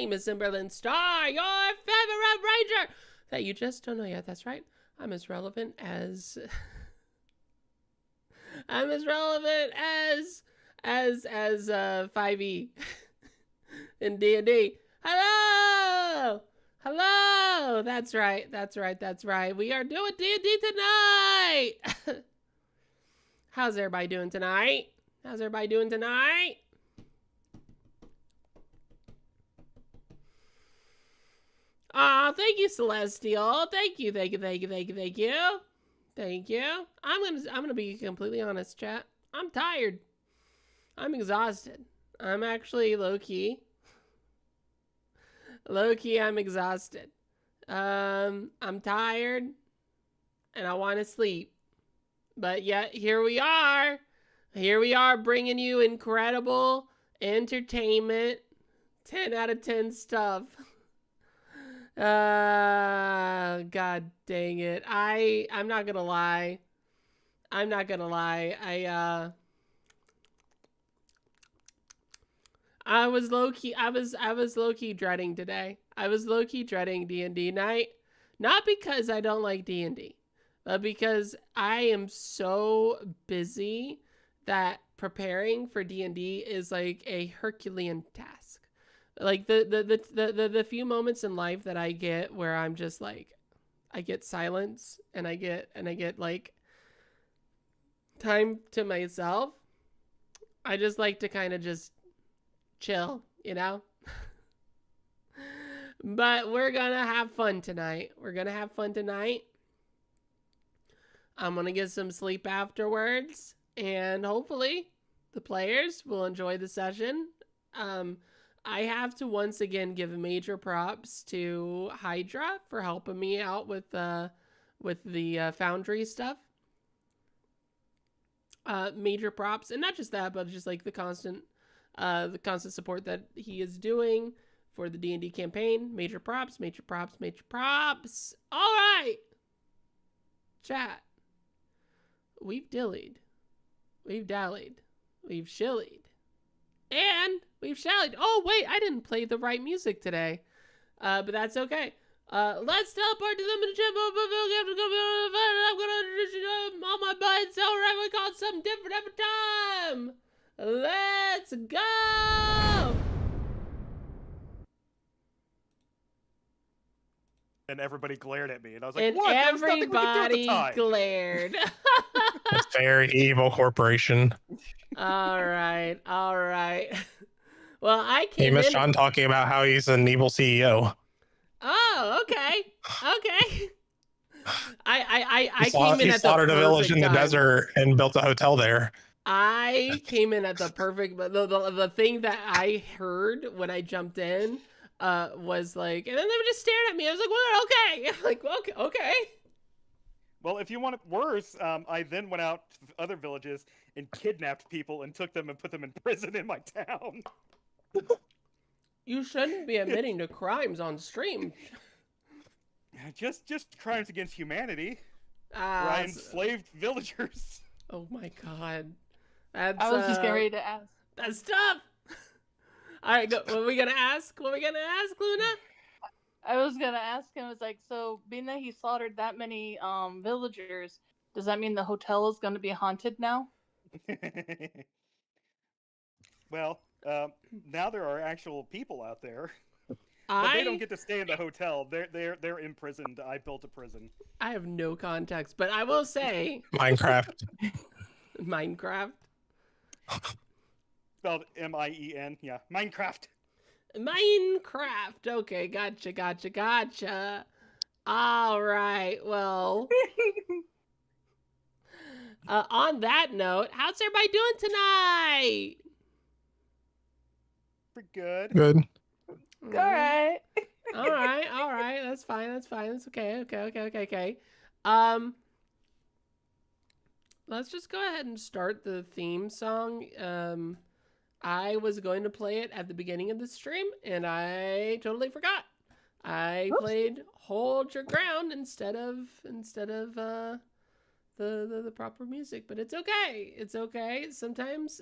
name is Timberland Star, your favorite ranger that you just don't know yet. That's right. I'm as relevant as 5e in D&D. Hello! Hello! That's right. We are doing D&D tonight. How's everybody doing tonight? Aw, thank you, Celestial. Thank you. I'm gonna be completely honest, chat. I'm tired. I'm exhausted. I'm actually low-key, I'm exhausted. I'm tired and I want to sleep. But yet here we are bringing you incredible entertainment, 10 out of 10 stuff. God dang it. I'm not gonna lie. I was low-key dreading today. I was low-key dreading D&D night. Not because I don't like D&D, but because I am so busy that preparing for D&D is like a Herculean task. Like the few moments in life that I get where I'm just like, I get silence and I get like time to myself. I just like to kind of just chill, you know? But we're gonna have fun tonight. I'm gonna get some sleep afterwards, and hopefully the players will enjoy the session. I have to once again give major props to Hydra for helping me out with the Foundry stuff. Major props, and not just that, but just like the constant support that he is doing for the D&D campaign. Major props. All right, chat. We've dillied, we've dallied, we've shillied, and we've shallied. Oh wait, I didn't play the right music today, but that's okay. Let's teleport to the ship. I'm gonna introduce you to all my buds. All right, we call it something different every time. Let's go! And everybody glared at me, and I was like, and "What? There was nothing we could do at the time." Glared. It's very evil corporation. All right. Well, I came You missed John talking about how he's an evil CEO. Oh, okay. I came in at the slaughtered a village in the desert and built a hotel there. I came in at the perfect, but the thing that I heard when I jumped in was like, and then they were just staring at me. I was like, well, okay. I'm like, okay. Well, if you want it worse, I then went out to other villages and kidnapped people and took them and put them in prison in my town. You shouldn't be admitting to crimes on stream. Just crimes against humanity. Where I enslaved villagers. Oh my god. I was just getting ready to ask. That's tough. All right, go. What are we gonna ask? Luna? I was gonna ask him. It's like, so being that he slaughtered that many villagers, does that mean the hotel is going to be haunted now? Well, now there are actual people out there. But they don't get to stay in the hotel. They're imprisoned. I built a prison. I have no context, but I will say Minecraft. Spelled M-I-E-N. Yeah, Minecraft. Okay, gotcha. All right, well. On that note, how's everybody doing tonight? Pretty good. Good. All right. All right. That's fine. That's okay. Let's just go ahead and start the theme song. I was going to play it at the beginning of the stream, and I totally forgot. I played Hold Your Ground instead of the proper music, but it's okay. Sometimes,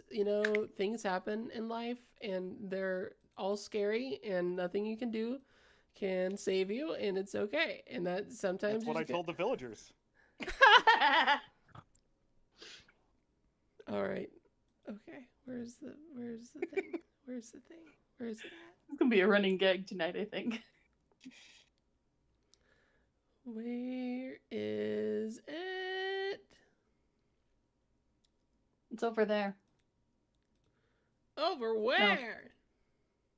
things happen in life, and they're all scary, and nothing you can do can save you, and it's okay. And that sometimes That's what I told the villagers. All right. Okay. Where's the thing? Where's the thing? Where is it at? It's gonna be a running gag tonight, I think. Where is it? It's over there. Over where?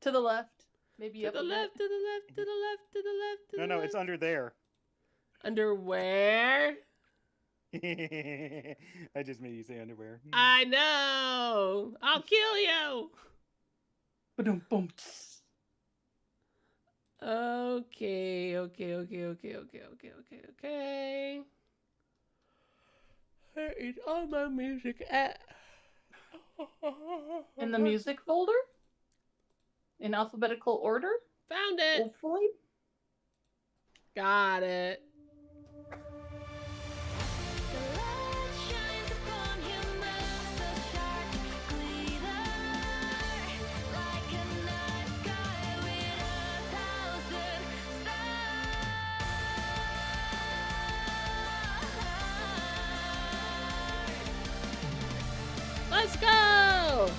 To the left. Maybe To up the a bit. left, to the left, to the left, to the left, to the No, left. it's under there. Under where? I just made you say underwear. I know. I'll kill you. Ba-dum-bum. Okay. Where is all my music at? In the music folder? In alphabetical order? Found it. Hopefully. Got it. Let's go!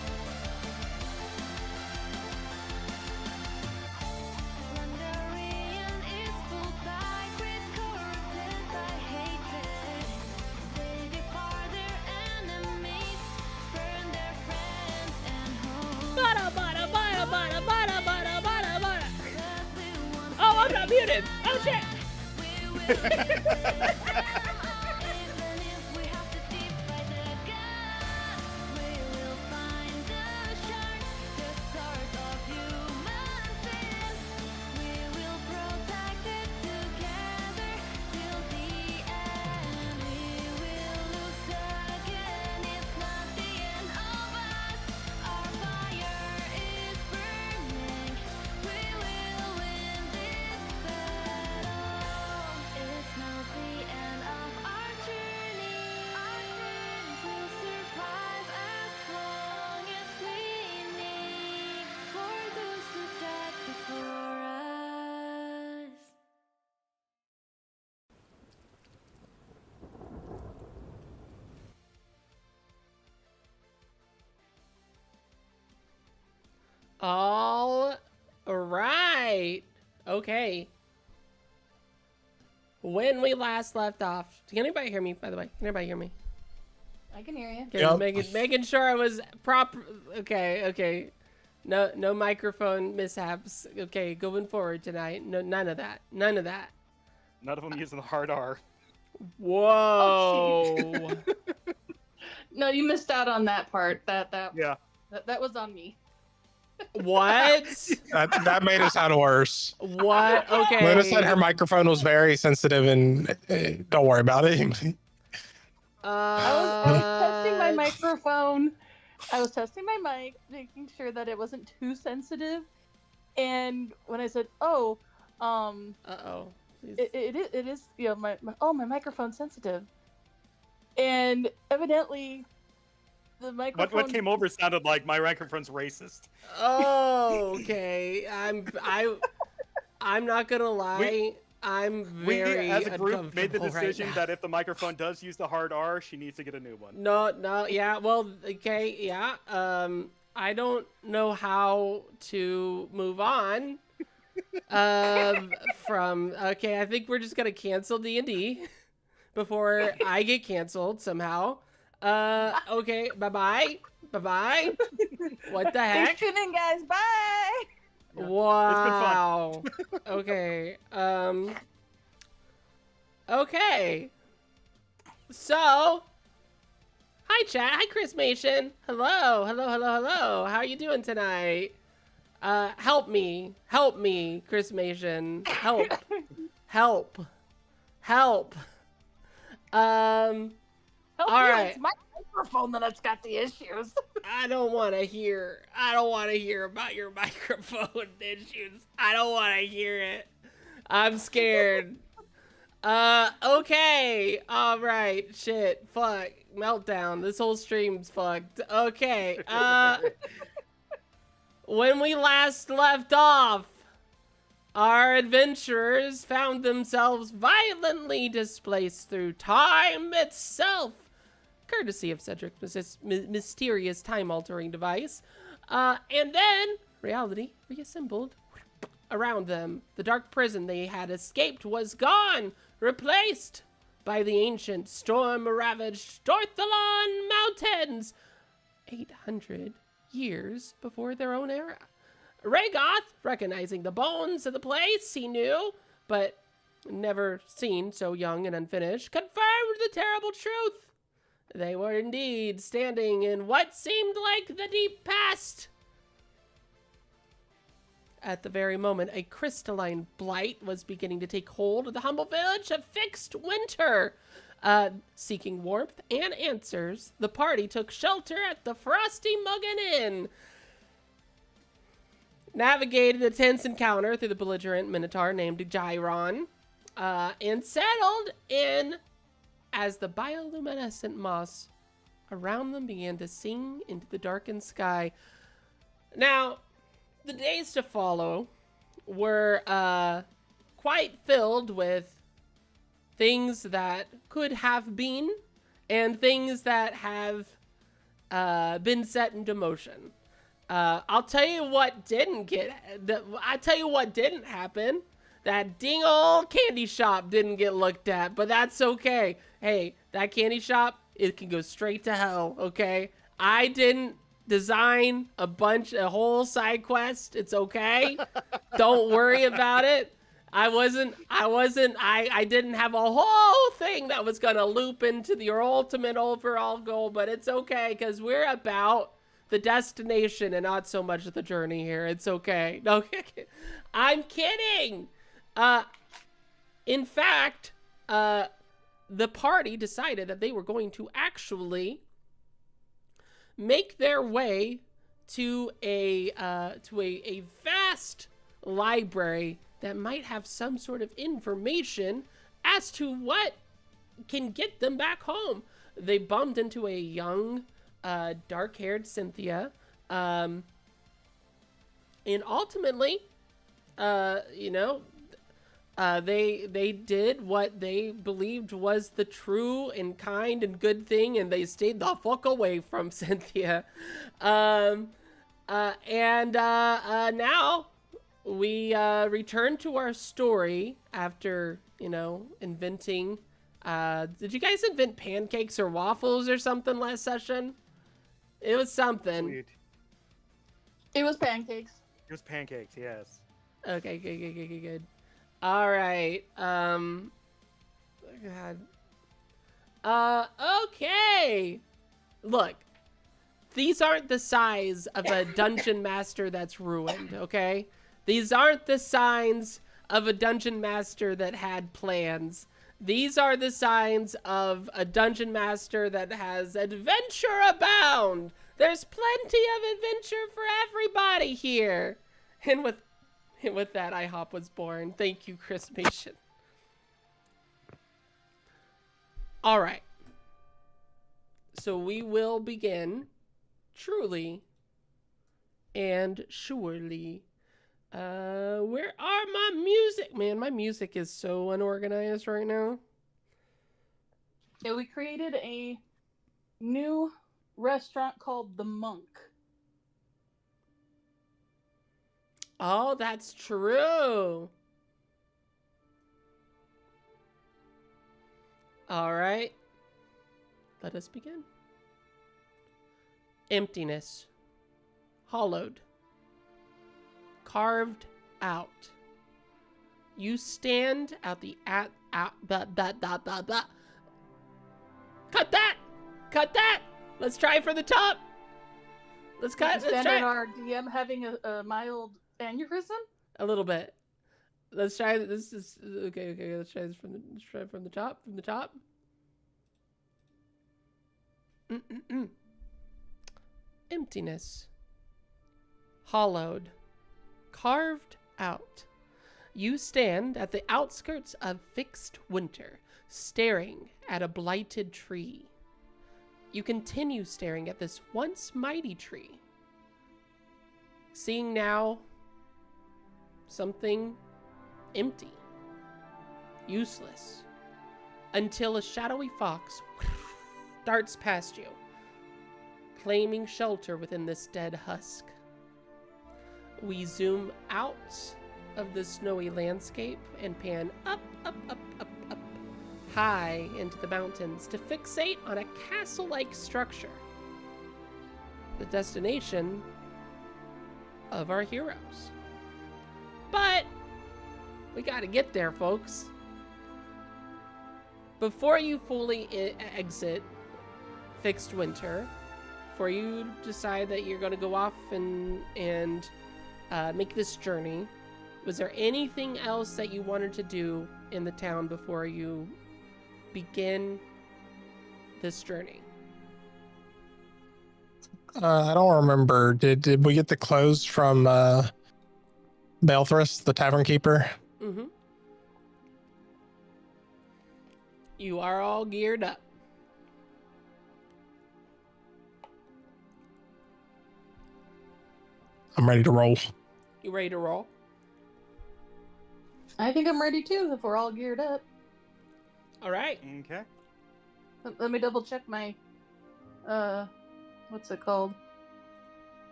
Oh, I'm not muted! Oh, shit! All right. Okay. When we last left off, can anybody hear me? By the way, can anybody hear me? I can hear you. Okay, Yep. making sure I was proper. Okay. No microphone mishaps. Okay, going forward tonight. No, none of that. None of that. None of them using the hard R. Whoa. No, you missed out on that part. Yeah. That was on me. What? That made it sound worse. What? Okay. Luna said her microphone was very sensitive, and don't worry about it. I was testing my microphone. I was testing my mic, making sure that it wasn't too sensitive. And when I said, "Oh, Uh-oh. it is, you know, my microphone's sensitive," and evidently, the microphone. What came over sounded like my microphone's racist. Oh, okay. I'm not gonna lie. I'm We, very as a group, made the uncomfortable right decision now. that if the microphone does use the hard R, she needs to get a new one. No, yeah, well, okay, yeah. I don't know how to move on. From okay, I think we're just gonna cancel D&D before I get canceled somehow. Okay, bye. What the Thanks heck? for tuning in, guys. Bye. Yeah, Wow. Okay. Okay. So, hi chat. Hi Chris Mation. Hello. How are you doing tonight? Help me, Chris Mation. Help. Help All you, right. It's my microphone that's got the issues. I don't want to hear about your microphone issues. I don't want to hear it. I'm scared. Okay. All right. Shit. Fuck. Meltdown. This whole stream's fucked. Okay. when we last left off, our adventurers found themselves violently displaced through time itself, courtesy of Cedric's mysterious time-altering device. And then reality reassembled around them. The dark prison they had escaped was gone, replaced by the ancient storm-ravaged Dorthalon Mountains, 800 years before their own era. Rhaegoth, recognizing the bones of the place he knew, but never seen so young and unfinished, confirmed the terrible truth. They were indeed standing in what seemed like the deep past. At the very moment, a crystalline blight was beginning to take hold of the humble village of Fixed Winter. Seeking warmth and answers, the party took shelter at the Frosty Muggin Inn. Navigated a tense encounter through the belligerent minotaur named Gyron, and settled in as the bioluminescent moss around them began to sing into the darkened sky. Now, the days to follow were quite filled with things that could have been and things that have been set into motion. I'll tell you what didn't happen. That ding old candy shop didn't get looked at, but that's okay. Hey, that candy shop, it can go straight to hell, okay? I didn't design a whole side quest. It's okay. Don't worry about it. I didn't have a whole thing that was gonna loop into your ultimate overall goal, but it's okay, because we're about the destination and not so much the journey here. It's okay. No, I'm kidding. In fact, the party decided that they were going to actually make their way to a vast library that might have some sort of information as to what can get them back home. They bumped into a young, dark-haired Cynthia, and ultimately, they did what they believed was the true and kind and good thing, and they stayed the fuck away from Cynthia. Now we return to our story after, inventing. Did you guys invent pancakes or waffles or something last session? It was something. Sweet. It was pancakes. It was pancakes, yes. Okay, good. All right. God. Okay. Look, these aren't the size of a dungeon master that's ruined, okay? These aren't the signs of a dungeon master that had plans. These are the signs of a dungeon master that has adventure abound. There's plenty of adventure for everybody here. And with that, IHOP was born. Thank you, Chris Mason. All right. So we will begin truly and surely. Where are my music? Man, my music is so unorganized right now. Yeah, we created a new restaurant called The Monk. Oh, that's true. All right. Let us begin. Emptiness. Hollowed. Carved out. You stand at the Cut that! Cut that! Let's try for the top. Let's try. Our DM having a mild aneurysm? A little bit. Let's try. This is okay. Let's try this from the top. From the top. Emptiness. Hollowed. Carved out. You stand at the outskirts of Fixed Winter, staring at a blighted tree. You continue staring at this once mighty tree. seeing now something empty, useless, until a shadowy fox darts past you, claiming shelter within this dead husk. We zoom out of the snowy landscape and pan up, high into the mountains to fixate on a castle-like structure, the destination of our heroes. But we gotta get there, folks. Before you fully exit Fixed Winter, before you decide that you're gonna go off and make this journey, was there anything else that you wanted to do in the town before you begin this journey? I don't remember. Did we get the clothes from Balthus, the tavern keeper? Mm-hmm. You are all geared up. I'm ready to roll. You ready to roll? I think I'm ready too, if we're all geared up. All right. Okay. Let me double check my, what's it called?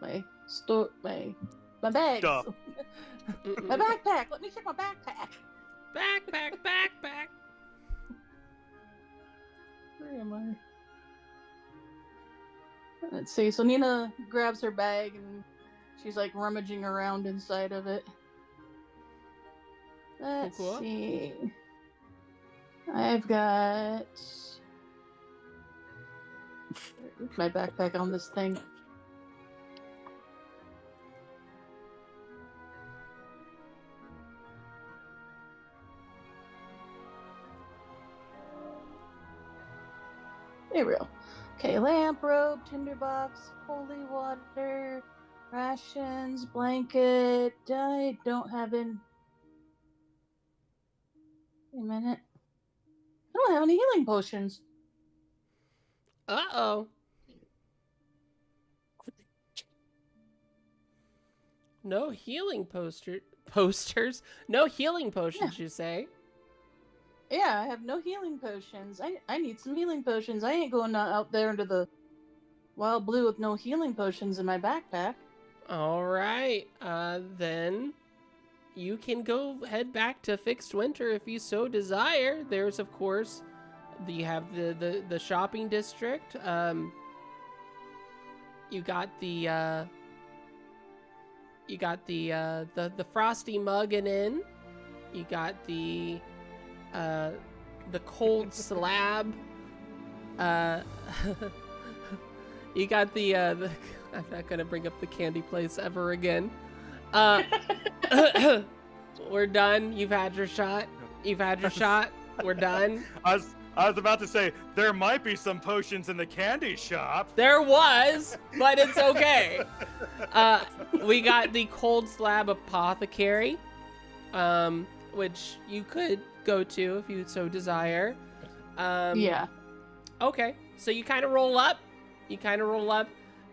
My bags. Duh. My backpack. Let me check my backpack. Backpack. Where am I? Let's see. So Nina grabs her bag and she's like rummaging around inside of it. Let's Cool. see. I've got my backpack on this thing. There we go. Okay, lamp, robe, tinderbox, holy water, rations, blanket. I don't have in. Wait a minute. I don't have any healing potions. Uh-oh. No healing posters. No healing potions, you say? Yeah, I have no healing potions. I need some healing potions. I ain't going out there into the wild blue with no healing potions in my backpack. All right. Then you can head back to Fixed Winter if you so desire. There's, of course, you have the shopping district. You got the Frosty Mug and Inn. You got the cold slab. You got the I'm not gonna bring up the candy place ever again. We're done. You've had your shot. We're done. I was about to say there might be some potions in the candy shop. There was, but it's okay. We got the cold slab apothecary, which you could go to if you so desire. Yeah. Okay, so you kind of roll up,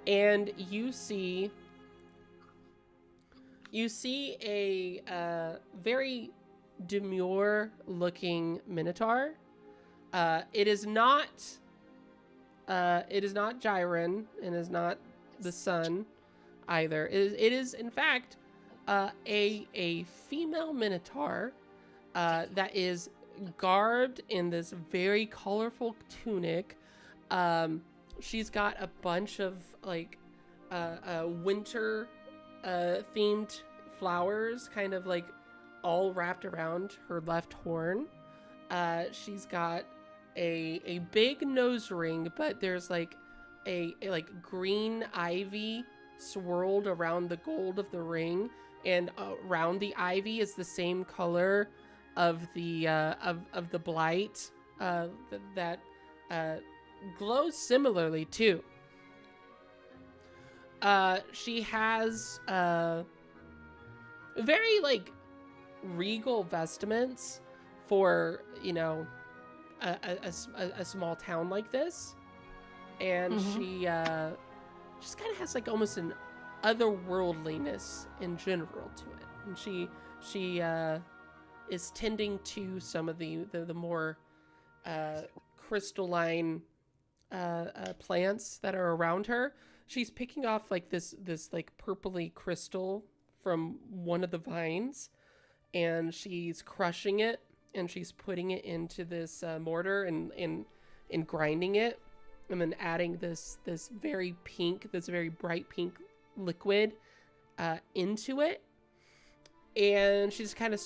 and you see a very demure-looking minotaur. It is not Gyron, and is not the sun either. It is in fact a female minotaur that is garbed in this very colorful tunic. She's got a bunch of like winter themed flowers kind of like all wrapped around her left horn. She's got a big nose ring, but there's like a like green ivy swirled around the gold of the ring, and around the ivy is the same color of the blight that glows similarly too. She has very like regal vestments for, you know, a small town like this, and just kind of has like almost an otherworldliness in general to it. And she is tending to some of the more crystalline plants that are around her. She's picking off like this like purpley crystal from one of the vines, and she's crushing it, and she's putting it into this mortar and grinding it, and then adding this very bright pink liquid into it, and she's kind of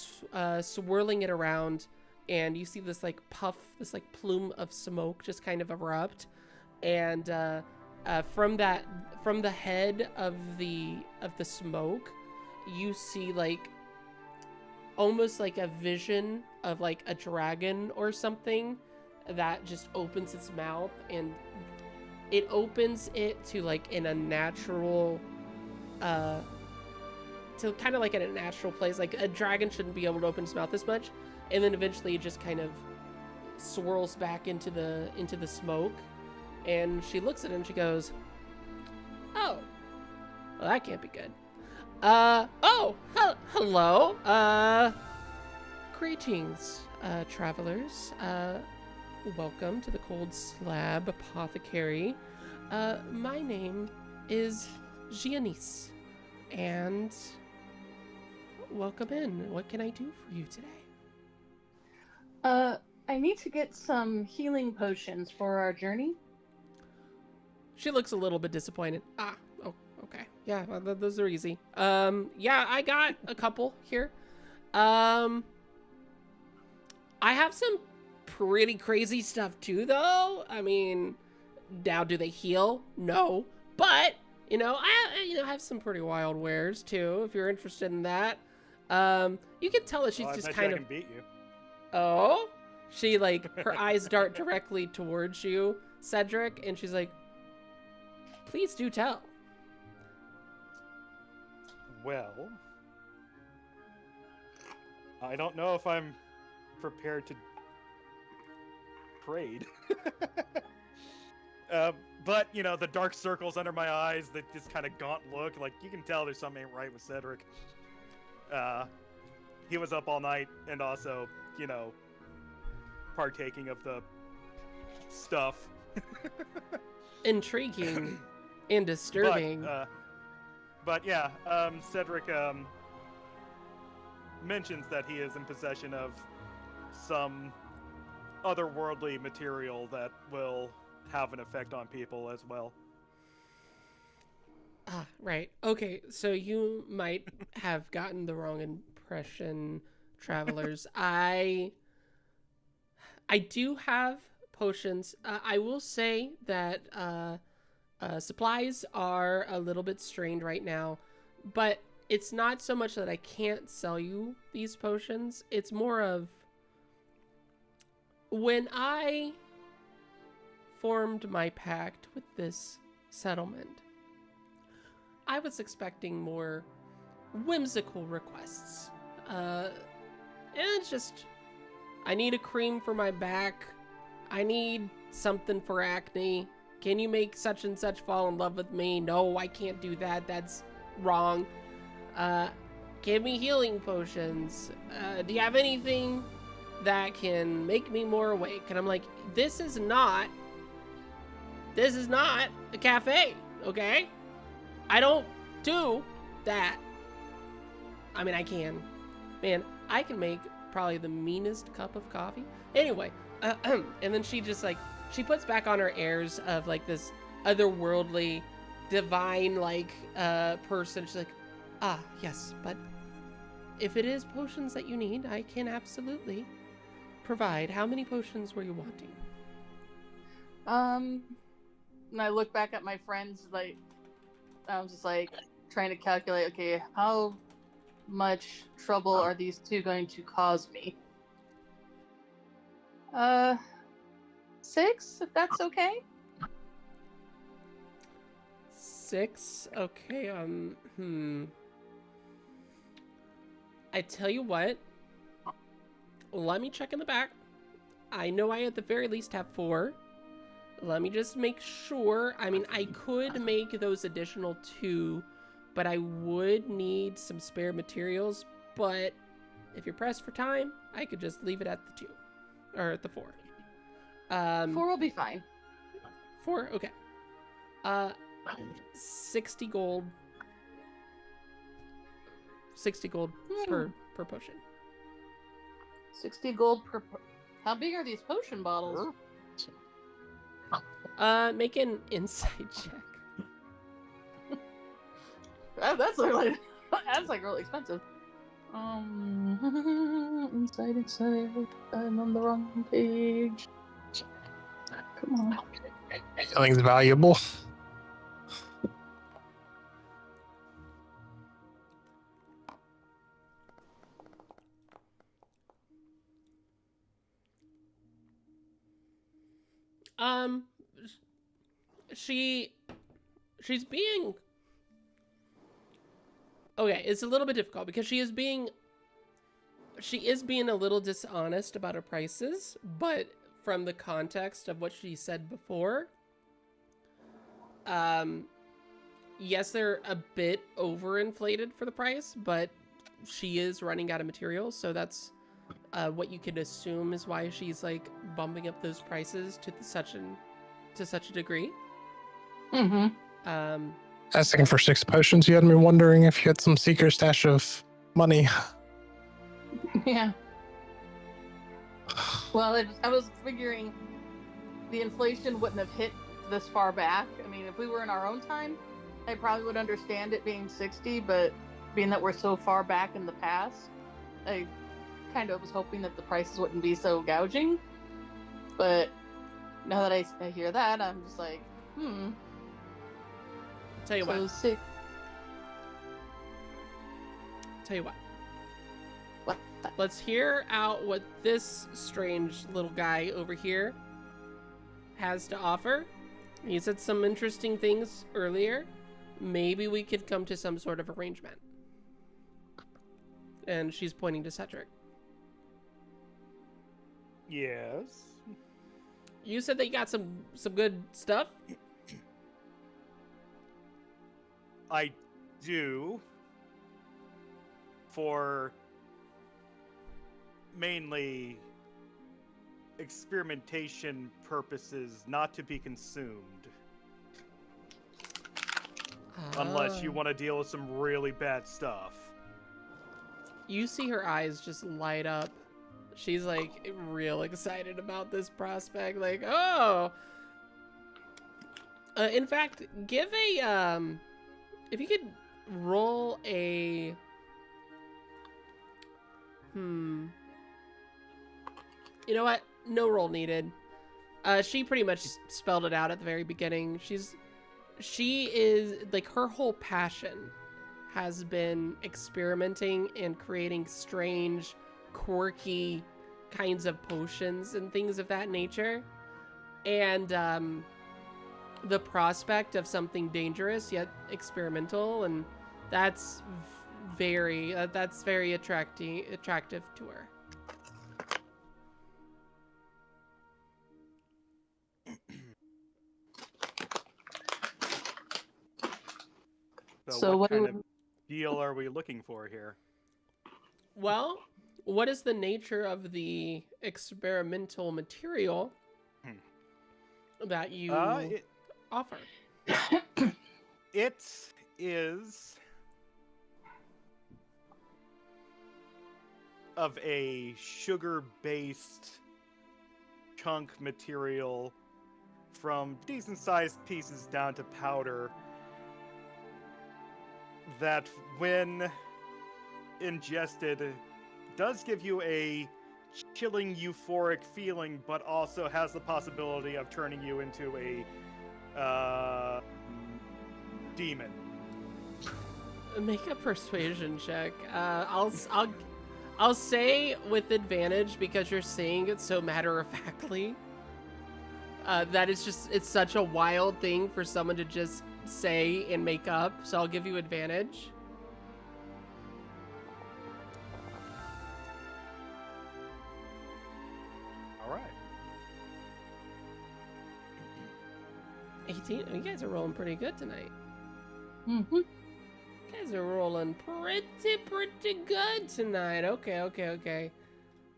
swirling it around, and you see this like puff, this like plume of smoke just kind of erupt, and from the head of the smoke, you see like almost like a vision of like a dragon or something that just opens its mouth, and it opens it to like in a natural to kind of like in a natural place. Like a dragon shouldn't be able to open its mouth this much, and then eventually it just kind of swirls back into the smoke, and she looks at it and she goes, "Oh, well, that can't be good. Hello. Greetings, travelers. Welcome to the Cold Slab Apothecary. My name is Giannis, and welcome in. What can I do for you today?" I need to get some healing potions for our journey. She looks a little bit disappointed. Oh, okay. Yeah, well, those are easy. Yeah, I got a couple here. I have some pretty crazy stuff too, though. I mean, now do they heal? No, but I have some pretty wild wares too. If you're interested in that, you can tell that she's just kind of. I can beat you. Oh, she like her eyes dart directly towards you, Cedric, and she's like, "Please do tell." Well, I don't know if I'm prepared to trade. But, the dark circles under my eyes, this kind of gaunt look, like, you can tell there's something ain't right with Cedric. He was up all night and also, partaking of the stuff. Intriguing and disturbing. But yeah, Cedric mentions that he is in possession of some otherworldly material that will have an effect on people as well. Ah, right. Okay, so you might have gotten the wrong impression, travelers. I do have potions. I will say that supplies are a little bit strained right now, but it's not so much that I can't sell you these potions. It's more of when I formed my pact with this settlement, I was expecting more whimsical requests. And it's just, I need a cream for my back. I need something for acne. Can you make such and such fall in love with me? No, I can't do that. That's wrong. Give me healing potions. Do you have anything that can make me more awake? And I'm like, this is not a cafe, okay? I don't do that. I mean, I can. Man, I can make probably the meanest cup of coffee. Anyway, and then she just like, she puts back on her airs of like this otherworldly, divine like person. She's like, "Ah, yes, but if it is potions that you need, I can absolutely provide. How many potions were you wanting?" And I look back at my friends, like, I was just like trying to calculate, okay, how much trouble are these two going to cause me? 6, if that's okay. 6? Okay, I tell you what. Let me check in the back. I know I at the very least have 4. Let me just make sure. I mean, I could make those additional 2, but I would need some spare materials. But if you're pressed for time, I could just leave it at the 2. Or at the 4. 4 will be fine. 4? Okay. 60 gold. 60 gold per potion. 60 gold per... How big are these potion bottles? Make an insight check. That's really... That's like really expensive. Inside. I'm on the wrong page. Come on. Healing's valuable. She's being... Okay, it's a little bit difficult because she is being a little dishonest about her prices, but from the context of what she said before, yes, they're a bit overinflated for the price, but she is running out of materials, so that's what you could assume is why she's like bumping up those prices to such a degree. Mm-hmm. I was thinking for 6 potions, you had me wondering if you had some secret stash of money. Yeah. Well, I was figuring the inflation wouldn't have hit this far back. I mean, if we were in our own time, I probably would understand it being 60, but being that we're so far back in the past, I kind of was hoping that the prices wouldn't be so gouging. But now that I hear that, I'm just like, Tell you so what. sick. Tell you what. What? Let's hear out what this strange little guy over here has to offer. He said some interesting things earlier. Maybe we could come to some sort of arrangement. And she's pointing to Cedric. Yes. You said that you got some good stuff? I do. For mainly experimentation purposes, not to be consumed. Unless you want to deal with some really bad stuff. You see her eyes just light up. She's like real excited about this prospect. Like, oh. In fact, give a if you could roll a you know what? No roll needed. She pretty much spelled it out at the very beginning. She is like, her whole passion has been experimenting and creating strange, quirky kinds of potions and things of that nature. And the prospect of something dangerous yet experimental, and that's very attractive to her. So what kind of deal are we looking for here? Well, what is the nature of the experimental material that you offer? It is of a sugar-based chunk material from decent-sized pieces down to powder that, when ingested, does give you a chilling, euphoric feeling, but also has the possibility of turning you into a demon. Make a persuasion check. I'll say with advantage because you're saying it so matter-of-factly. That it's such a wild thing for someone to just say and make up, so I'll give you advantage. All right. 19. Oh, you guys are rolling pretty good tonight. Mm-hmm. You guys are rolling pretty good tonight. Okay.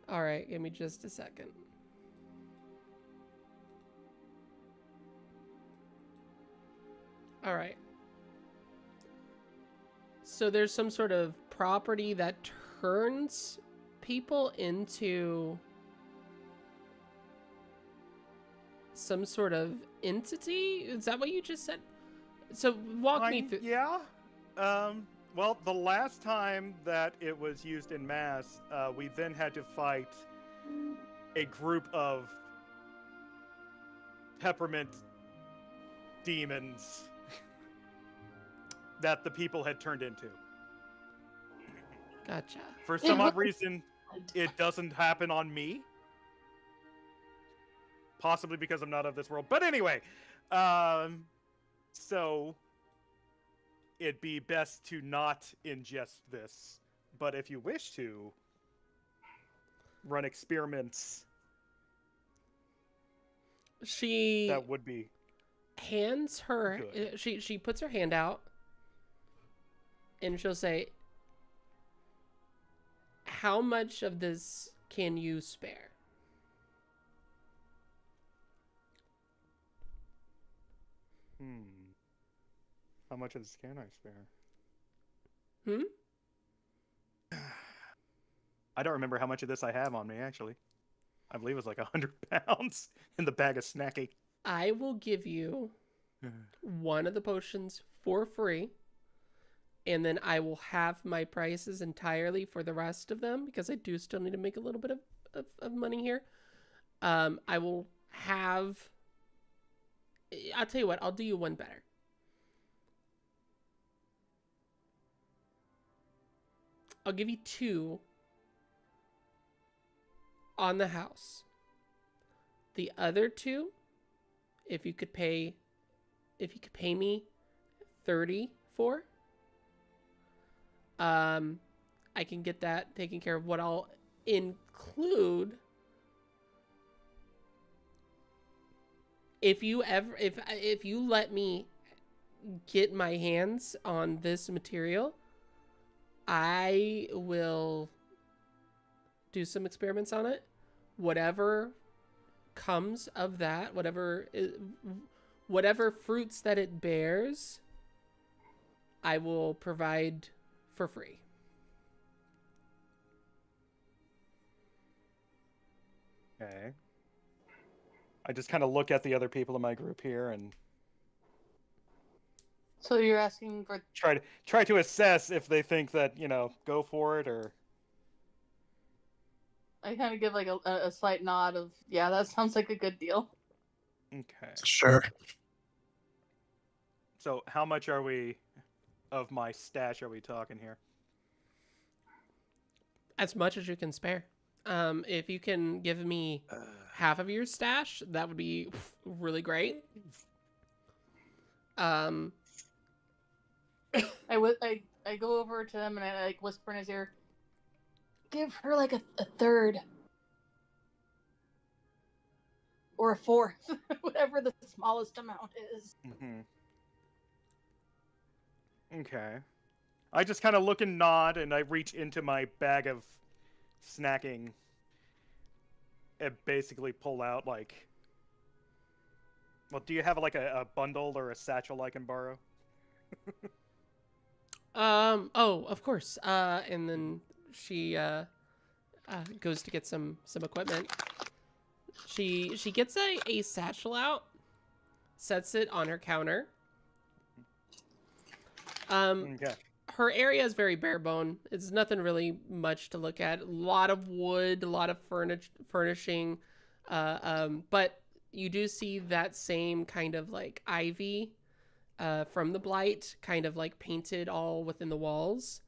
All right, give me just a second. All right. So there's some sort of property that turns people into some sort of entity? Is that what you just said? So walk me through. Yeah. Well, the last time that it was used in mass, we then had to fight a group of peppermint demons that the people had turned into. Gotcha. For some odd reason, it doesn't happen on me. Possibly because I'm not of this world. But anyway, so it'd be best to not ingest this. But if you wish to run experiments, She that would be hands her. good. She puts her hand out, and she'll say, "How much of this can you spare?" How much of this can I spare? I don't remember how much of this I have on me, actually. I believe it was like 100 pounds in the bag of snacking. I will give you one of the potions for free, and then I will have my prices entirely for the rest of them, because I do still need to make a little bit of money here. I will have... I'll tell you what, I'll do you one better. I'll give you 2 on the house. The other 2, if you could pay me 30 for, I can get that taken care of. What I'll include, if you let me get my hands on this material, I will do some experiments on it. Whatever comes of that, whatever fruits that it bears, I will provide for free. Okay. I just kind of look at the other people in my group here and So you're asking for... try to assess if they think that, go for it, or... I kind of give like a slight nod of, yeah, that sounds like a good deal. Okay. Sure. So how much of my stash are we talking here? As much as you can spare. If you can give me half of your stash, that would be really great. I go over to him and I like whisper in his ear, give her like a third or a fourth, whatever the smallest amount is. Mm-hmm. Okay. I just kind of look and nod, and I reach into my bag of snacking and basically pull out, like... Well, do you have, like, a bundle or a satchel I can borrow? Oh, of course. And then she goes to get some equipment. She gets a satchel out, sets it on her counter. Okay. Her area is very bare bone. It's nothing really much to look at. A lot of wood, a lot of furnishing. But you do see that same kind of like ivy from the blight, kind of like painted all within the walls,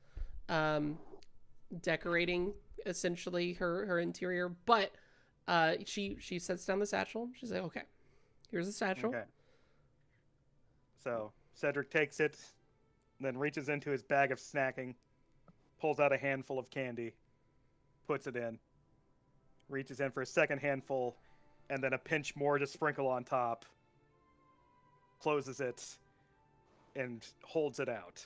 decorating essentially her interior. But she sets down the satchel. She's like, okay, here's the satchel. Okay. So Cedric takes it, then reaches into his bag of snacking, pulls out a handful of candy, puts it in, reaches in for a second handful, and then a pinch more to sprinkle on top. closes it, and holds it out.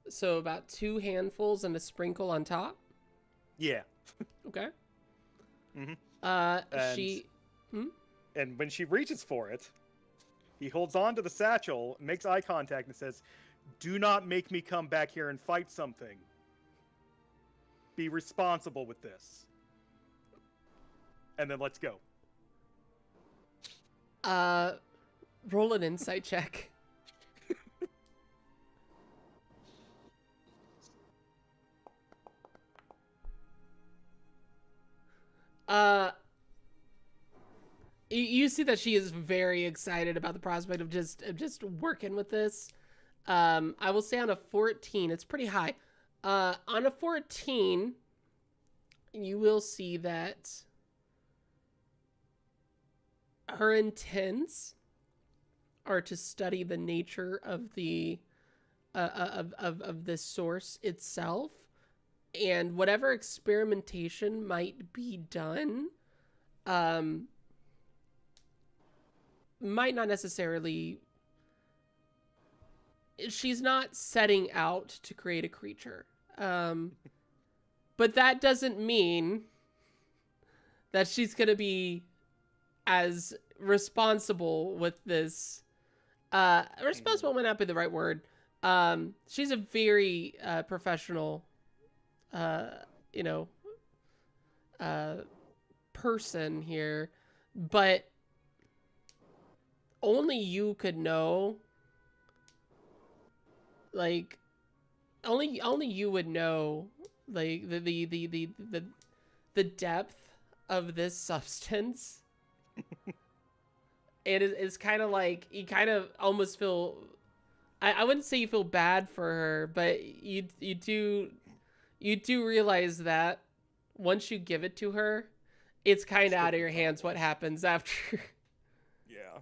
So about 2 handfuls and a sprinkle on top. Yeah. Okay. Mm-hmm. She. And when she reaches for it, he holds on to the satchel, makes eye contact, and says, "Do not make me come back here and fight something. Be responsible with this." And then let's go. Roll an insight check. You see that she is very excited about the prospect of just working with this. I will say on a 14, it's pretty high. On a 14, you will see that her intents are to study the nature of the of this source itself, and whatever experimentation might be done, might not necessarily. She's not setting out to create a creature, but that doesn't mean that she's gonna be as responsible with this. Responsible might not be the right word. She's a very professional, person here, but only you could know. Like, only you would know, like the depth of this substance. It's kind of like you kind of almost feel. I wouldn't say you feel bad for her, but you do realize that once you give it to her, it's kind of out of your hands what happens after. Yeah.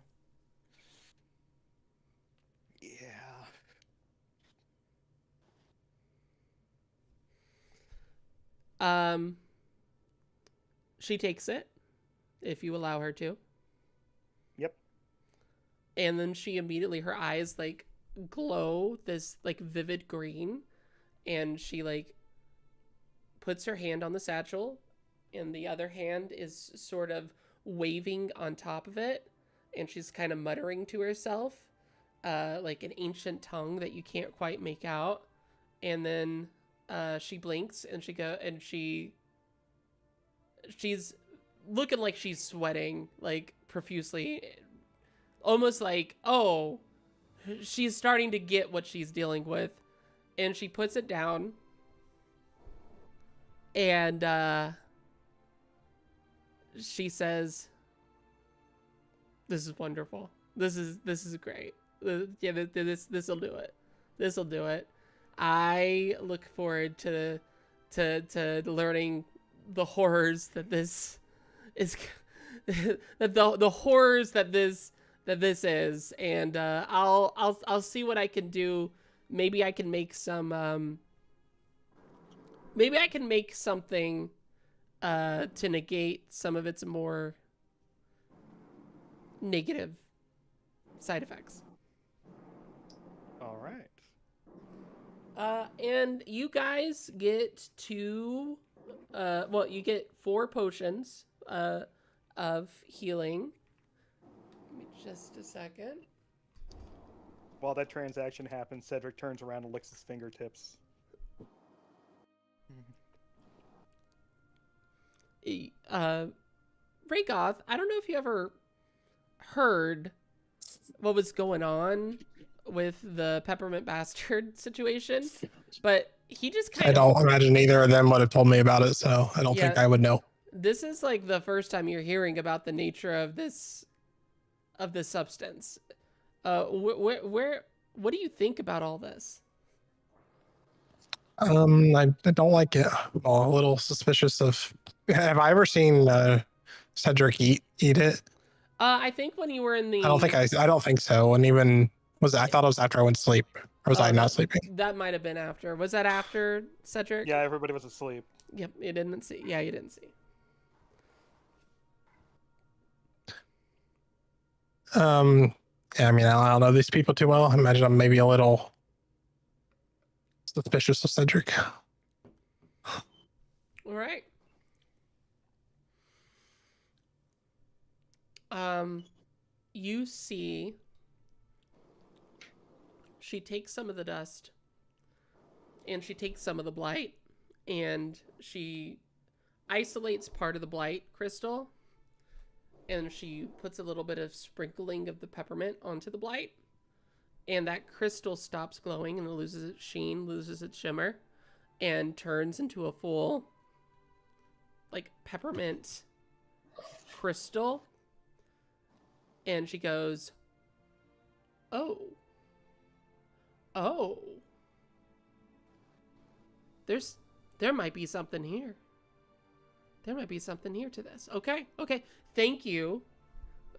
She takes it, if you allow her to. Yep. And then she immediately, her eyes like glow this like vivid green, and she like puts her hand on the satchel, and the other hand is sort of waving on top of it, and she's kind of muttering to herself, like an ancient tongue that you can't quite make out. And then she blinks, and she's looking like she's sweating like profusely, almost like, oh, she's starting to get what she's dealing with. And she puts it down, and she says, "This is wonderful. This is great. Yeah, this'll do it. This'll do it. I look forward to learning the horrors that this is, the horrors that this is, and I'll see what I can do. Maybe I can make some maybe I can make something to negate some of its more negative side effects." All right. And you guys get you get 4 potions of healing. Give me just a second. While that transaction happens, Cedric turns around and licks his fingertips. Raygoth, I don't know if you ever heard what was going on with the Peppermint Bastard situation, but he just kind of... I don't imagine either of them would have told me about it, so I don't think I would know. This is like the first time you're hearing about the nature of this substance. What do you think about all this? I don't like it. I'm a little suspicious of. Have I ever seen Cedric eat it? I think when you were in the... I don't think so. And even I thought it was after I went to sleep. Or was I not sleeping? That might have been after. Was that after, Cedric? Yeah, everybody was asleep. Yep, you didn't see. Yeah, you didn't see. Yeah, I mean, I don't know these people too well. I imagine I'm maybe a little suspicious of Cedric. All right. You see she takes some of the dust and she takes some of the blight and she isolates part of the blight crystal and she puts a little bit of sprinkling of the peppermint onto the blight, and that crystal stops glowing and loses its sheen, loses its shimmer, and turns into a full like peppermint crystal. And she goes, oh, there might be something here. There might be something here to this. Okay. Thank you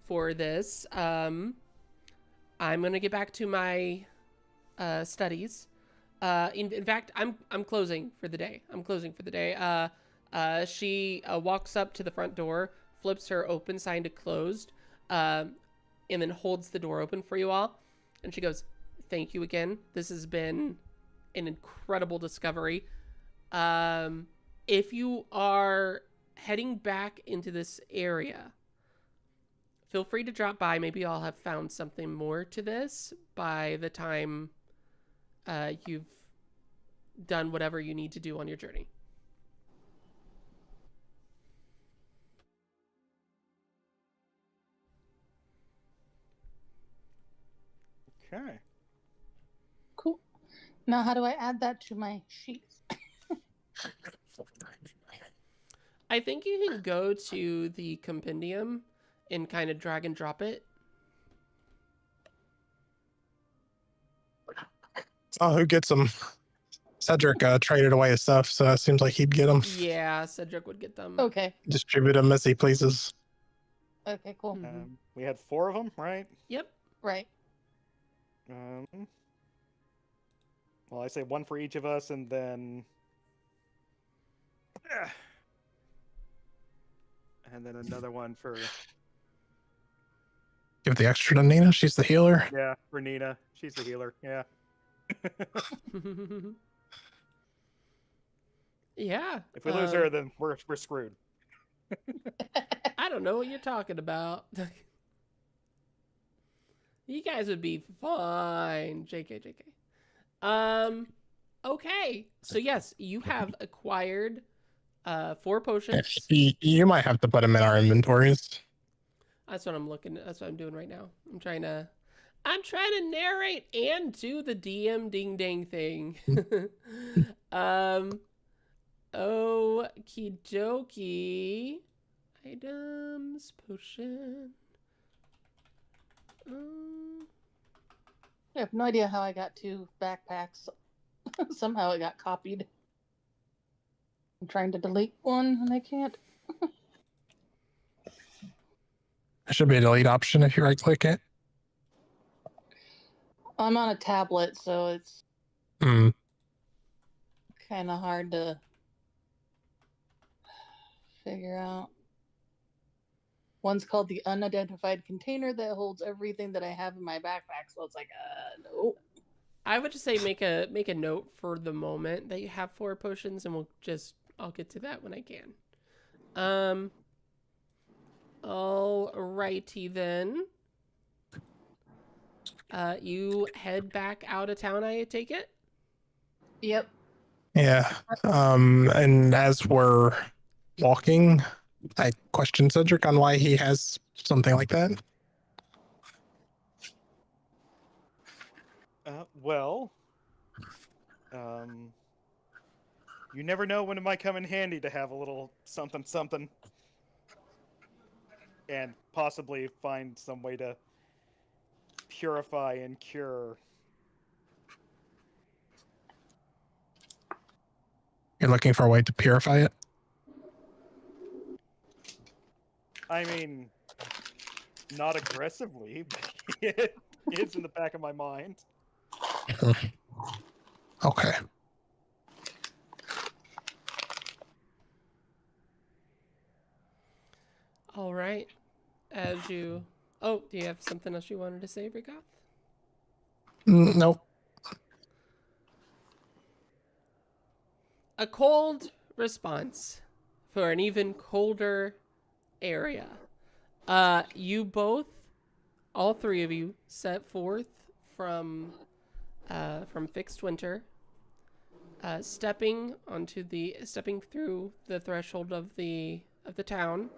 for this. I'm gonna get back to my studies. In fact, I'm closing for the day. She walks up to the front door, flips her open sign to closed, and then holds the door open for you all. And she goes, "Thank you again. This has been an incredible discovery. If you are heading back into this area, feel free to drop by. Maybe I'll have found something more to this by the time you've done whatever you need to do on your journey." Okay. Cool. Now, how do I add that to my sheets? I think you can go to the compendium and kind of drag and drop it. Oh, who gets them? Cedric traded away his stuff, so it seems like he'd get them. Yeah, Cedric would get them. Okay. Distribute them as he pleases. Okay, cool. We had 4 of them, right? Yep. Right. Well, I say 1 for each of us, and then... and then another one for... Give the extra to Nina. She's the healer. Yeah, for Nina. She's the healer, yeah. Yeah. If we lose her, then we're screwed. I don't know what you're talking about. You guys would be fine. JK. Okay. So yes, you have acquired 4 potions. You might have to put them in our inventories. That's what I'm looking at. That's what I'm doing right now. I'm trying to narrate and do the DM ding dang thing. Okie dokie. Items, potion. I have no idea how I got 2 backpacks. Somehow it got copied. I'm trying to delete one and I can't. There should be a delete option if you right click it. I'm on a tablet, so it's Hmm. kind of hard to figure out. One's called the unidentified container that holds everything that I have in my backpack, so it's like, no. I would just say make a note for the moment that you have 4 potions, and I'll get to that when I can. Alrighty then. You head back out of town, I take it? Yep. Yeah. And as we're walking, I question Cedric on why he has something like that. Well, you never know when it might come in handy to have a little something, and possibly find some way to purify and cure. You're looking for a way to purify it? I mean, not aggressively, but it is in the back of my mind. Okay. All right. As you Oh, do you have something else you wanted to say, Rigoth? Nope. A cold response for an even colder area. You both, all three of you, set forth from Fixed Winter, stepping through the threshold of the town.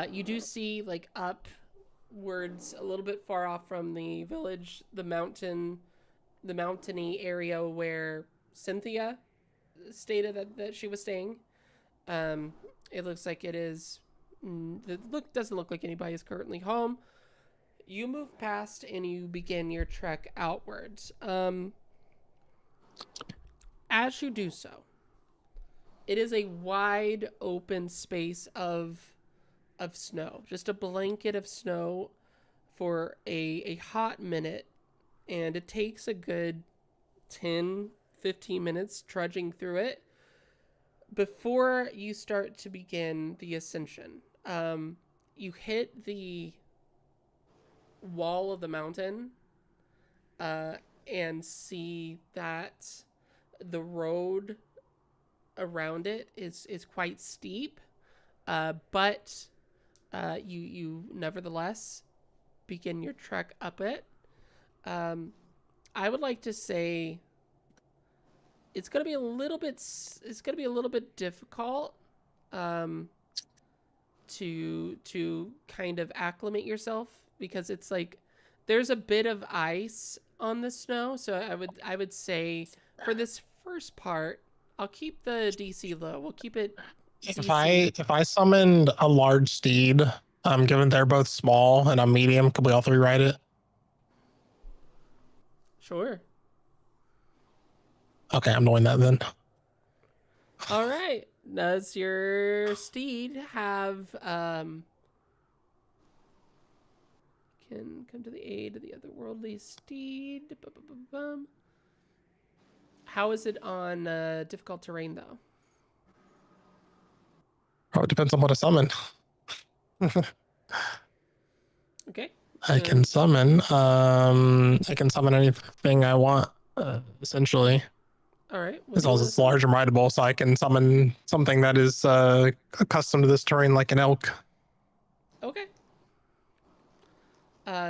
You do see like upwards a little bit far off from the village, the mountainy area where Cynthia stated that she was staying. It looks like it is. Doesn't look like anybody is currently home. You move past and you begin your trek outwards. As you do so, it is a wide open space of snow, just a blanket of snow for a hot minute, and it takes a good 10-15 minutes trudging through it before you start to begin the ascension. You hit the wall of the mountain and see that the road around it is quite steep, but you nevertheless begin your trek up it. I would like to say it's going to be a little bit difficult to kind of acclimate yourself, because it's like there's a bit of ice on the snow. So I would say for this first part, I'll keep the DC low. We'll keep it DC. If I summoned a large steed, given they're both small and I'm medium, could we all three ride it? Sure. Okay, I'm doing that then. All right. Does your steed have can come to the aid of the otherworldly steed? How is it on difficult terrain though? Oh, it depends on what I summon. Okay. I can summon anything I want, essentially. All right. As long as it's large and rideable, so I can summon something that is accustomed to this terrain, like an elk. Okay.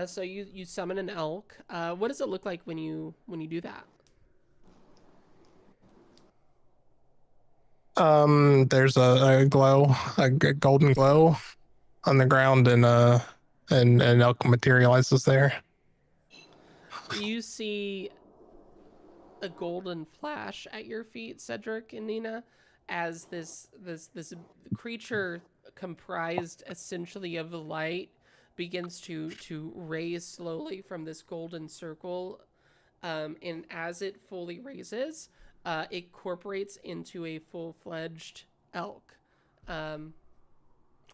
So you summon an elk. What does it look like when you do that? There's a glow, a golden glow on the ground, and an elk materializes there. You see a golden flash at your feet, Cedric and Nina, as this creature comprised essentially of light begins to raise slowly from this golden circle, and as it fully raises, it incorporates into a full-fledged elk, and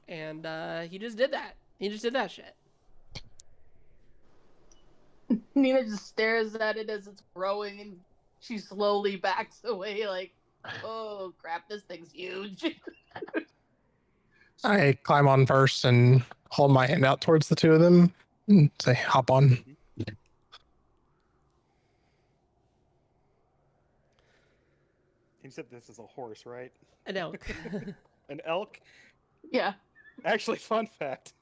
he just did that. He just did that shit. Nina just stares at it as it's growing, and she slowly backs away like, oh crap, this thing's huge. I climb on first and hold my hand out towards the two of them and say, hop on. You said this is a horse, right? An elk. An elk? Yeah. Actually, fun fact.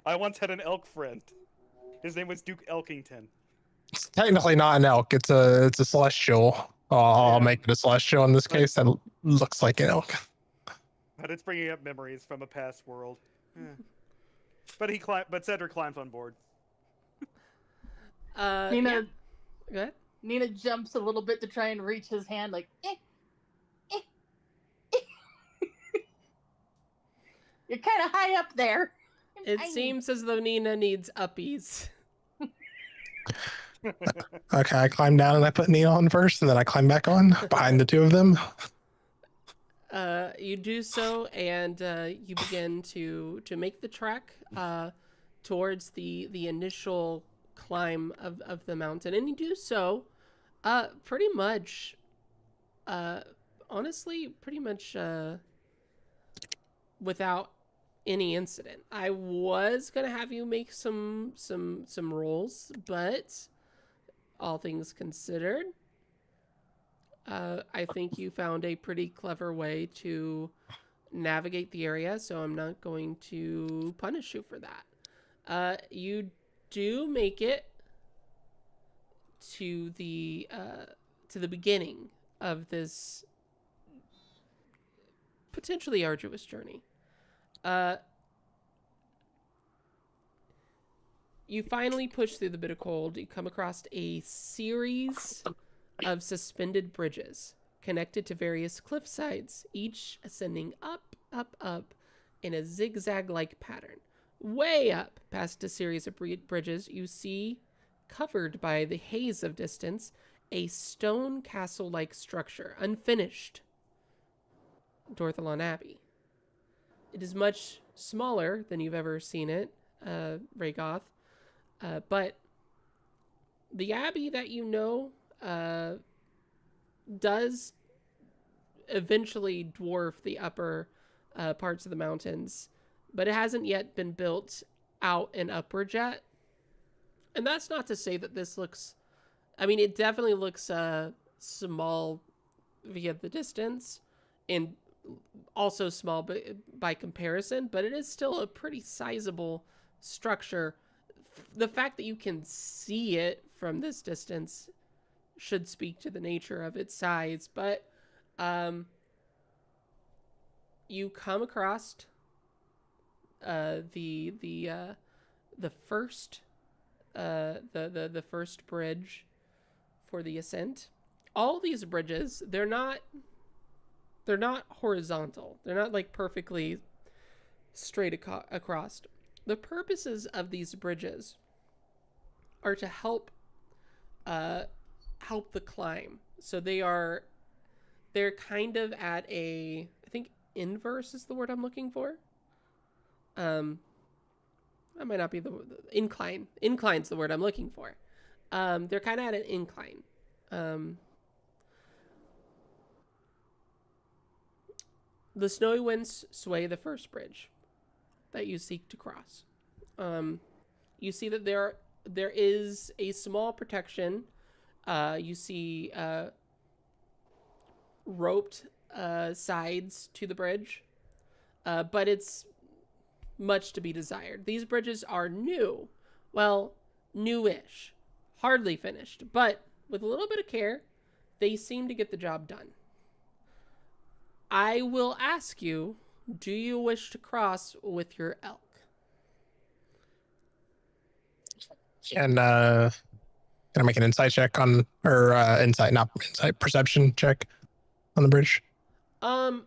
I once had an elk friend. His name was Duke Elkington. It's technically not an elk. It's a celestial. I'll make it a celestial in this case. That looks like an elk. But it's bringing up memories from a past world. But Cedric climbs on board. Nina, yeah. Go ahead. Nina jumps a little bit to try and reach his hand, like, You're kind of high up there. It seems as though Nina needs uppies. Okay, I climb down and I put Nina on first, and then I climb back on behind the two of them. You do so, and you begin to make the trek towards the initial climb of the mountain, and you do so pretty much, honestly, pretty much without any incident. I was gonna have you make some rolls, but all things considered, I think you found a pretty clever way to navigate the area, so I'm not going to punish you for that. You do make it to the beginning of this potentially arduous journey. You finally push through the bit of cold. You come across a series of suspended bridges connected to various cliff sides, each ascending up, up, up in a zigzag-like pattern. Way up past a series of bridges, you see, covered by the haze of distance, a stone castle-like structure, unfinished. Dorthalon Abbey. It is much smaller than you've ever seen it, Rhaegoth, but the abbey that you know does eventually dwarf the upper parts of the mountains, but it hasn't yet been built out and upward yet. And that's not to say that this looks... I mean, it definitely looks small via the distance, and also small by comparison, but it is still a pretty sizable structure. The fact that you can see it from this distance should speak to the nature of its size, but you come across the first bridge for the ascent. All these bridges, they're not horizontal. They're not like perfectly straight across. The purposes of these bridges are to help the climb. So they're kind of at a, I think inverse is the word I'm looking for. That might not be the incline. Incline's the word I'm looking for. They're kind of at an incline. The snowy winds sway the first bridge that you seek to cross. You see that there is a small protection. You see roped sides to the bridge, but it's much to be desired. These bridges are new. Well, newish. Hardly finished, but with a little bit of care, they seem to get the job done. I will ask you, do you wish to cross with your elk? And can I make an insight check on, or not insight, perception check on the bridge? I'm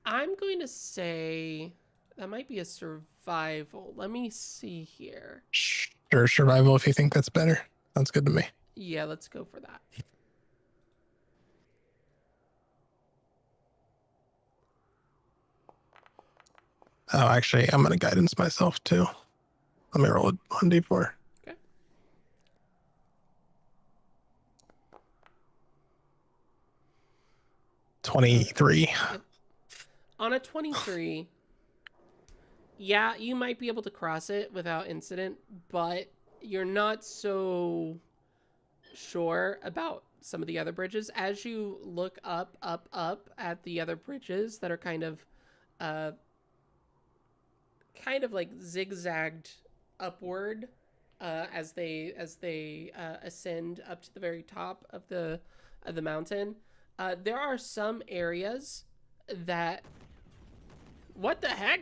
going to say that might be a survival. Let me see here. Sure, survival if you think that's better. Sounds good to me. Yeah, let's go for that. Oh, actually, I'm going to guidance myself too. Let me roll a 1d4. Okay. $23. Yep. On a 23, yeah, you might be able to cross it without incident, but you're not so sure about some of the other bridges. As you look up at the other bridges that are kind of like zigzagged upward as they ascend up to the very top of the mountain. There are some areas that... What the heck?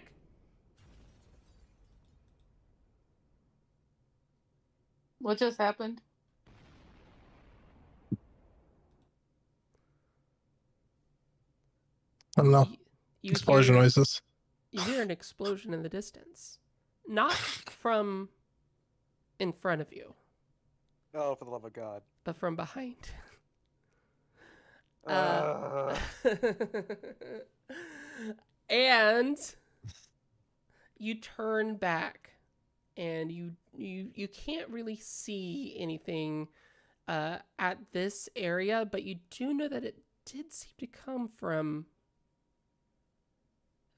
What just happened? I don't know. You Explosion hear, noises. You hear an explosion in the distance. Not from in front of you, Oh, for the love of God. but from behind. And you turn back, and you can't really see anything at this area, but you do know that it did seem to come from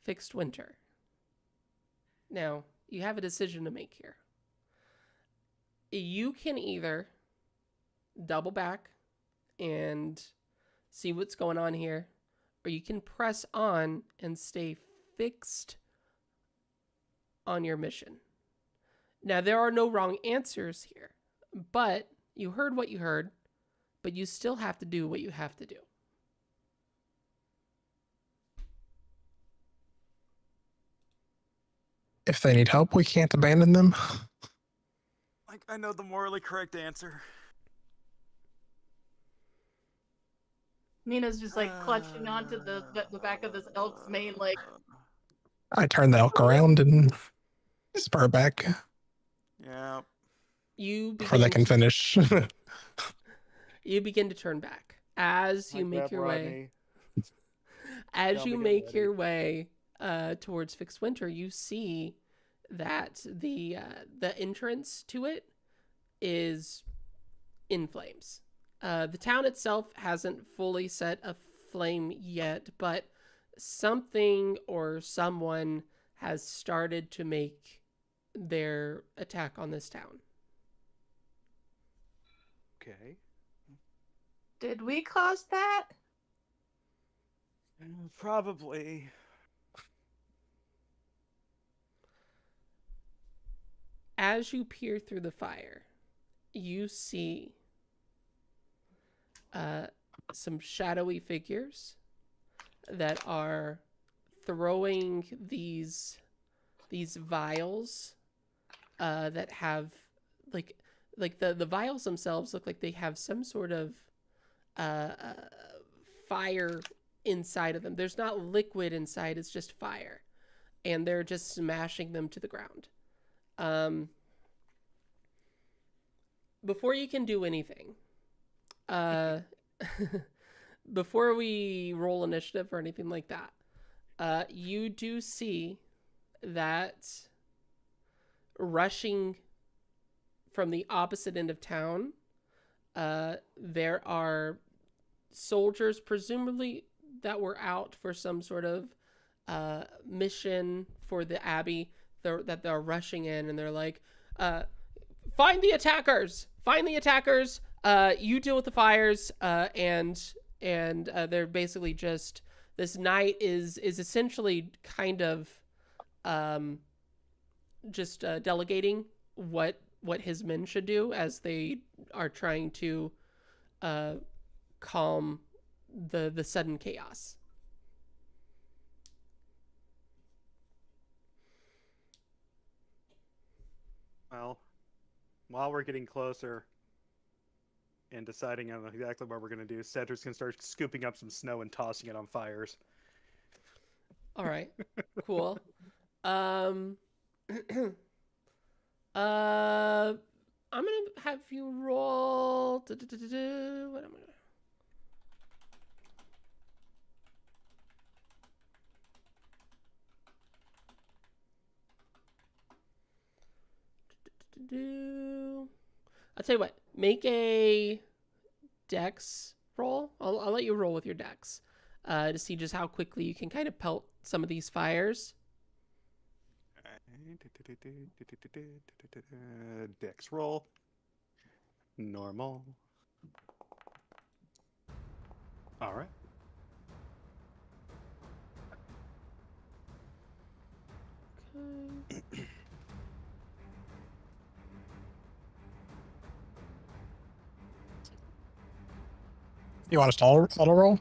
Fixed Winter. Now, you have a decision to make here. You can either double back and see what's going on here, or you can press on and stay fixed on your mission. Now, there are no wrong answers here, but you heard what you heard, but you still have to do what you have to do. If they need help, we can't abandon them. Like, I know the morally correct answer. Nina's just like clutching onto the back of this elk's mane, like, I turn the elk around and spur back Yeah. You before they can finish. You begin to turn back as you make your way. As you make your way towards Fixed Winter, you see that the entrance to it is in flames. The town itself hasn't fully set aflame yet, but something or someone has started to make their attack on this town. Okay. did we cause that? Probably. As you peer through the fire, you see some shadowy figures that are throwing these vials that have like the vials themselves look like they have some sort of fire inside of them. There's not liquid inside, it's just fire, and they're just smashing them to the ground. Before you can do anything, before we roll initiative or anything like that, you do see that rushing from the opposite end of town, there are soldiers, presumably that were out for some sort of mission for the Abbey, that they're rushing in, and they're like, find the attackers! Find the attackers! You deal with the fires, and they're basically just, this knight is essentially kind of just delegating what his men should do as they are trying to calm the sudden chaos. Well, while we're getting closer and deciding on exactly what we're going to do, Cedric's going to start scooping up some snow and tossing it on fires. All right, cool. I'm gonna have you roll. What am I gonna? I'll tell you what. Make a dex roll. I'll let you roll with your dex to see just how quickly you can kind of pelt some of these fires. Dex roll. Normal. All right. Okay. You want us to auto roll?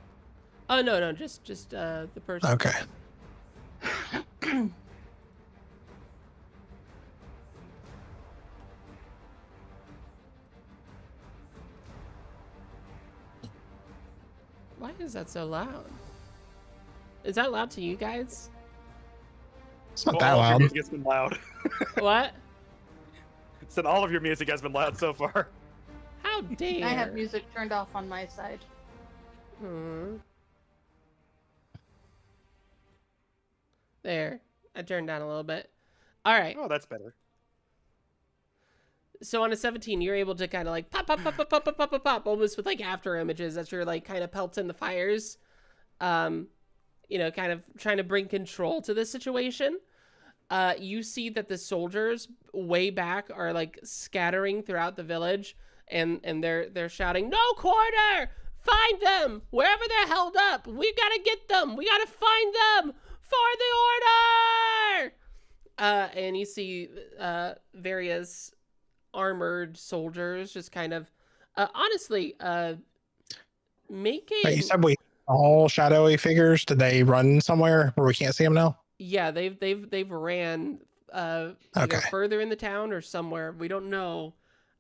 Oh no, just the person. Okay. Why is that so loud? Is that loud to you guys? It's not Well, that all of your loud. music has been loud. What? Said all of your music has been loud so far. How dare! I have music turned off on my side. There. I turned down a little bit. All right. Oh, that's better. So on a 17, you're able to kind of like pop, almost with like after images as you're like kind of pelting the fires. You know, kind of trying to bring control to this situation. You see that the soldiers way back are like scattering throughout the village, and they're shouting, "No quarter! Find them wherever they're held up. We gotta get them. We gotta find them for the order." And you see various armored soldiers just kind of, honestly, making. But you said we all shadowy figures. Did they run somewhere where we can't see them now? Yeah, they've ran either Okay. further in the town or somewhere. We don't know.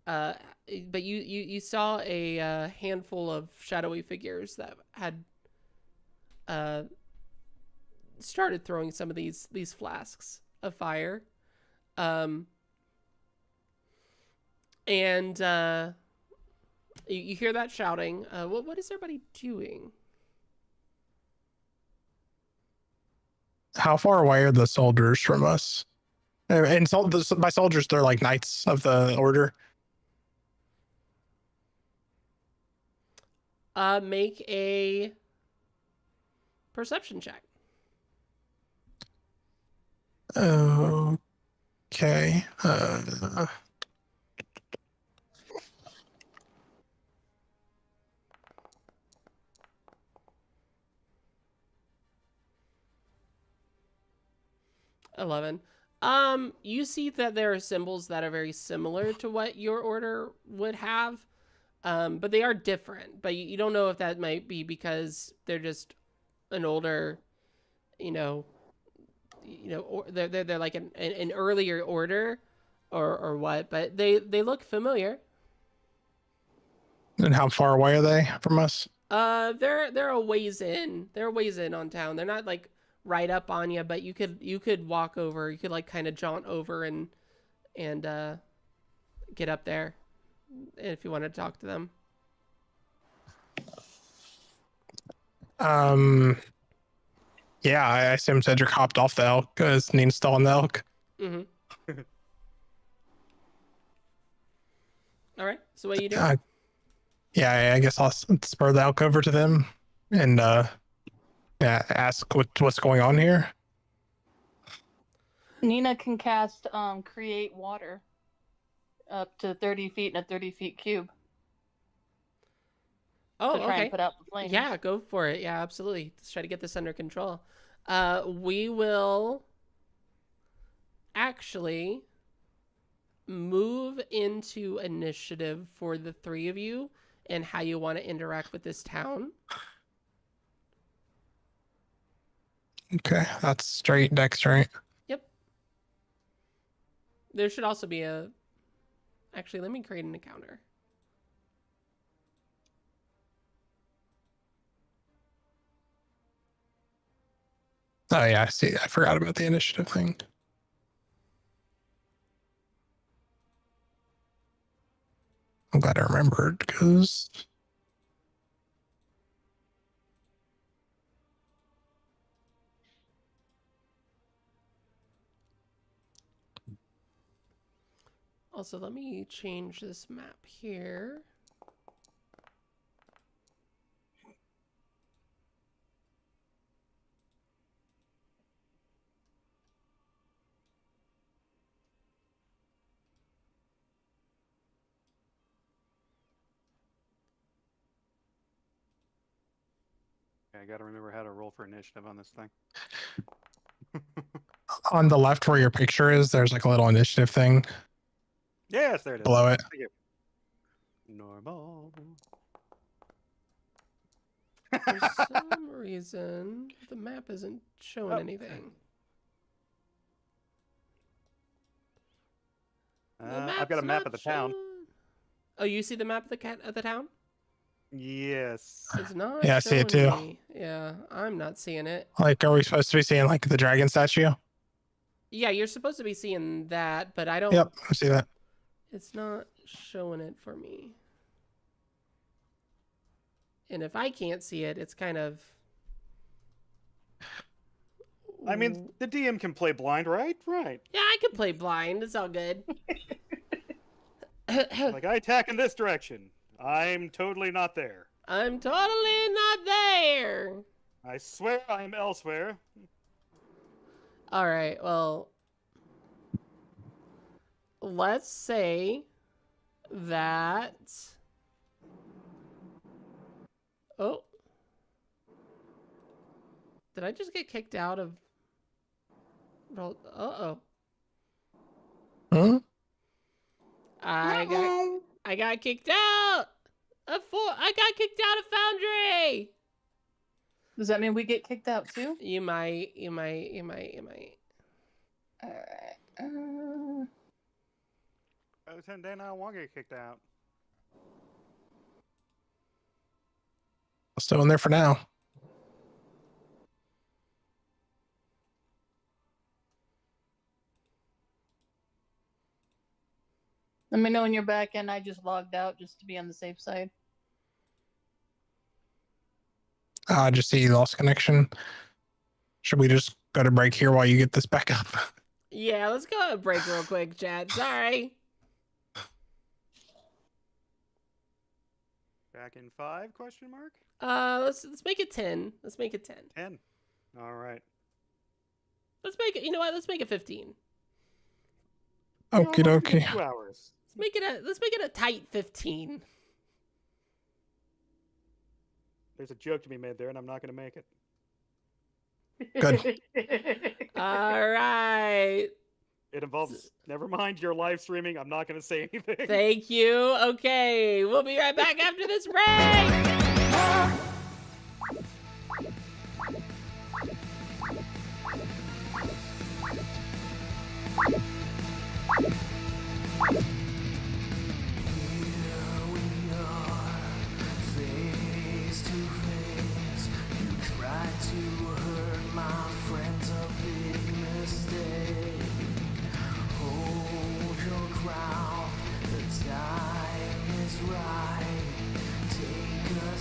But you saw a handful of shadowy figures that had started throwing some of these flasks of fire. And you hear that shouting. What is everybody doing? How far away are the soldiers from us? And by soldiers, they're like knights of the order. Make a perception check. Okay. 11. You see that there are symbols that are very similar to what your order would have, but they are different. But you don't know if that might be because they're just an older, or they're like an earlier order, or what. But they look familiar. And how far away are they from us? They're a ways in. They're a ways in on town. They're not like right up on you, but you could walk over. You could like kind of jaunt over and get up there if you want to talk to them. Yeah, I assume Cedric hopped off the elk because Neen's still on the elk. Mm-hmm. All right. So what are you doing? Yeah, I guess I'll spur the elk over to them and ask what's going on here. Nina can cast create water up to 30 feet in a 30 feet cube. Oh, to try okay. and put out the flames. Yeah, go for it. Yeah, absolutely. Let's try to get this under control. We will actually move into initiative for the three of you and how you want to interact with this town. Okay, that's straight dex, right? Yep. There should also be a... Actually, let me create an encounter. Oh yeah, I see. I forgot about the initiative thing. I'm glad I remembered because also, let me change this map here. I gotta remember how to roll for initiative on this thing. on the left where your picture is, there's like a little initiative thing Yes, there it is. below it. Thank you. Normal. For some reason, the map isn't showing anything. I've got a map of the town. Oh, you see the map of the town? Yes. It's not. Yeah, I see it too. Me. Yeah, I'm not seeing it. Like, are we supposed to be seeing like the dragon statue? Yeah, you're supposed to be seeing that, but I don't. Yep, I see that. It's not showing it for me. And if I can't see it, it's kind of... I mean, the DM can play blind, right? Right. Yeah, I can play blind. It's all good. Like, I attack in this direction. I'm totally not there. I'm totally not there. I swear I'm elsewhere. All right, well, let's say that. Oh. Did I just get kicked out of? Uh-oh. Huh? I got kicked out. I got kicked out of Foundry. Does that mean we get kicked out too? You might. Alright. Then I won't get kicked out. Still in there for now. Let me know when you're back in. I just logged out just to be on the safe side. Just see you lost connection. Should we just go to break here while you get this back up? Yeah, let's go a break real quick, chat. Sorry. Back in 5? Question mark. Let's make it 10. Let's make it 10. 10. All right. Let's make it. You know what? Let's make it 15. Okie dokie. 2 hours. Let's make it a tight 15. There's a joke to be made there, and I'm not going to make it. Good. All right. It involves. Never mind your live streaming. I'm not going to say anything. Thank you. Okay, we'll be right back after this break. Right, take a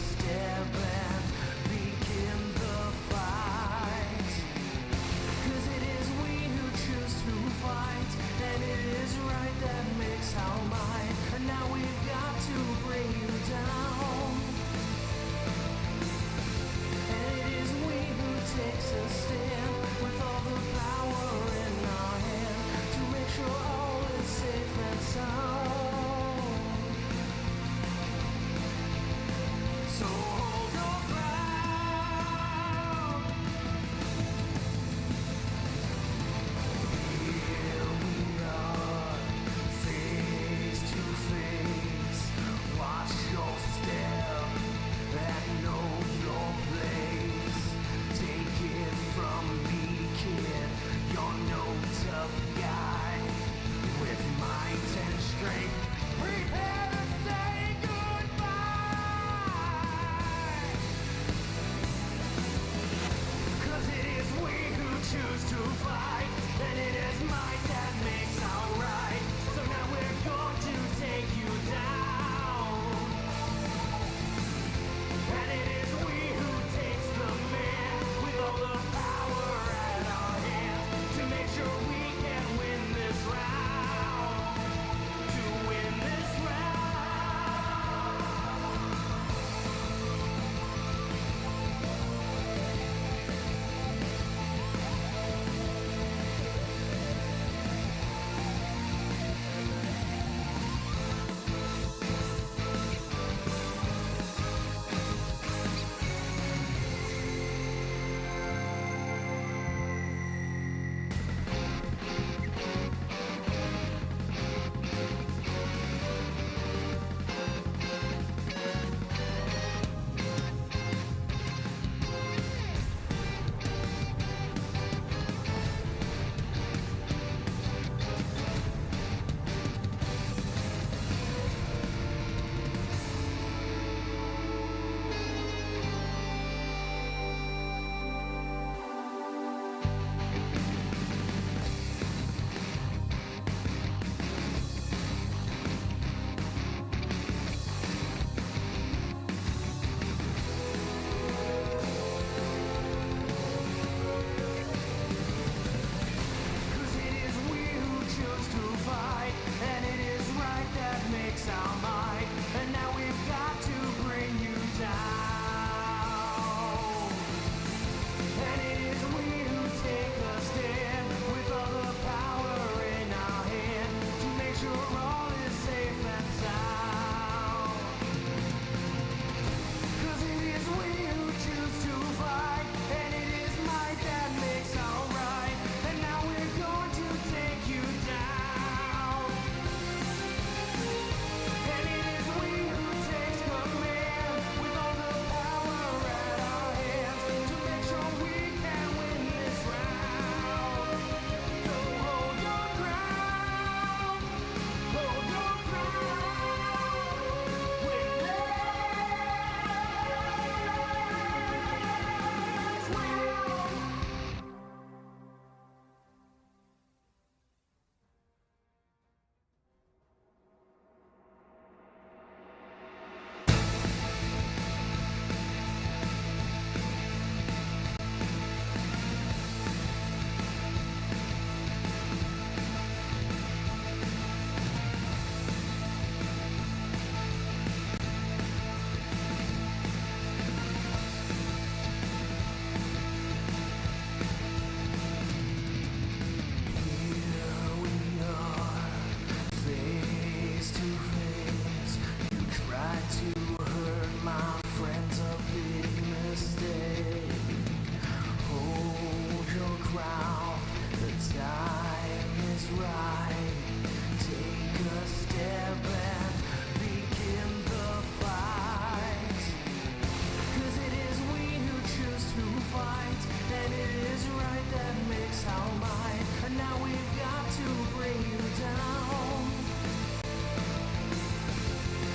that makes our mind, and now we've got to bring you down.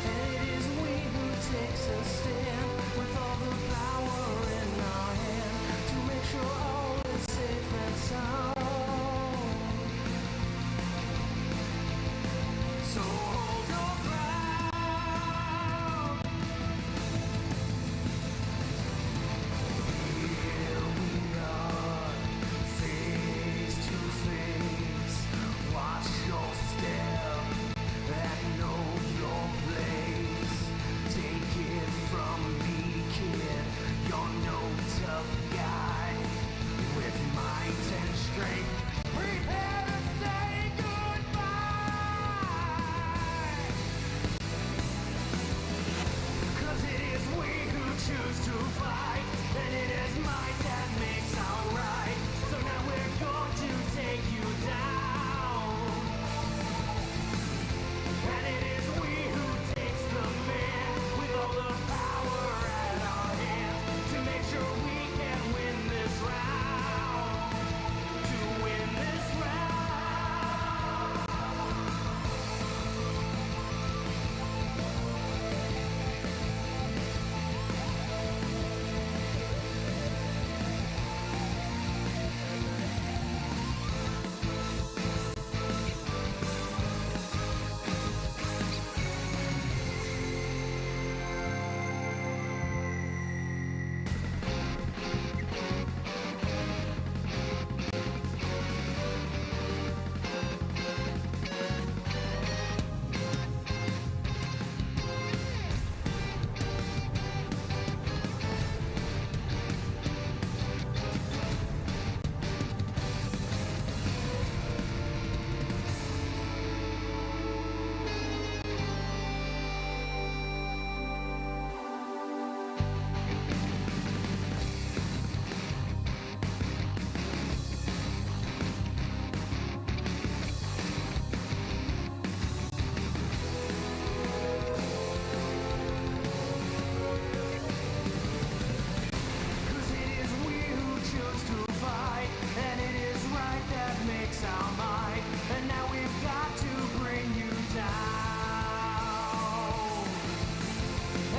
And it is we who takes a stand with all the power in our hand to make sure all is safe and sound. So hold your ground. Here we are, face to face. Watch your step and know your place. Take it from me, kid. You're no tough guy. With might and strength, prepare to say goodbye. 'Cause it is we who choose to fight, and it is might that makes our right. So now we're going to take you down. And it is we who takes command with all the power at our hands to make sure we can win this round. To win this round. Cause it is we who choose to fight, and it is right that makes our might. And now we've got to bring you down.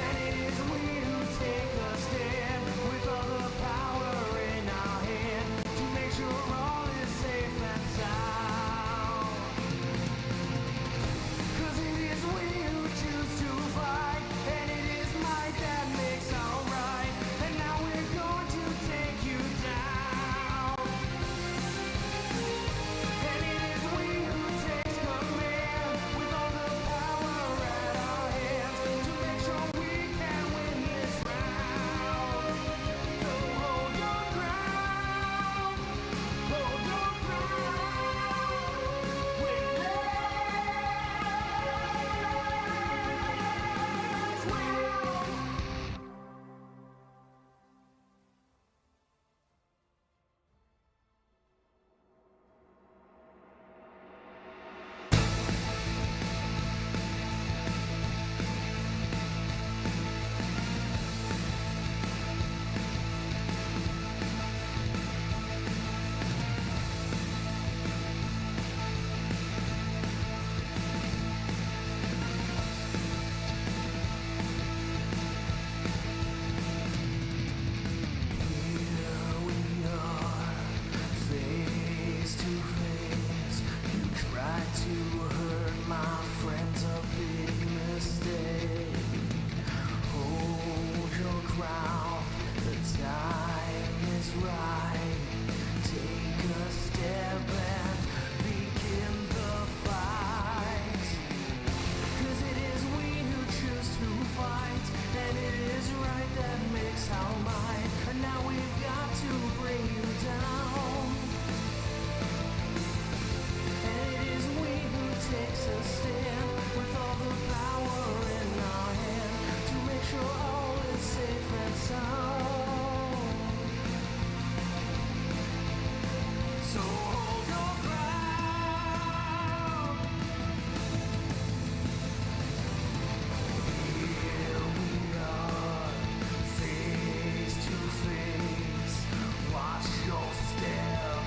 And it is we who take a stand with all the power in our hand to make sure all is safe and sound. 'Cause it is we who choose to fight, and it is might that makes our right. And now we're going to take you down. And it is we who takes command with all the power at our hands to make sure we can win this round. So hold your ground. Hold your ground. Win this round. Here we are, face to face. You tried to hurt my friends, a big mistake. Hold your ground, the time is right. Take a step and begin the fight. 'Cause it is we who choose to fight, and it is right that makes our mind. And now we've got to bring you down. And it is we who takes a stand with all the power in our hand to make sure all is safe and sound. So hold your ground. Here we are, face to face. Watch your step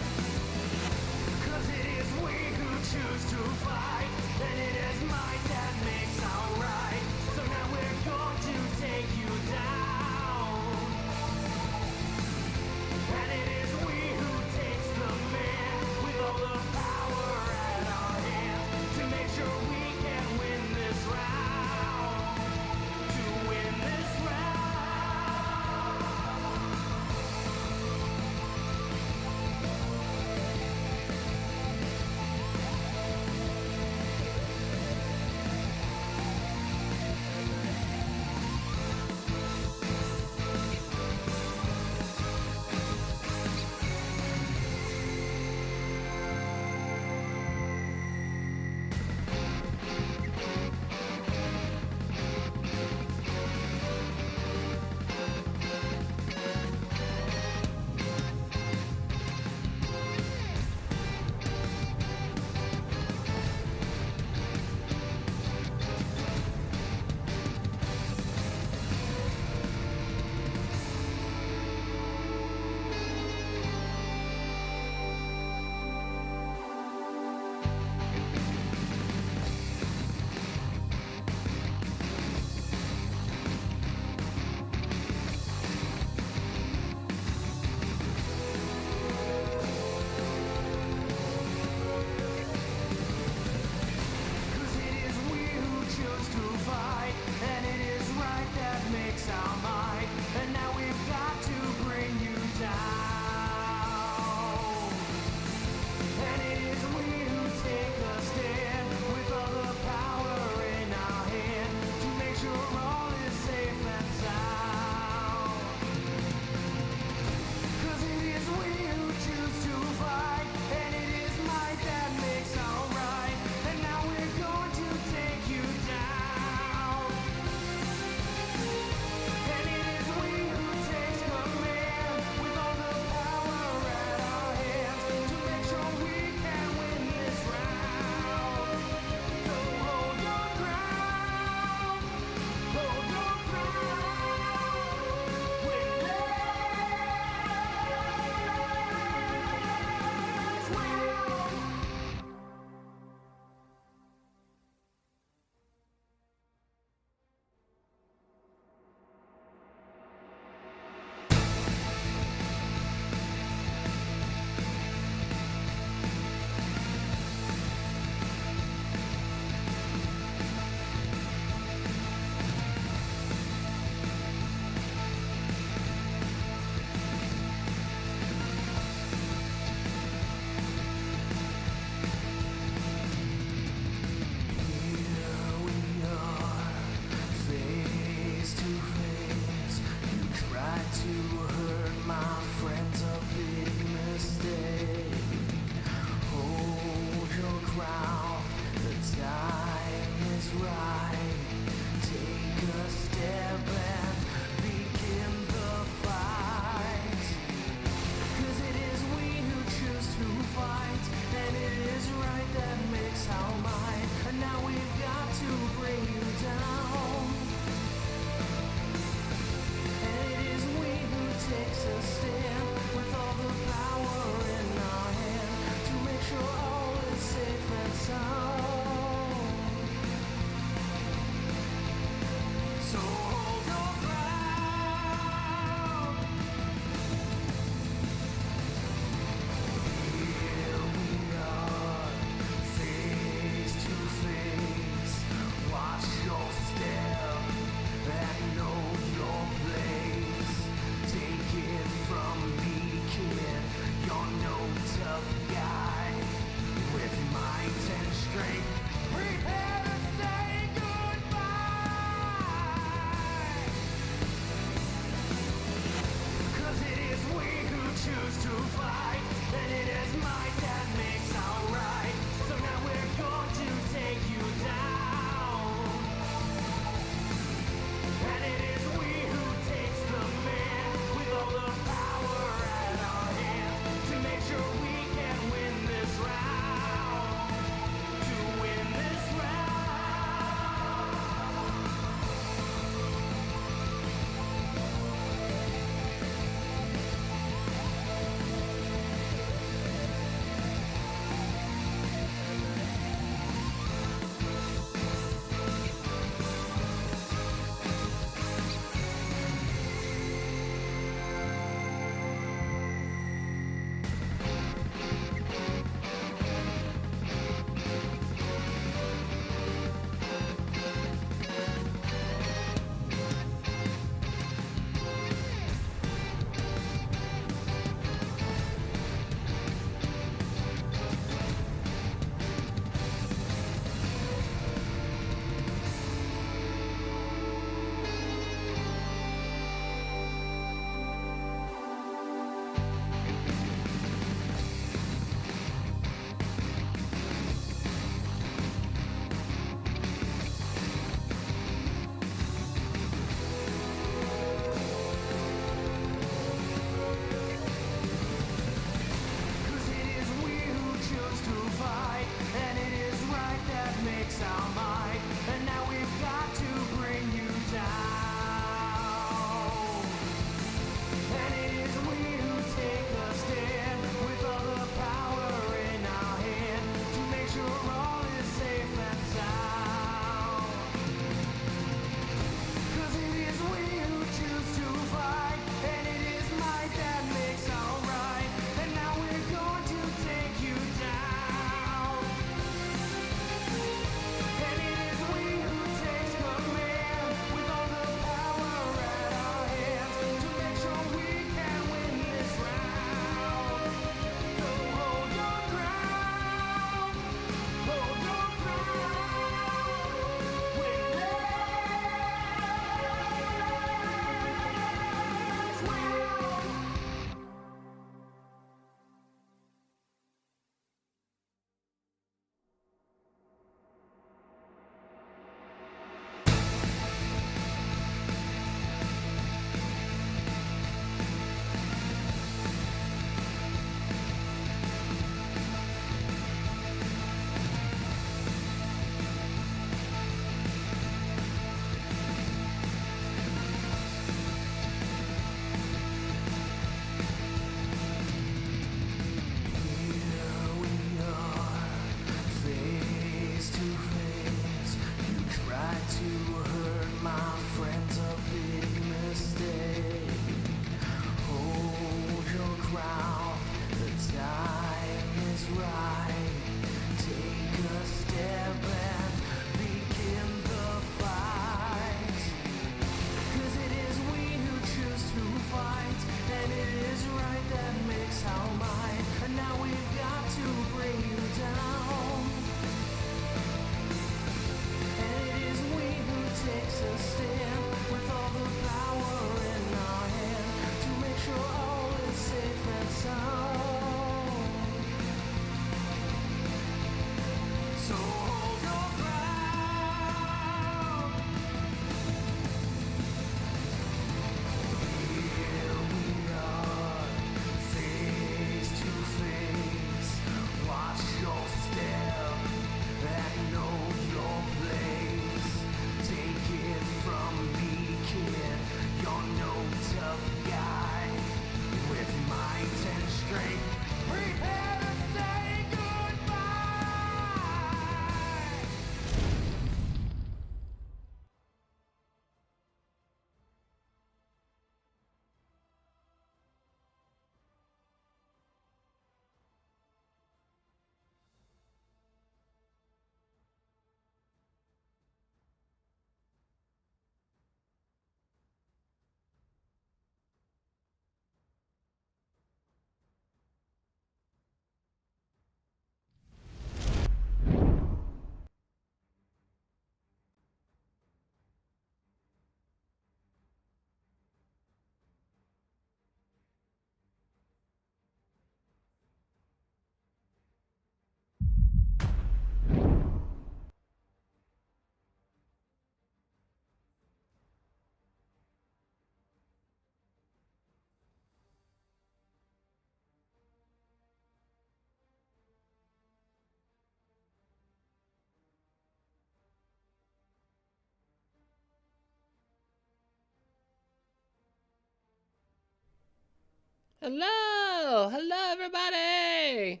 Hello! Hello, everybody!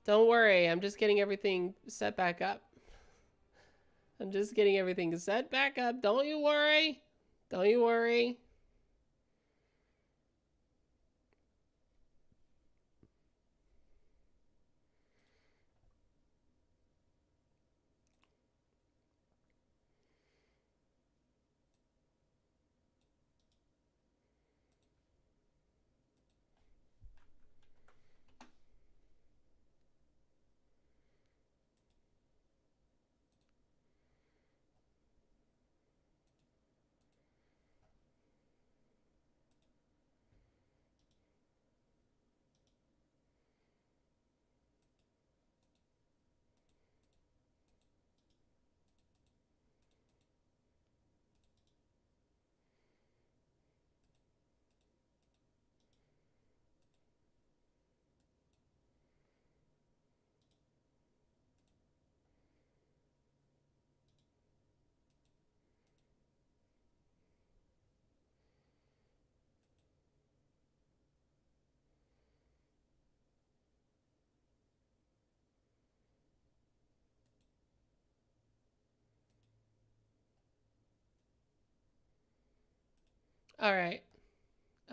Don't worry, I'm just getting everything set back up. I'm just getting everything set back up. Don't you worry. Don't you worry. All right.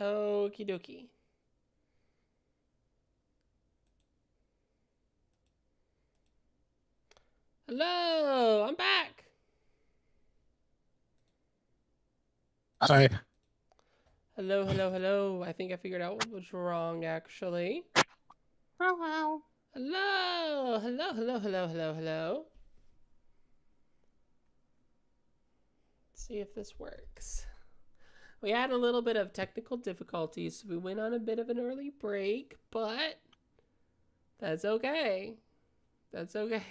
Okie dokie. Hello, I'm back. Hi. Hello, hello, hello. I think I figured out what was wrong, actually. Hello. Hello, hello, hello, hello, hello, hello. Let's see if this works. We had a little bit of technical difficulties, so we went on a bit of an early break, but that's okay. That's okay.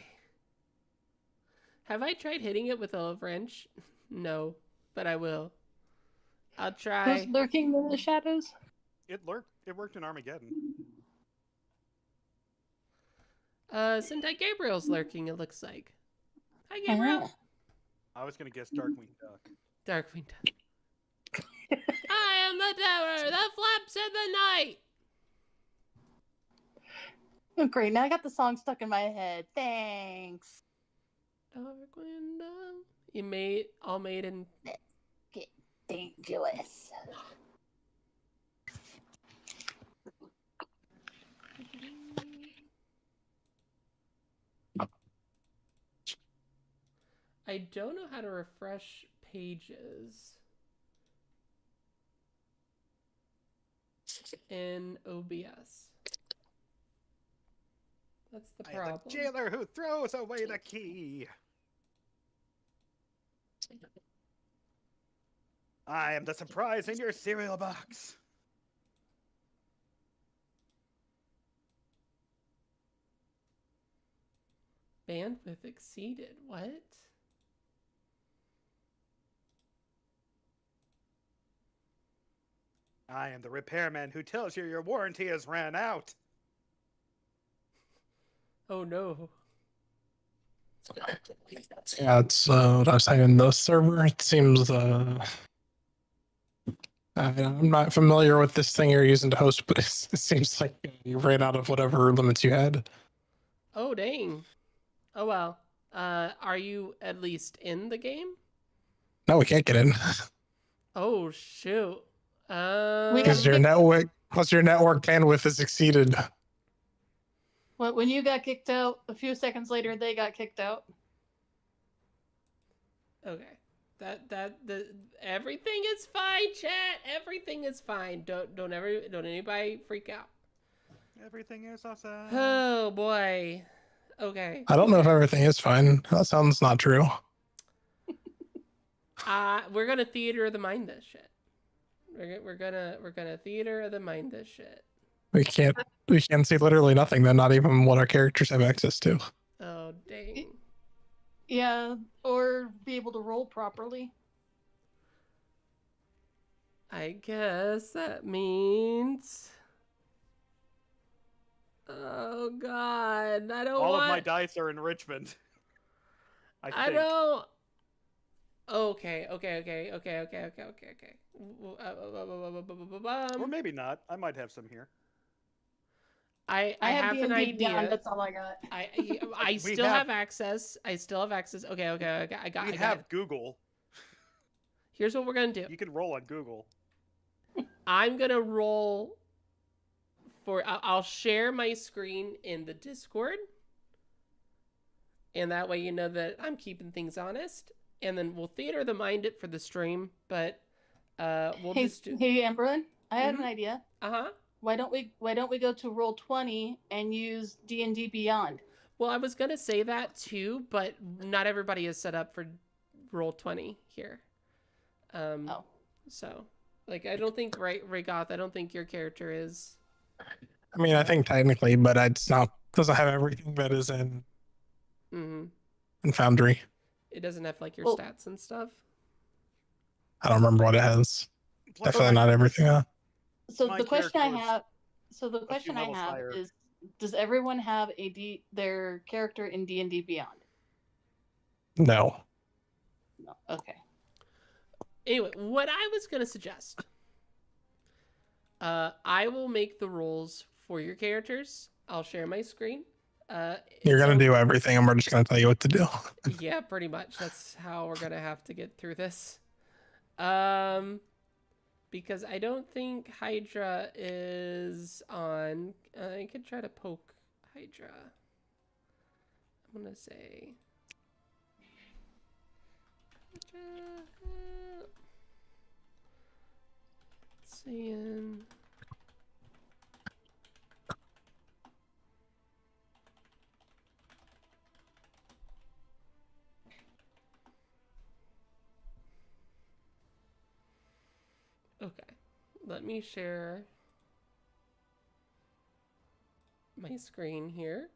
Have I tried hitting it with a wrench? No, but I will. I'll Who's try. lurking in the shadows? It worked in Armageddon. Sentai Gabriel's lurking, it looks like. Hi, Gabriel. I was gonna guess Darkwing Duck. Darkwing Duck. I am the terror that flaps in the night. Oh, great. Now I got the song stuck in my head. Thanks. Darkwing Duck. All made in. Get dangerous. I don't know how to refresh pages in OBS. That's the I am problem. the jailer who throws away the key. I am the surprise in your cereal box. Bandwidth exceeded. What? I am the repairman who tells you your warranty has ran out. Oh no. Yeah, it's what I was saying. The server, it seems. I'm not familiar with this thing you're using to host, but it seems like you ran out of whatever limits you had. Oh dang. Oh well. Are you at least in the game? No, we can't get in Oh shoot. because your network bandwidth is exceeded. What, when you got kicked out, a few seconds later they got kicked out. Okay. Everything is fine, chat. Everything is fine. Don't anybody freak out. Everything is awesome. Oh boy. Okay. I don't know if everything is fine. That sounds not true. We're gonna theater of the mind this shit. We're gonna theater of the mind this shit. We can't see literally nothing. Then not even what our characters have access to. Oh dang. Yeah, or be able to roll properly. I guess that means. Oh God, I don't All want. of my dice are in Richmond. I don't. Okay. Or maybe not. I might have some here. I I have have an D&D Beyond. idea. That's all I got. I We still have- have access. I still have access. Okay. I got We it. have Google. Here's what we're gonna do. You can roll on Google. I'm gonna roll for. I'll share my screen in the Discord, and that way you know that I'm keeping things honest. And then we'll theater the mind it for the stream, but we'll Hey, just do. hey, Amberlyn, I had Mhm. an idea. Uh-huh. Why don't we go to Roll20 and use D&D Beyond? Well, I was gonna say that too, but not everybody is set up for Roll20 here. Oh. So, like, I don't think Raygoth, I don't think your character is. I mean, I think technically, but it's not, doesn't have everything that is in Foundry. It doesn't have like your Well- stats and stuff. I don't remember what it has. Plus, Definitely not everything. So My the question I character was have, question I levels have higher. is, does everyone have their character in D&D Beyond? No. No. Okay. Anyway, what I was gonna suggest, I will make the rules for your characters. I'll share my screen. You're going so- to do everything, and we're just going to tell you what to do. Yeah, pretty much. That's how we're gonna have to get through this. Because I don't think Hydra is on. I could try to poke Hydra. I'm gonna say. Hydra. Saying. Okay, let me share my screen here.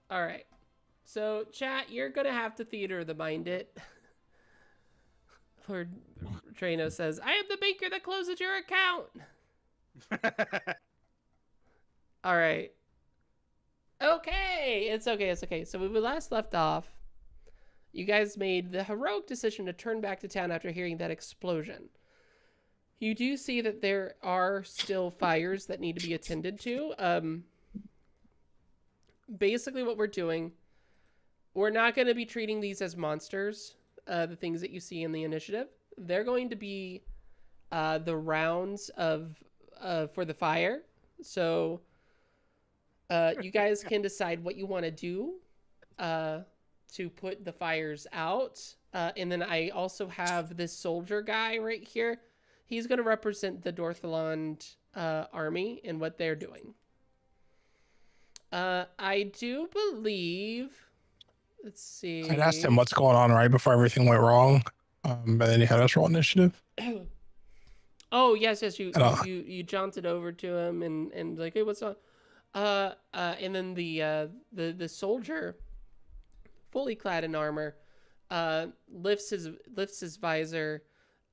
All right, so chat, you're gonna have to theater the mind it. Lord Trano says, I am the banker that closes your account. All right. Okay, it's okay. So when we last left off, you guys made the heroic decision to turn back to town after hearing that explosion. You do see that there are still fires that need to be attended to. Basically what we're doing, we're not going to be treating these as monsters, the things that you see in the initiative. They're going to be the rounds of for the fire. So you guys can decide what you want to do to put the fires out. And then I also have this soldier guy right here. He's going to represent the Dorthaland army and what they're doing. I do believe... Let's see. I'd asked him what's going on right before everything went wrong. But then he had us roll initiative. Oh, yes. Hello. You jaunted over to him and like, hey, what's on? And then the soldier, fully clad in armor, lifts his visor,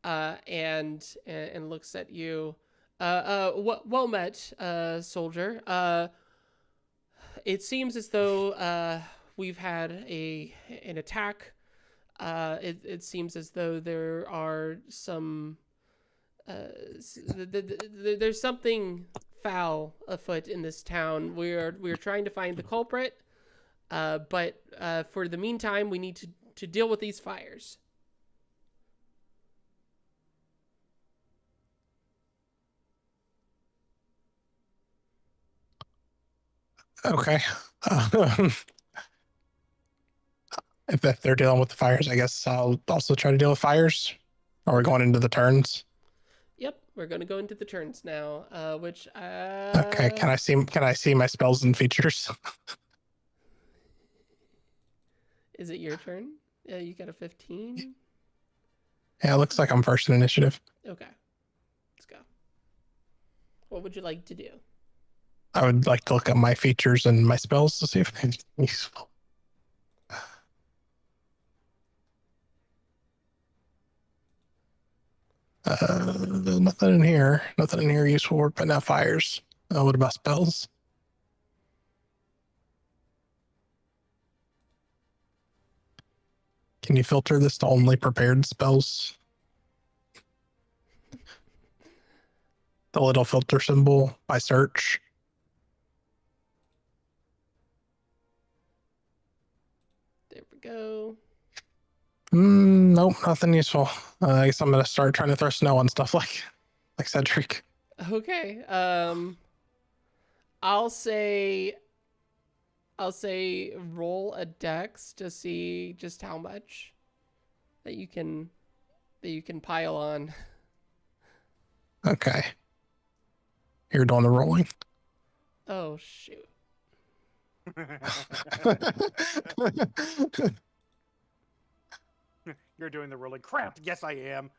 and looks at you. Well met, soldier. It seems as though we've had an attack. It seems as though there are some there's something foul afoot in this town. We're trying to find the culprit, but for the meantime, we need to deal with these fires. Okay. If they're dealing with the fires, I guess I'll also try to deal with fires. Are we going into the turns? Yep, we're gonna go into the turns now. Which Okay. Can I see my spells and features? is it your turn? Yeah, you got a 15. Yeah, it looks like I'm first in initiative. Okay, let's go. What would you like to do? I would like to look at my features and my spells to see if they're useful. Nothing in here. Nothing in here useful. We're putting out fires. What about spells? Can you filter this to only prepared spells? the little filter symbol by search. There we go. Nope, nothing useful. I guess I'm gonna start trying to throw snow on stuff like Cedric. Okay. I'll say roll a dex to see just how much that you can pile on. Okay. You're doing the rolling. Oh shoot. You're doing the rolling. Crap. Yes, I am.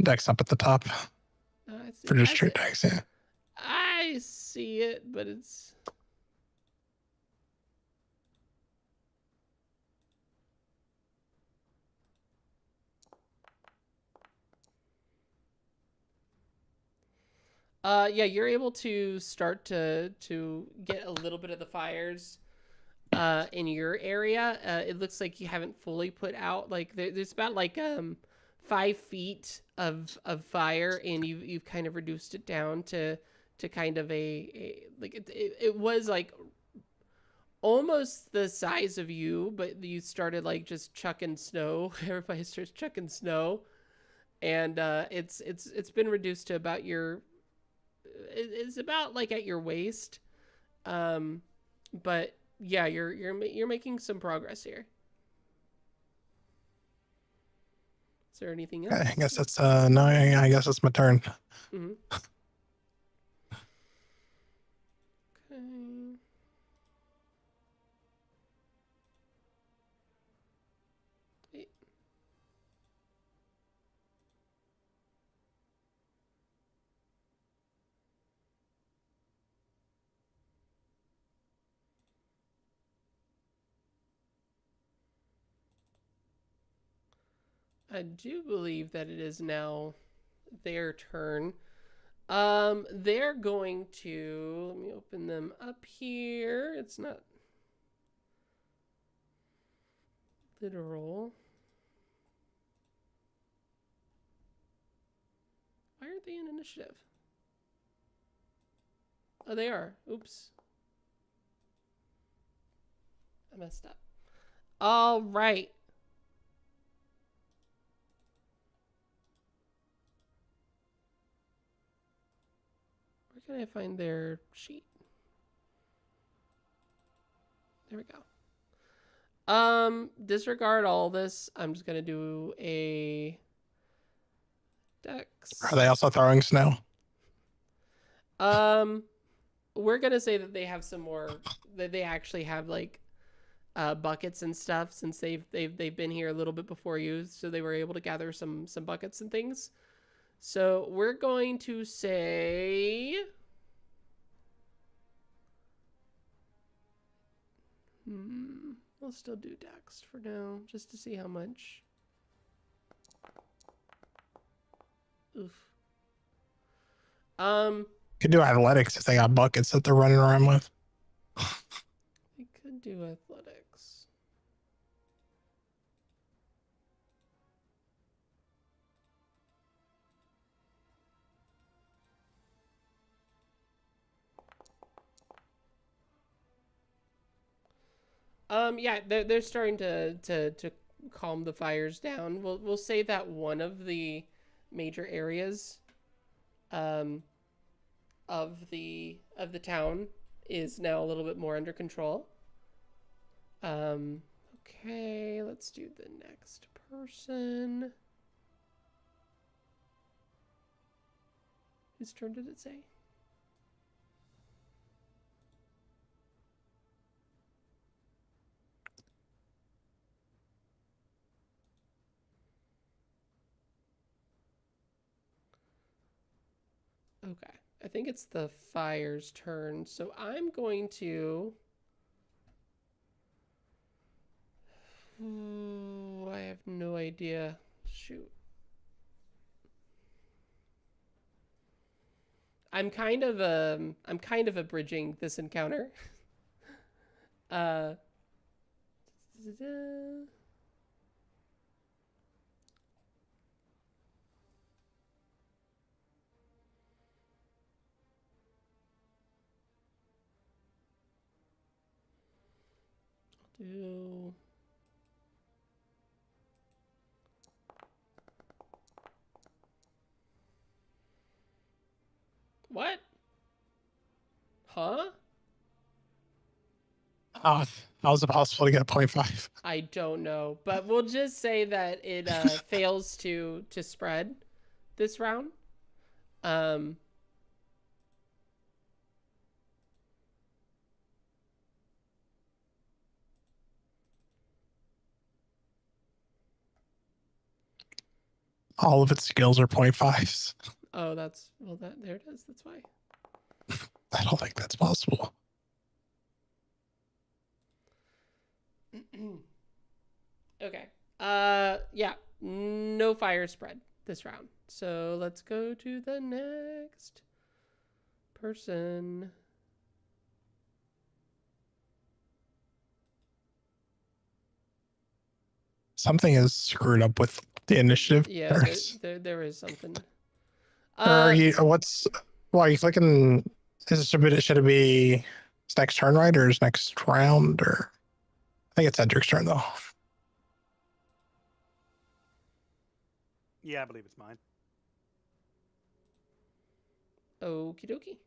Dex up at the top I see. for just straight dex, yeah. I see it, but it's yeah, you're able to start to get a little bit of the fires in your area. It looks like you haven't fully put out, like there's about like 5 feet of fire, and you've kind of reduced it down to kind of a like it was like almost the size of you, but you started like just chucking snow. Everybody starts chucking snow, and it's been reduced to about your, it's about like at your waist. But yeah, you're making some progress here. Is there anything else? I guess that's no. I guess it's my turn. Mm-hmm. Okay. Wait. I do believe that it is now their turn. They're going to, let me open them up here. It's not literal. Why aren't they in initiative? Oh, they are. Oops. I messed up. All right. Where can I find their sheet? There we go. Disregard all this. I'm just gonna do a dex. Are they also throwing snow? We're gonna say that they have some more. That they actually have like buckets and stuff, since they've been here a little bit before you, so they were able to gather some buckets and things. So we're going to say we'll still do dex for now, just to see how much. Oof. Could do athletics if they got buckets that they're running around with. I could do athletics. Yeah, they're starting to calm the fires down. We'll say that one of the major areas of the town is now a little bit more under control. Okay, let's do the next person. Whose turn did it say? Okay, I think it's the fire's turn, so I'm going to... Ooh, I have no idea. Shoot. I'm kind of abridging this encounter. do. What? Huh? How's it possible to get a 0.5? I don't know, but we'll just say that it fails to spread this round. Um, All of its skills are 0.5s. oh, that's well. That there it is. That's why. I don't think that's possible. Okay. Yeah. No fire spread this round. So let's go to the next person. Something is screwed up with the initiative. Yeah, there is something. Or are you, why are you clicking? Should it be his next turn, right? Or his next round? Or I think it's Cedric's turn, though. Yeah, I believe it's mine. Okie dokie.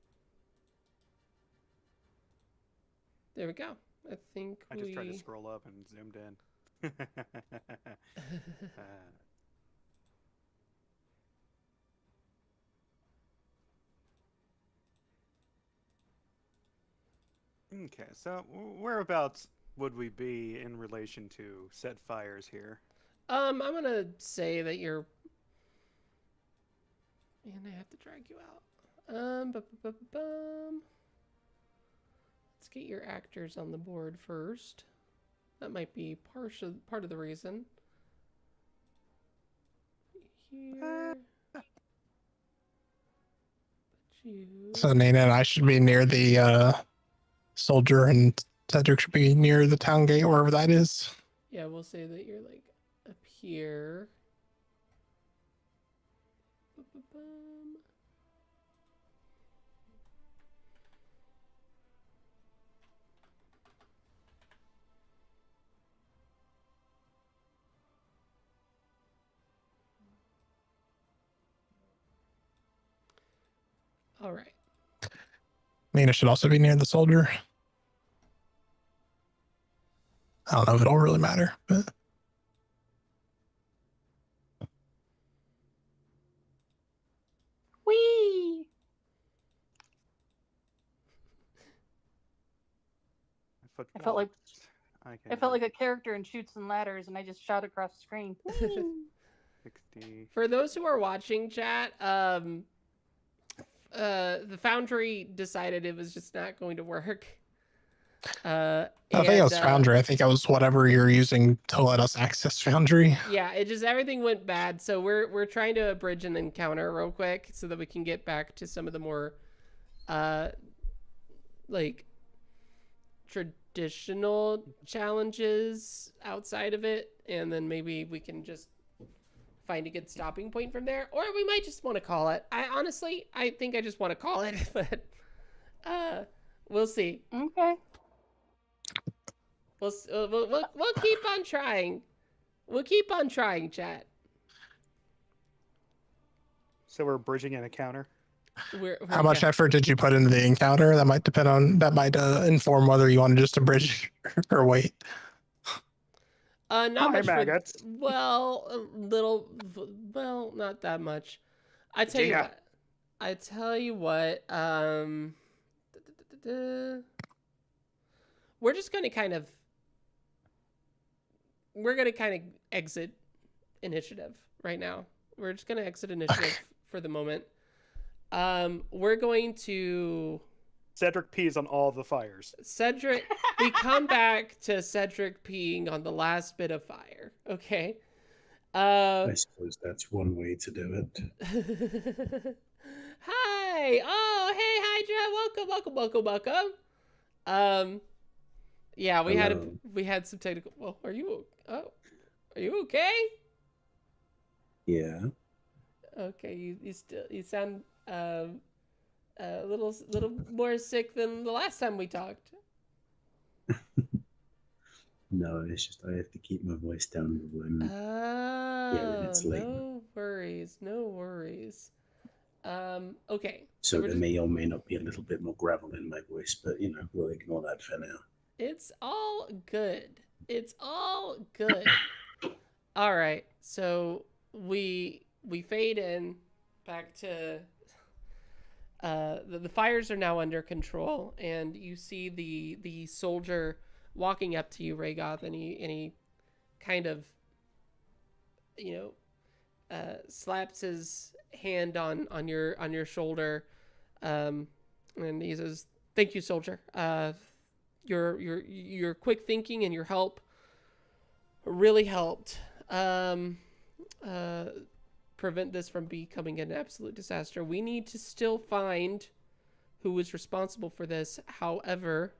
There we go. I think I just tried to scroll up and zoomed in. Okay, so whereabouts would we be in relation to set fires here? I'm gonna say that you're. Man, I have to drag you out. Let's get your actors on the board first. That might be part of the reason. Here. Put you. So Nana and I should be near the soldier, and Cedric should be near the town gate, wherever that is. Yeah, we'll say that you're like up here. All right. Nina should also be near the soldier. I don't know if it'll really matter, but Whee! I felt like a character in Shoots and Ladders, and I just shot across the screen. 60. For those who are watching, chat, the Foundry decided it was just not going to work. I think it was Foundry. I think it was whatever you're using to let us access Foundry. Yeah, it just everything went bad. So we're trying to abridge an encounter real quick so that we can get back to some of the more like traditional challenges outside of it, and then maybe we can just find a good stopping point from there, or we might just want to call it. I think I just want to call it, but we'll see. Okay. We'll keep on trying. We'll keep on trying, chat. So we're bridging an encounter. How much effort did you put into the encounter? That might inform whether you want to just bridge or wait. Not Hi, much. maggots. Well, a little. Well, not that much. I tell you what. We're just gonna kind of. We're gonna kind of exit initiative right now. We're just gonna exit initiative for the moment. We're going to. Cedric pees on all the fires. We come back to Cedric peeing on the last bit of fire. Okay. I suppose that's one way to do it. Hi. Oh, hey, Hydra. Welcome. Yeah, we had some technical. Well, are you okay? Yeah. Okay, you sound a little more sick than the last time we talked. No, it's just I have to keep my voice down when hearing Oh, it's late. no worries, no worries. Okay. So we're there just, may or may not be a little bit more gravel in my voice, but we'll ignore that for now. it's all good. It's all good. All right. So we fade in back to the fires are now under control, and you see the soldier walking up to you, Rhaegoth, and he kind of slaps his hand on your shoulder, and he says, "Thank you, soldier. Your quick thinking and your help really helped uh, prevent this from becoming an absolute disaster. We need to still find who was responsible for this. However,"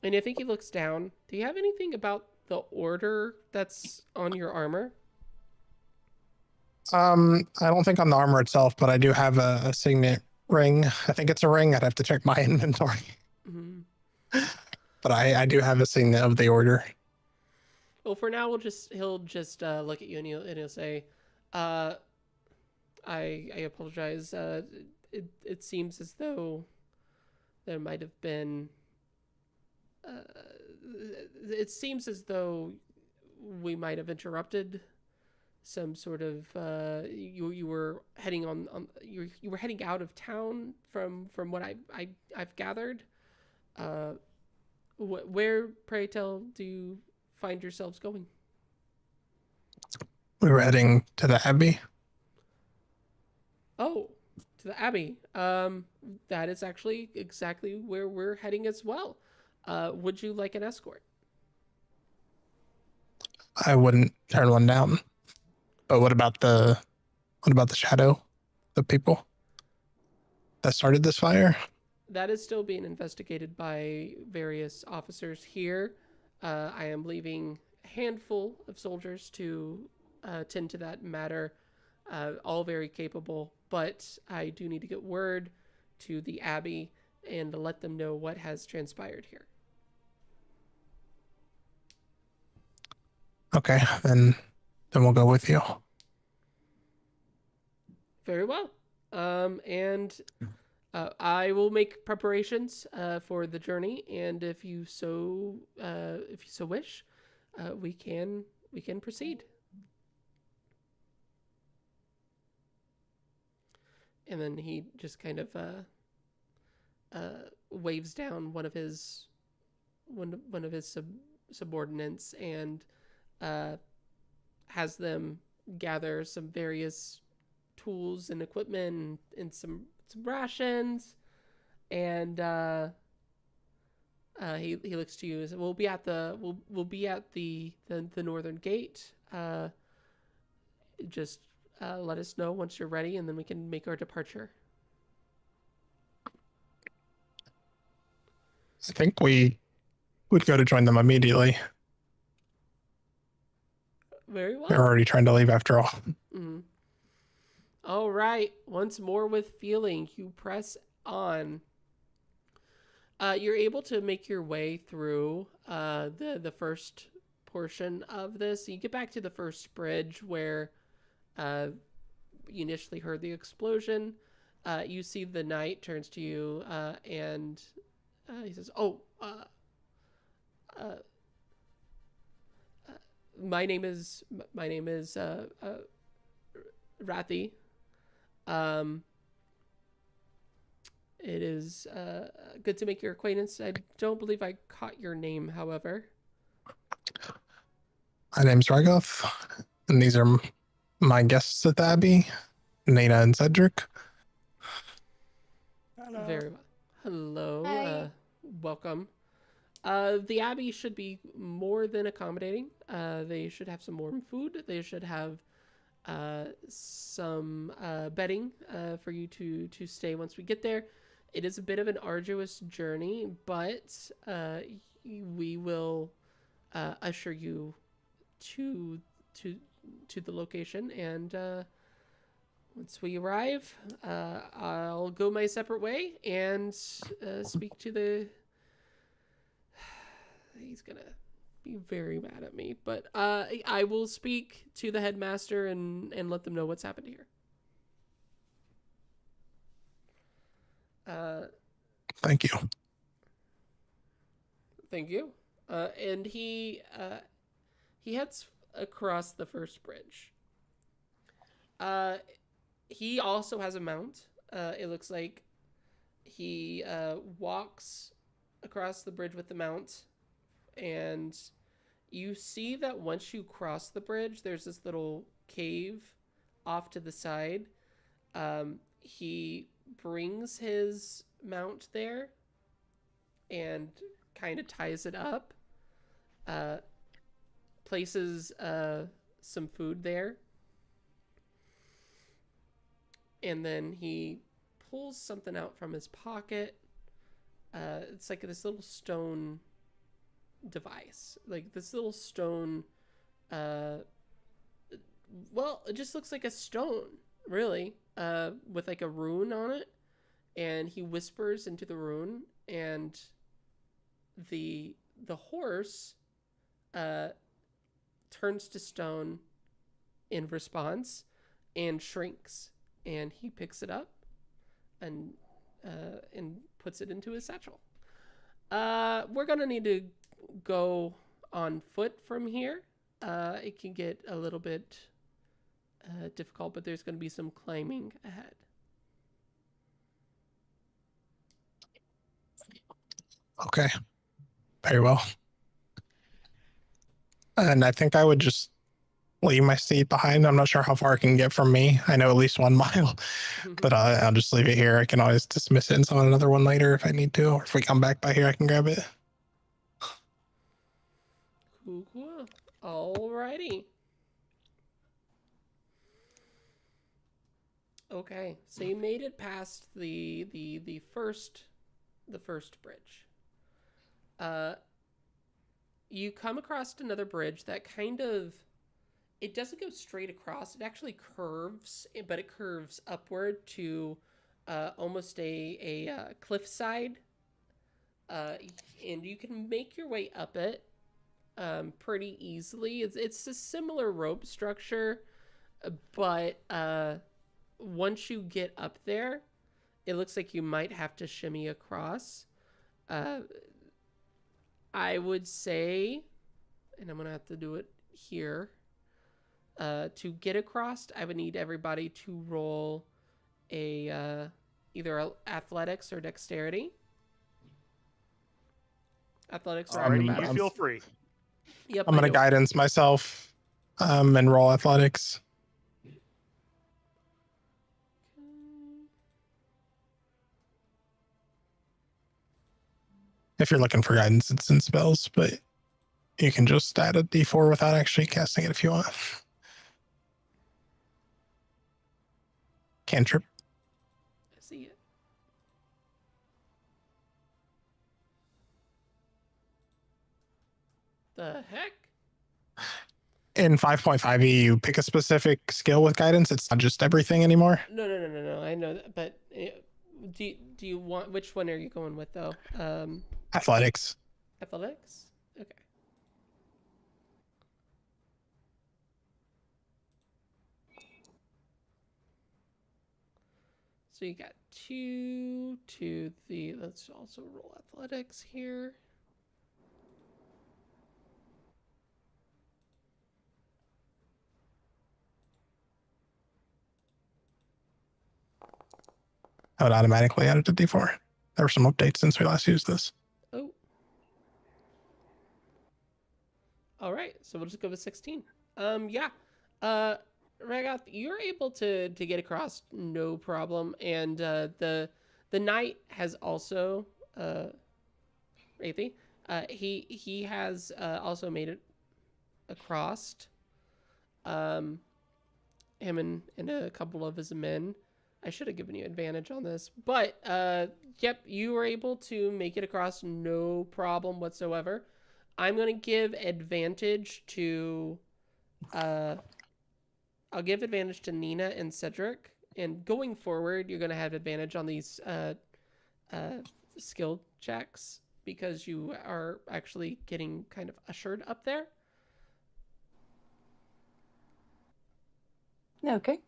and I think he looks down. Do you have anything about the order that's on your armor? I don't think on the armor itself, but I do have a signet ring. I think it's a ring. I'd have to check my inventory. Mm-hmm. But I do have a signet of the order. Well, for now, he'll just look at you and he'll say, "I apologize. It seems as though there might have been. It seems as though we might have interrupted some sort of. You were heading you were heading out of town from what I've gathered. Where, pray tell, do you find yourselves going?" We were heading to the Abbey. Oh, to the Abbey. That is actually exactly where we're heading as well. Would you like an escort? I wouldn't turn one down. But what about the shadow? The people that started this fire? That is still being investigated by various officers here. I am leaving a handful of soldiers to tend to that matter, all very capable, but I do need to get word to the Abbey and let them know what has transpired here. Okay, then we'll go with you. Very well. And I will make preparations for the journey, and if you so wish, we can proceed. And then he just kind of waves down one of his subordinates and has them gather some various tools and equipment and some rations, and he looks to you and says, we'll be at the northern gate. Just let us know once you're ready, and then we can make our departure. I think we would go to join them immediately. Very well. They're already trying to leave after all. Mm-hmm. All right. Once more with feeling, you press on. You're able to make your way through the first portion of this. You get back to the first bridge where you initially heard the explosion. You see the knight turns to you and he says, "Oh, my name is Rathi. It is good to make your acquaintance. I don't believe I caught your name, however." My name's Rhaegoth, and these are my guests at the Abbey, Nina and Cedric. Hello. Very well. Hello. Hi. Welcome. The Abbey should be more than accommodating. They should have some warm food. They should have some bedding for you to stay once we get there. It is a bit of an arduous journey, but we will usher you to the location, and once we arrive, I'll go my separate way and speak to the... He's gonna be very mad at me. But I will speak to the headmaster and let them know what's happened here. Thank you. Thank you. And he heads across the first bridge. He also has a mount. It looks like he walks across the bridge with the mount, and you see that once you cross the bridge, there's this little cave off to the side. He brings his mount there and kind of ties it up, places some food there, and then he pulls something out from his pocket. It's like this little stone device, like this little stone. Well, it just looks like a stone, really, with like a rune on it. And he whispers into the rune, and the horse turns to stone in response and shrinks. And he picks it up and puts it into his satchel. We're gonna need to go on foot from here. It can get a little bit difficult, but there's gonna be some climbing ahead. Okay. Very well. And I think I would just leave my seat behind. I'm not sure how far it can get from me. I know at least 1 mile, but I'll just leave it here. I can always dismiss it and summon another one later if I need to, or if we come back by here, I can grab it. Cool. Alrighty. Okay, so you made it past the first bridge. You come across another bridge that kind of, it doesn't go straight across. It actually curves, but it curves upward to almost a cliffside. And you can make your way up it pretty easily. It's a similar rope structure, but once you get up there, it looks like you might have to shimmy across. I would say, and I'm going to have to do it here, to get across, I would need everybody to roll a either athletics or dexterity. Athletics or Alrighty, acrobatics. you feel free. Yep, I'm going to guidance myself and roll athletics. If you're looking for guidance, it's in spells, but you can just add a d4 without actually casting it if you want. Cantrip. I see it. The heck? In 5.5e, you pick a specific skill with guidance. It's not just everything anymore. No. I know that, but do you want, which one are you going with though? Athletics. Athletics? Okay. So you got 2 to the, let's also roll athletics here. I would automatically add it to d4. There were some updates since we last used this. Oh. All right, so we'll just go with 16. Yeah. Ragath, you're able to get across no problem, and the knight has also Wraithy, he has also made it across. Him and a couple of his men. I should have given you advantage on this, but yep, you were able to make it across no problem whatsoever. I'm going to give advantage to I'll give advantage to Nina and Cedric, and going forward, you're going to have advantage on these skill checks because you are actually getting kind of ushered up there. Okay. All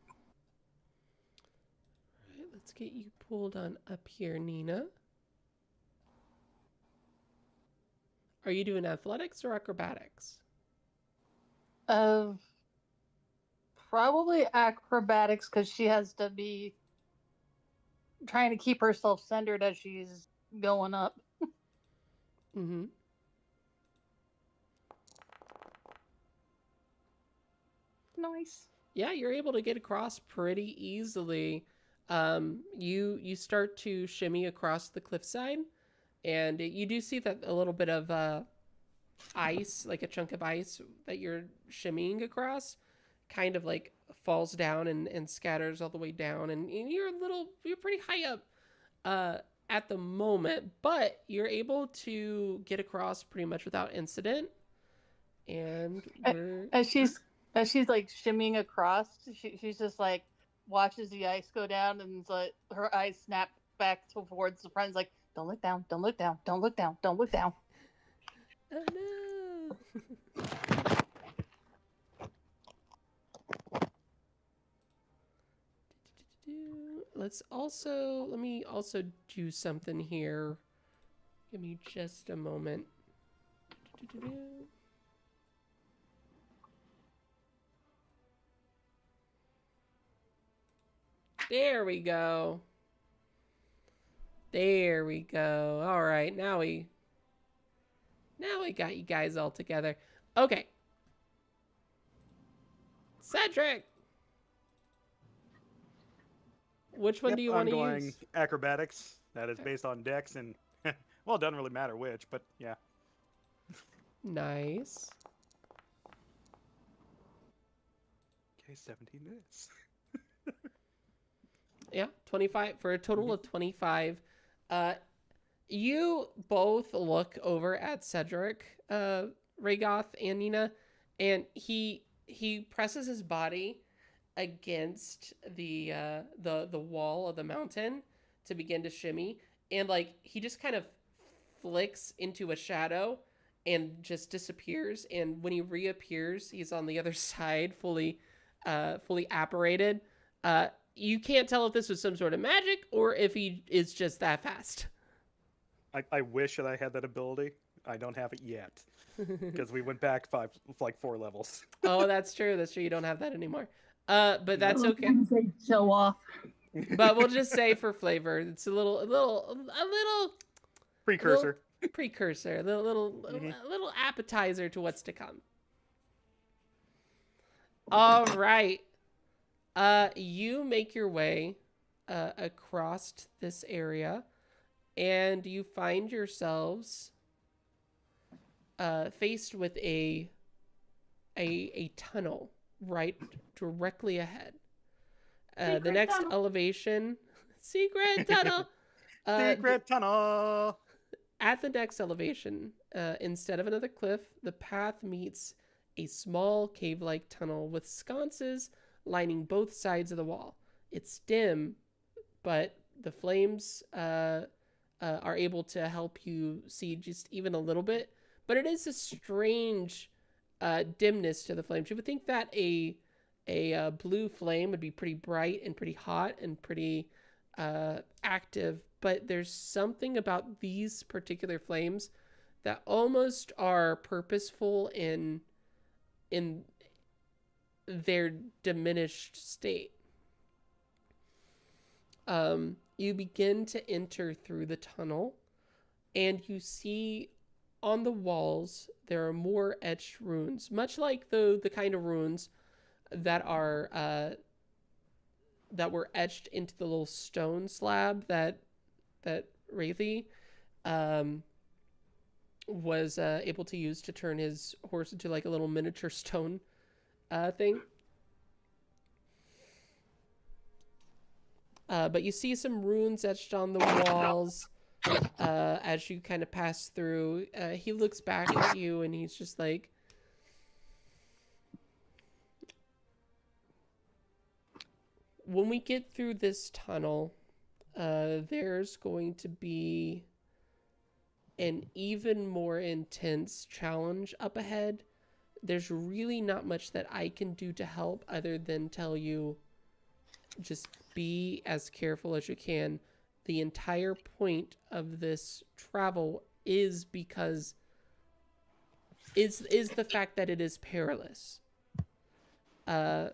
right, let's get you pulled on up here, Nina. Are you doing athletics or acrobatics? Probably acrobatics because she has to be trying to keep herself centered as she's going up. Mm-hmm. Nice. Yeah, you're able to get across pretty easily. You start to shimmy across the cliffside, and you do see that a little bit of ice, like a chunk of ice that you're shimmying across, kind of like falls down and scatters all the way down, and you're pretty high up at the moment, but you're able to get across pretty much without incident. And As she's like shimmying across, she's just like watches the ice go down and like her eyes snap back towards the friends like, don't look down, don't look down, don't look down, don't look down. Oh no. Let me also do something here. Give me just a moment. There we go. There we go. All right, now we got you guys all together. Okay. Cedric. Which one do you want to I'm use? going acrobatics. That is based on dex, and well, it doesn't really matter which, but yeah. Nice. Okay, 17 minutes. Yeah, 25 for a total of 25. You both look over at Cedric, Rhaegoth, and Nina, and he presses his body against the wall of the mountain to begin to shimmy, and like he just kind of flicks into a shadow and just disappears. And when he reappears, he's on the other side, fully apparated. You can't tell if this was some sort of magic or if he is just that fast. I wish that I had that ability. I don't have it yet because we went back 4 levels. Oh, that's true. That's true. You don't have that anymore. But that's okay. Show off. But we'll just say for flavor, it's a little Precursor. precursor, a little appetizer to what's to come. All right. You make your way across this area, and you find yourselves faced with a tunnel right directly ahead. The next tunnel. elevation, secret tunnel. Secret tunnel. At the next elevation, instead of another cliff, the path meets a small cave-like tunnel with sconces lining both sides of the wall. It's dim, but the flames are able to help you see just even a little bit. But it is a strange dimness to the flames. You would think that a blue flame would be pretty bright and pretty hot and pretty active, but there's something about these particular flames that almost are purposeful in their diminished state. You begin to enter through the tunnel, and you see on the walls there are more etched runes, much like the kind of runes that are that were etched into the little stone slab that Wraithy was able to use to turn his horse into like a little miniature stone thing. But you see some runes etched on the walls as you kind of pass through. He looks back at you and he's just like, when we get through this tunnel, there's going to be an even more intense challenge up ahead, there's really not much that I can do to help other than tell you just be as careful as you can. The entire point of this travel is because is the fact that it is perilous. I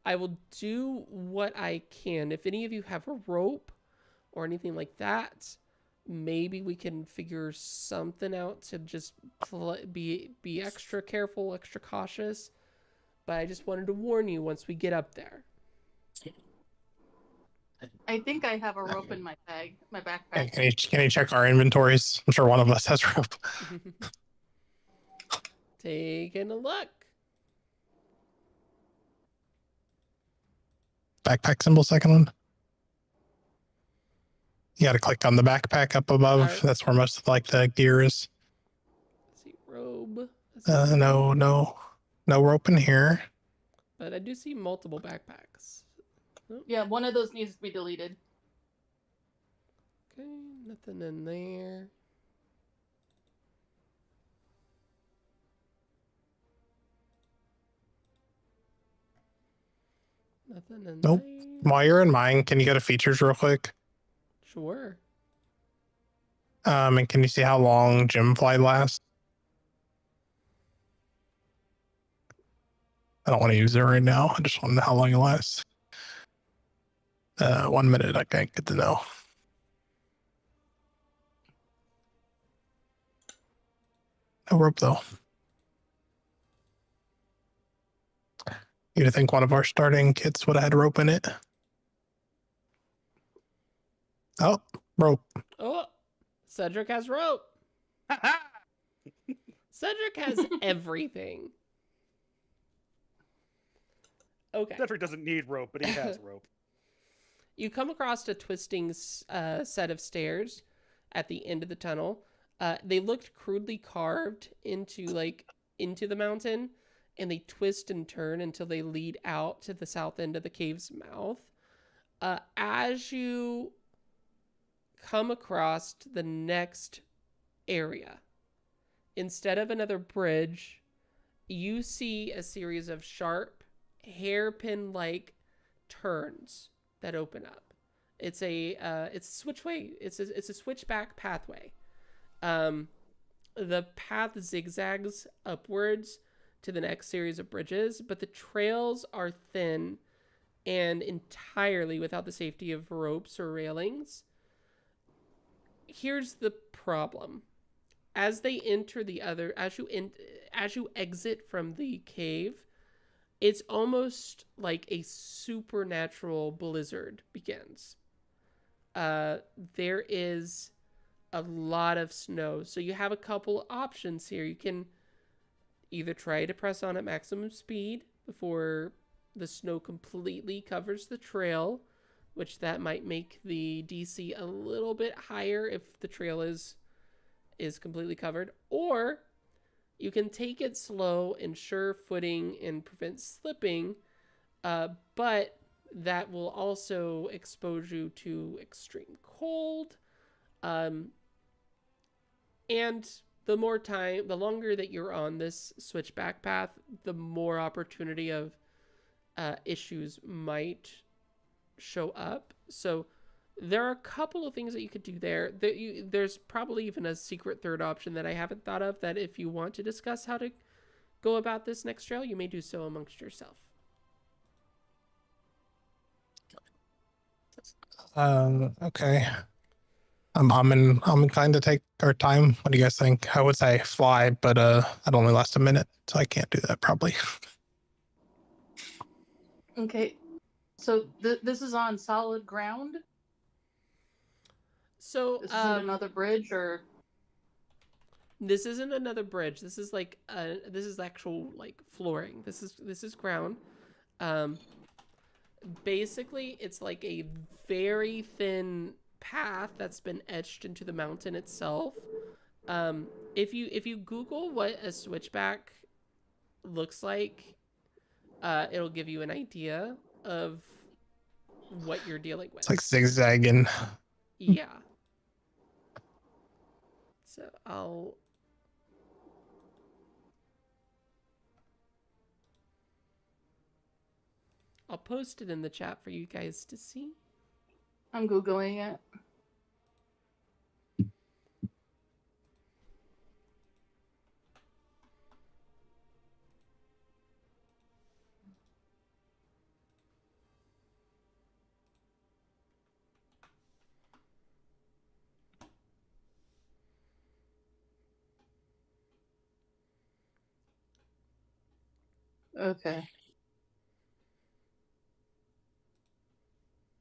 will do what I can. If any of you have a rope or anything like that, maybe we can figure something out to just be extra careful, extra cautious. But I just wanted to warn you once we get up there. I think I have a rope in my bag, my backpack. Can you check our inventories? I'm sure one of us has rope. Taking a look. Backpack symbol, second one. You got to click on the backpack up above. Right. That's where most of like the gear is. Let's see, robe. No rope in here. But I do see multiple backpacks. Oh, Yeah, one of those needs to be deleted. okay, nothing in there. Nothing in Nope. there. While you're in mine, can you go to features real quick? Sure. And can you see how long gym flight lasts? I don't want to use it right now. I just want to know how long it lasts. 1 minute, I think. Good to know. No rope though. You'd think one of our starting kits would have had rope in it. Oh, rope. Oh, Cedric has rope. Cedric has everything. Okay. Cedric doesn't need rope, but he has rope. You come across a twisting set of stairs at the end of the tunnel. They looked crudely carved into the mountain, and they twist and turn until they lead out to the south end of the cave's mouth. As you come across the next area, instead of another bridge, you see a series of sharp, hairpin-like turns that open up. It's a switchway. It's a switchback pathway. The path zigzags upwards to the next series of bridges, but the trails are thin and entirely without the safety of ropes or railings. Here's the problem. As they enter as you exit from the cave, it's almost like a supernatural blizzard begins. There is a lot of snow, so you have a couple options here. You can either try to press on at maximum speed before the snow completely covers the trail, which that might make the DC a little bit higher if the trail is completely covered, or you can take it slow, ensure footing, and prevent slipping, but that will also expose you to extreme cold. And the longer that you're on this switchback path, the more opportunity of issues might show up. So there are a couple of things that you could do there. There's probably even a secret third option that I haven't thought of, that if you want to discuss how to go about this next trail, you may do so amongst yourself. Okay. I'm inclined to take our time. What do you guys think? I would say fly, but I'd only last a minute, so I can't do that probably. Okay. So this is on solid ground? So This isn't another bridge, or? This isn't another bridge. This is this is actual flooring. This is ground. Basically, it's like a very thin path that's been etched into the mountain itself. If you Google what a switchback looks like, it'll give you an idea of what you're dealing with. It's like zigzagging. Yeah. So I'll post it in the chat for you guys to see. I'm Googling it. Okay.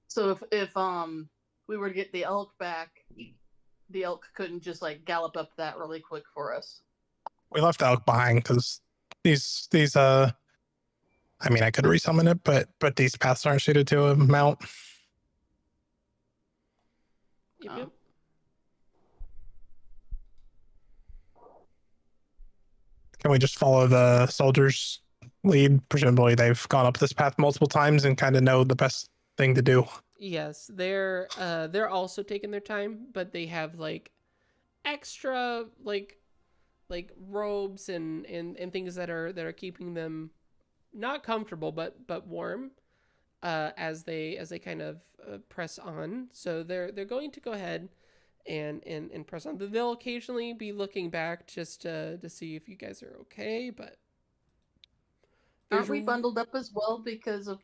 So if we were to get the elk back, the elk couldn't just like gallop up that really quick for us. We left the elk behind because these I mean, I could resummon it, but these paths aren't suited to a mount. Yep, Oh. yep. Can we just follow the soldiers' lead? Presumably, they've gone up this path multiple times and kind of know the best thing to do. Yes, they're also taking their time, but they have like extra like robes and things that are keeping them not comfortable but warm as they kind of press on. So they're going to go ahead and press on. They'll occasionally be looking back just to see if you guys are okay, but aren't we bundled up as well because of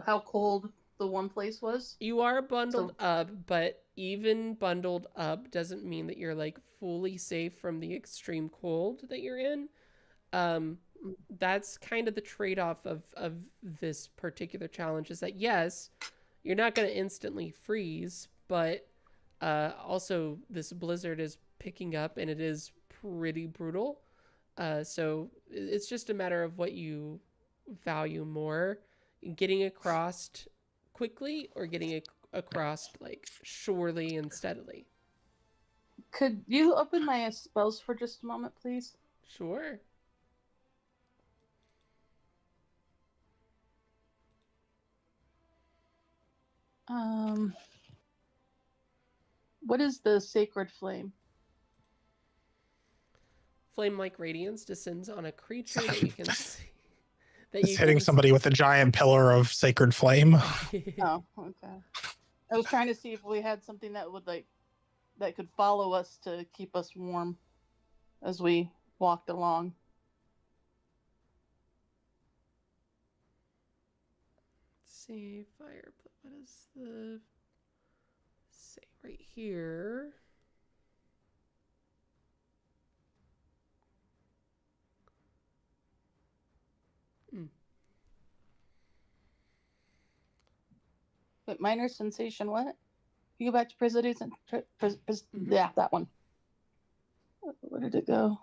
how cold the one place was? You are bundled up, but even bundled up doesn't mean that you're like fully safe from the extreme cold that you're in. That's kind of the trade-off of this particular challenge, is that yes, you're not going to instantly freeze, but also this blizzard is picking up and it is pretty brutal. So it's just a matter of what you value more, getting across quickly or getting across like surely and steadily. Could you open my spells for just a moment, please? Sure. What is the sacred flame? Flame-like radiance descends on a creature that you can see. It's hitting somebody with a giant pillar of sacred flame. Oh, okay. I was trying to see if we had something that would that could follow us to keep us warm as we walked along. Let's see, fire. What is the say right here? But minor sensation, what? You go back to Presidies and yeah, that one. Where did it go?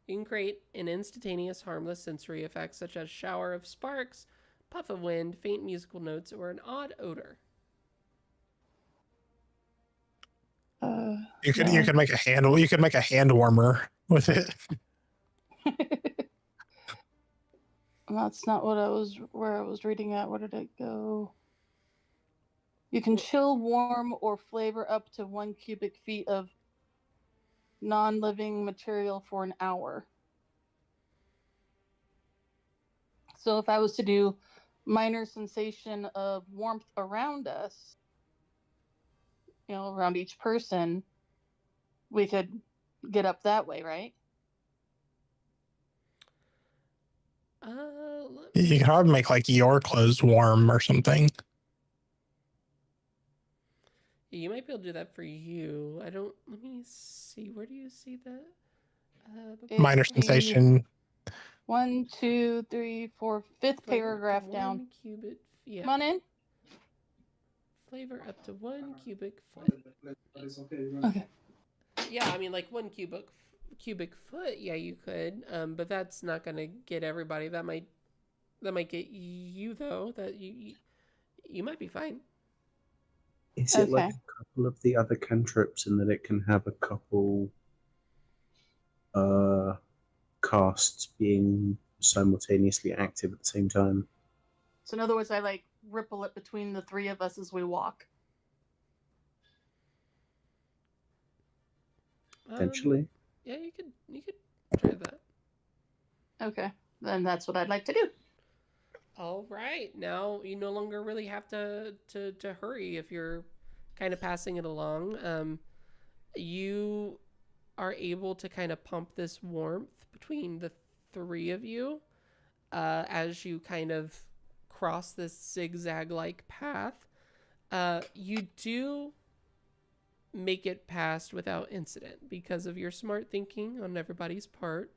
You can create an instantaneous harmless sensory effect such as shower of sparks, puff of wind, faint musical notes, or an odd odor. You could make a hand warmer with it. That's not what where I was reading at. Where did it go? You can chill, warm, or flavor up to 1 cubic feet of non-living material for an hour. So if I was to do minor sensation of warmth around us, around each person, we could get up that way, right? You could probably make like your clothes warm or something. You might be able to do that for you. Let me see. Where do you see that? Minor sensation. 1, 2, 3, 4, 5th paragraph down. Yeah. Come on in. Flavor up to 1 cubic foot. Okay. Yeah, I mean, like 1 cubic foot. Yeah, you could. But that's not gonna get everybody. That might get you though. That you might be fine. Is it like a couple of the other cantrips, and that it can have a couple casts being simultaneously active at the same time? So in other words, I ripple it between the 3 of us as we walk. eventually. Yeah, you could try that. Okay, then that's what I'd like to do. All right. Now you no longer really have to hurry if you're kind of passing it along. You are able to kind of pump this warmth between the three of you as you kind of cross this zigzag-like path. You do make it past without incident because of your smart thinking on everybody's part.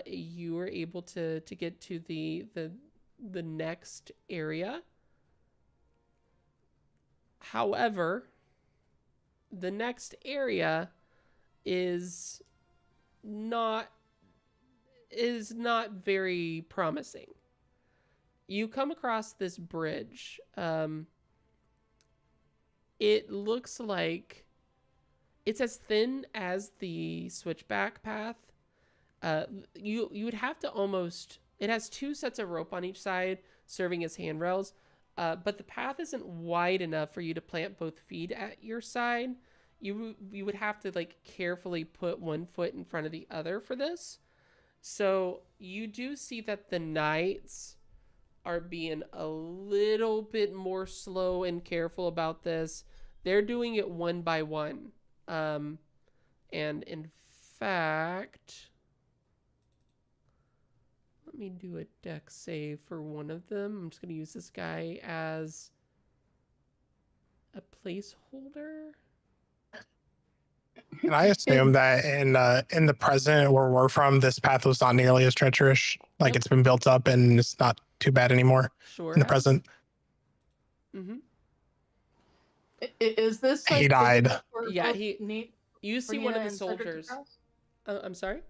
You were able to get to the next area. However, the next area is not very promising. You come across this bridge. It looks like it's as thin as the switchback path. You would have to almost. It has two sets of rope on each side, serving as handrails. But the path isn't wide enough for you to plant both feet at your side. You would have to like carefully put one foot in front of the other for this. So you do see that the knights are being a little bit more slow and careful about this. They're doing it one by one. And in fact, let me do a dex save for one of them. I'm just going to use this guy as a placeholder. And I assume that in the present where we're from, this path was not nearly as treacherous. Like Yep. it's been built up and it's not too bad anymore Sure. in the present. Mm-hmm. Is this He like, died. big enough for Yeah, both You see for one of Nina the and Cedric to soldiers. cross? I'm sorry?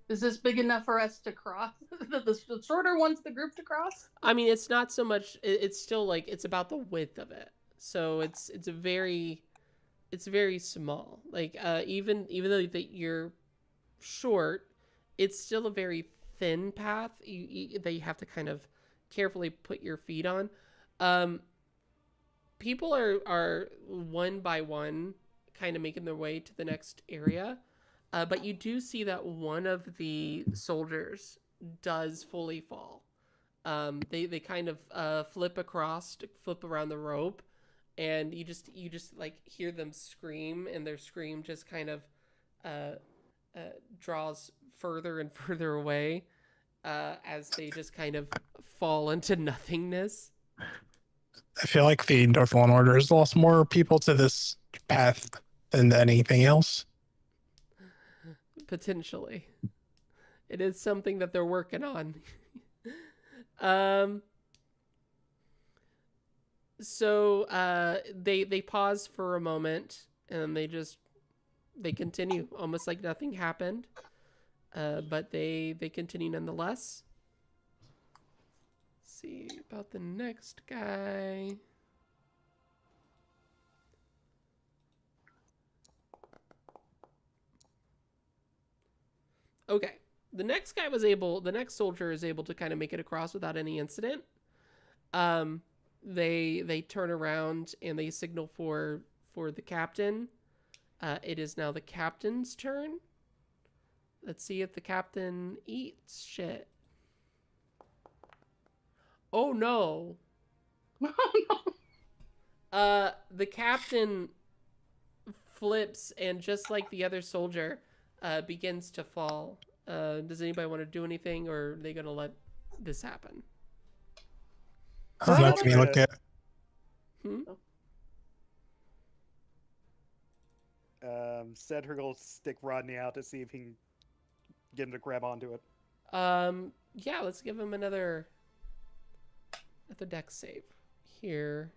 Is this big enough for us to cross? the shorter one's the group to cross? I mean, it's not so much. It's still like it's about the width of it. So it's very small. Like even though that you're short, it's still a very thin path that you have to kind of carefully put your feet on. People are one by one kind of making their way to the next area. But you do see that one of the soldiers does fully fall. They kind of flip around the rope, and you just like hear them scream, and their scream just kind of draws further and further away as they just kind of fall into nothingness. I feel like the Northern Order has lost more people to this path than anything else. Potentially. It is something that they're working on. So they pause for a moment, and they continue almost like nothing happened. But they continue nonetheless. Let's see about the next guy. Okay. The next soldier is able to kind of make it across without any incident. They turn around and they signal for the captain. It is now the captain's turn. Let's see if the captain eats shit. Oh no. The captain flips, and just like the other soldier, begins to fall. Does anybody want to do anything, or are they going to let this happen? Let me look at. Cedric will stick Rodney out to see if he can get him to grab onto it. Yeah, let's give him another dex save here.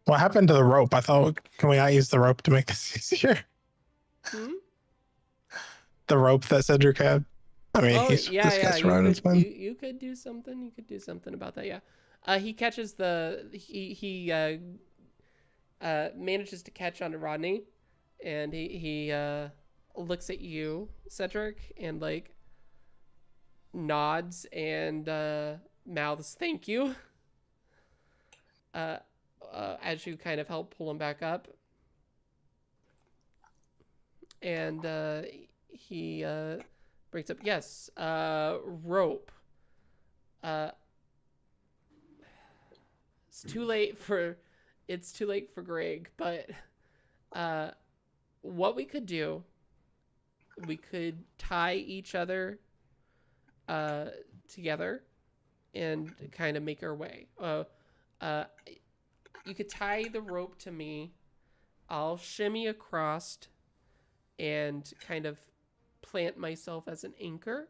What happened to the rope? I thought, can we not use the rope to make this easier? The rope that Cedric had. I mean, this guy's around his mind. You could do something. You could do something about that. Yeah. He catches he manages to catch onto Rodney, and he looks at you, Cedric, and like nods and mouths thank you. as you kind of help pull him back up. And he brings up, yes, rope. It's too late for Greg, but what we could do, we could tie each other together and kind of make our way. You could tie the rope to me. I'll shimmy across and kind of plant myself as an anchor.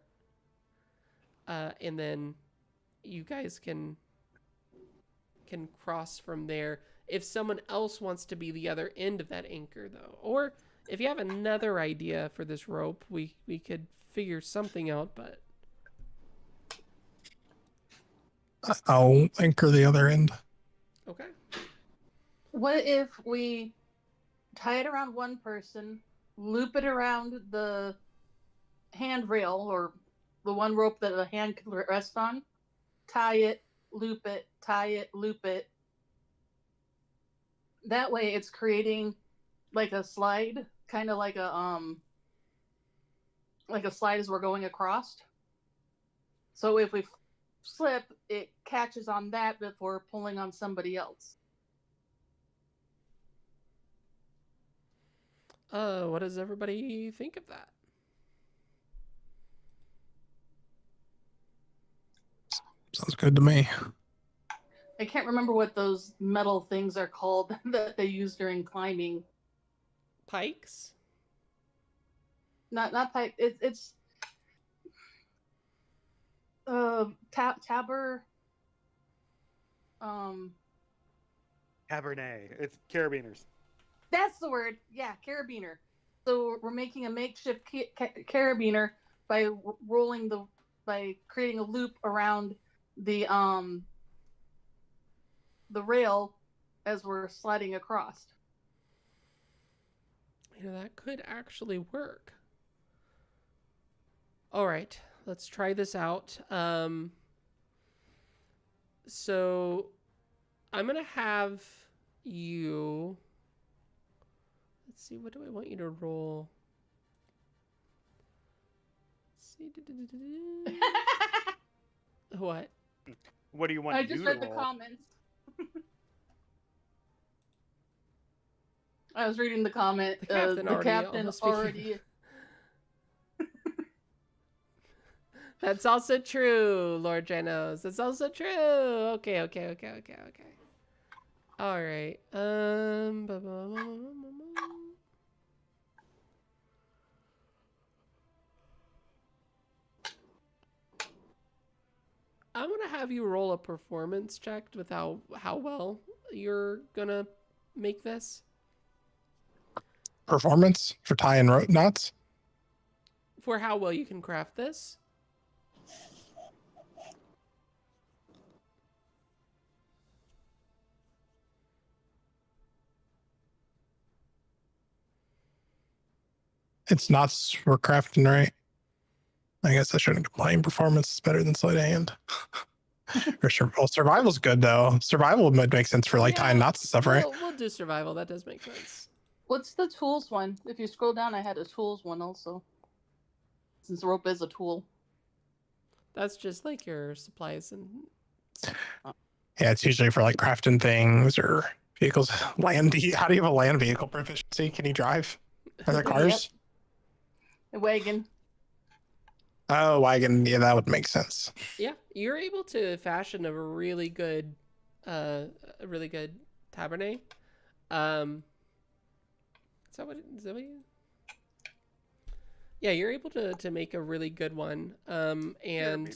And then you guys can cross from there. If someone else wants to be the other end of that anchor, though, or if you have another idea for this rope, we could figure something out. But I'll anchor the other end. okay. What if we tie it around one person, loop it around the handrail or the one rope that a hand can rest on, tie it, loop it, tie it, loop it. That way it's creating like a slide, kind of like a slide as we're going across. So if we slip, it catches on that before pulling on somebody else. What does everybody think of that? Sounds good to me. I can't remember what those metal things are called that they use during climbing. Pikes? Not pike. It's tabber. Cabernet. It's carabiners. That's the word. Yeah, carabiner. So we're making a makeshift carabiner by creating a loop around the rail as we're sliding across. That could actually work. All right, let's try this out. So I'm gonna have you. Let's see. What do I want you to roll? Let's see. What? What do you want I you just to read the roll? comments. I was reading the comment. The captain already. That's also true, Lord Janos. That's also true. Okay. All right. I'm gonna have you roll a performance check with how well you're gonna make this. Performance for tie and rope knots. For how well you can craft this. It's knots we're crafting, right? I guess I shouldn't complain. Performance is better than sleight of hand. For sure. Well, survival's good though. Survival would make sense for like tying knots and stuff, right? We'll do survival. That does make sense. What's the tools one? If you scroll down, I had a tools one also. Since rope is a tool. That's just like your supplies and. Yeah, it's usually for like crafting things or vehicles. Land. How do you have a land vehicle proficiency? Can you drive? Are there cars? Yep. A wagon. Oh, wagon. Yeah, that would make sense. Yeah, you're able to fashion a really good tabernacle. Is that what you? Yeah, you're able to make a really good one. And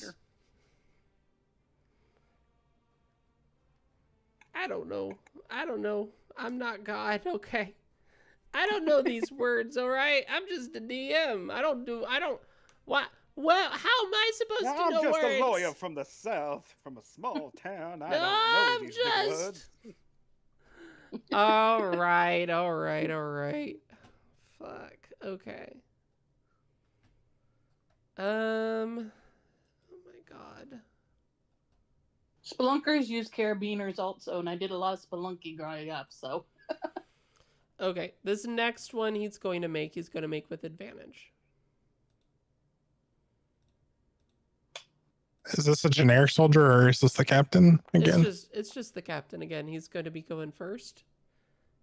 I don't know. I'm not God. Okay. I don't know these words. All right. I'm just a DM. What? Well, how am I supposed to know I'm just words? a lawyer from the south, from a small town. I No, don't know these big words. All right. Fuck. Okay. Oh my God. Spelunkers use carabiners also, and I did a lot of spelunking growing up, so. Okay, this next one he's going to make with advantage. Is this a generic soldier or is this the captain again? It's just the captain again. He's going to be going first,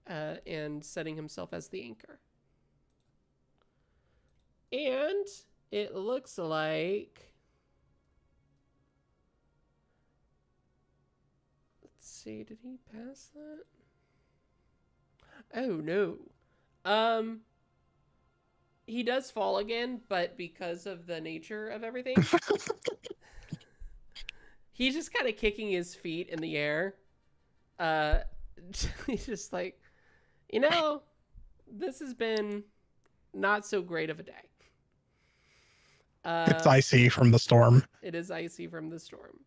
and setting himself as the anchor. And it looks like, let's see, did he pass that? Oh no. He does fall again, but because of the nature of everything, he's just kind of kicking his feet in the air. He's just like, this has been not so great of a day. It's icy from the storm. It is icy from the storm.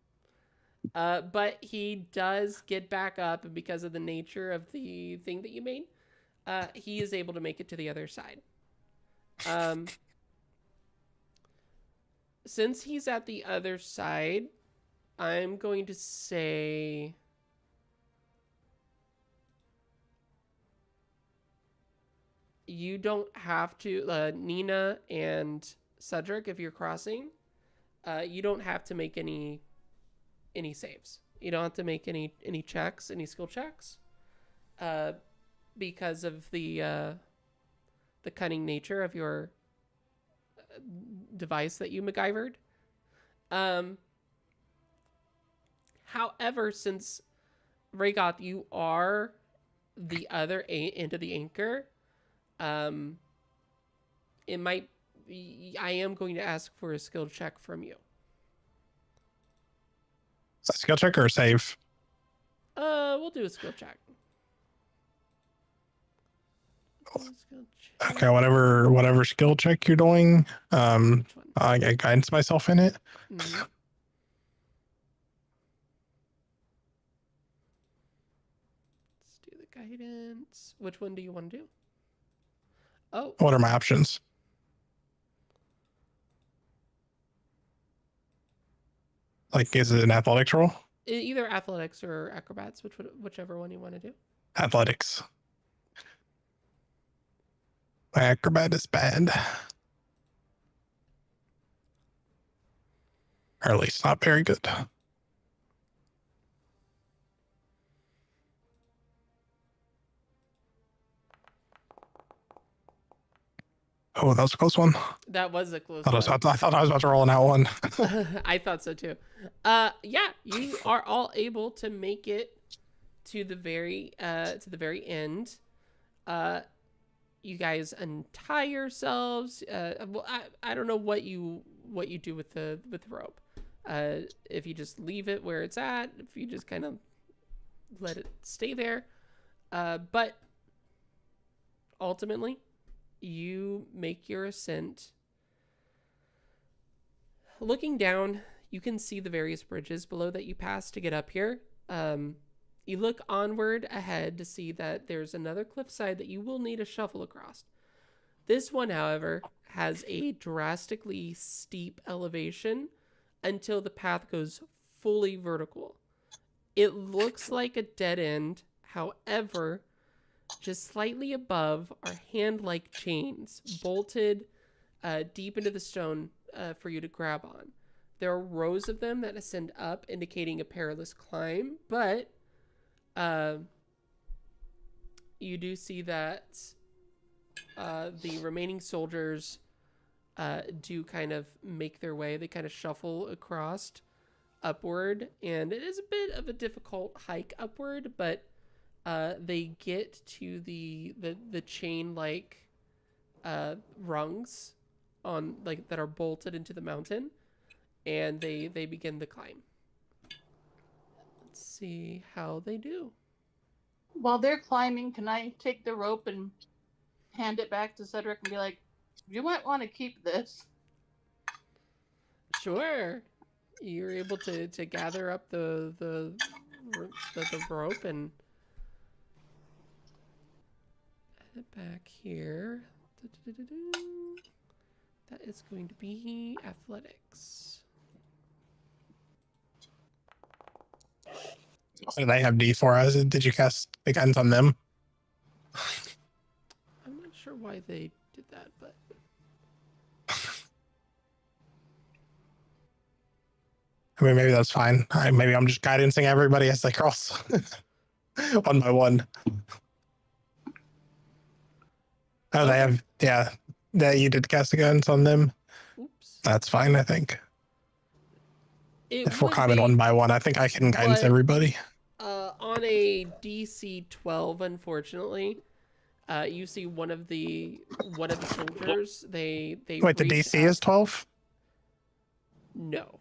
But he does get back up, and because of the nature of the thing that you made, he is able to make it to the other side. Since he's at the other side, I'm going to say you don't have to, Nina and Cedric, if you're crossing, you don't have to make any saves. You don't have to make any checks, any skill checks, because of the cunning nature of your device that you MacGyvered. However, since Rhaegoth, you are the other end of the anchor, it might. I am going to ask for a skill check from you. A skill check or a save? We'll do a skill check. Okay, whatever skill check you're doing, I guidance myself in it. Mm-hmm. Let's do the guidance. Which one do you want to do? Oh. What are my options? Like, is it an athletics roll? Either athletics or acrobats, whichever one you want to do. Athletics. My acrobat is bad. Or at least not very good. Oh, that was a close one. That was a close one. one. I thought I was about to roll an out one. I thought so too. Yeah, you are all able to make it to the very end. You guys untie yourselves. Well, I don't know what you do with the rope. If you just leave it where it's at, if you just kind of let it stay there, but ultimately, you make your ascent. Looking down, you can see the various bridges below that you pass to get up here. You look onward ahead to see that there's another cliffside that you will need a shuffle across. This one, however, has a drastically steep elevation until the path goes fully vertical. It looks like a dead end. However, just slightly above are hand-like chains bolted deep into the stone for you to grab on. There are rows of them that ascend up, indicating a perilous climb, but you do see that the remaining soldiers do kind of make their way. They kind of shuffle across upward, and it is a bit of a difficult hike upward, but they get to the chain like rungs on that are bolted into the mountain, and they begin the climb. Let's see how they do. While they're climbing, can I take the rope and hand it back to Cedric and be like, you might want to keep this? Sure. You're able to gather up the rope and add it back here. That is going to be athletics. What do they have D4 as? Did you cast the guidance on them? I'm not sure why they did that, but I mean, maybe that's fine. Maybe I'm just guidancing everybody as they cross one by one. Oh, they have, yeah, that you did cast the guidance on them. oops. That's fine, I think. If we're would climbing be, one by one, I think I can guidance but, everybody. On a DC 12, unfortunately, you see one of the soldiers. They Wait, the reach DC up. is 12? No.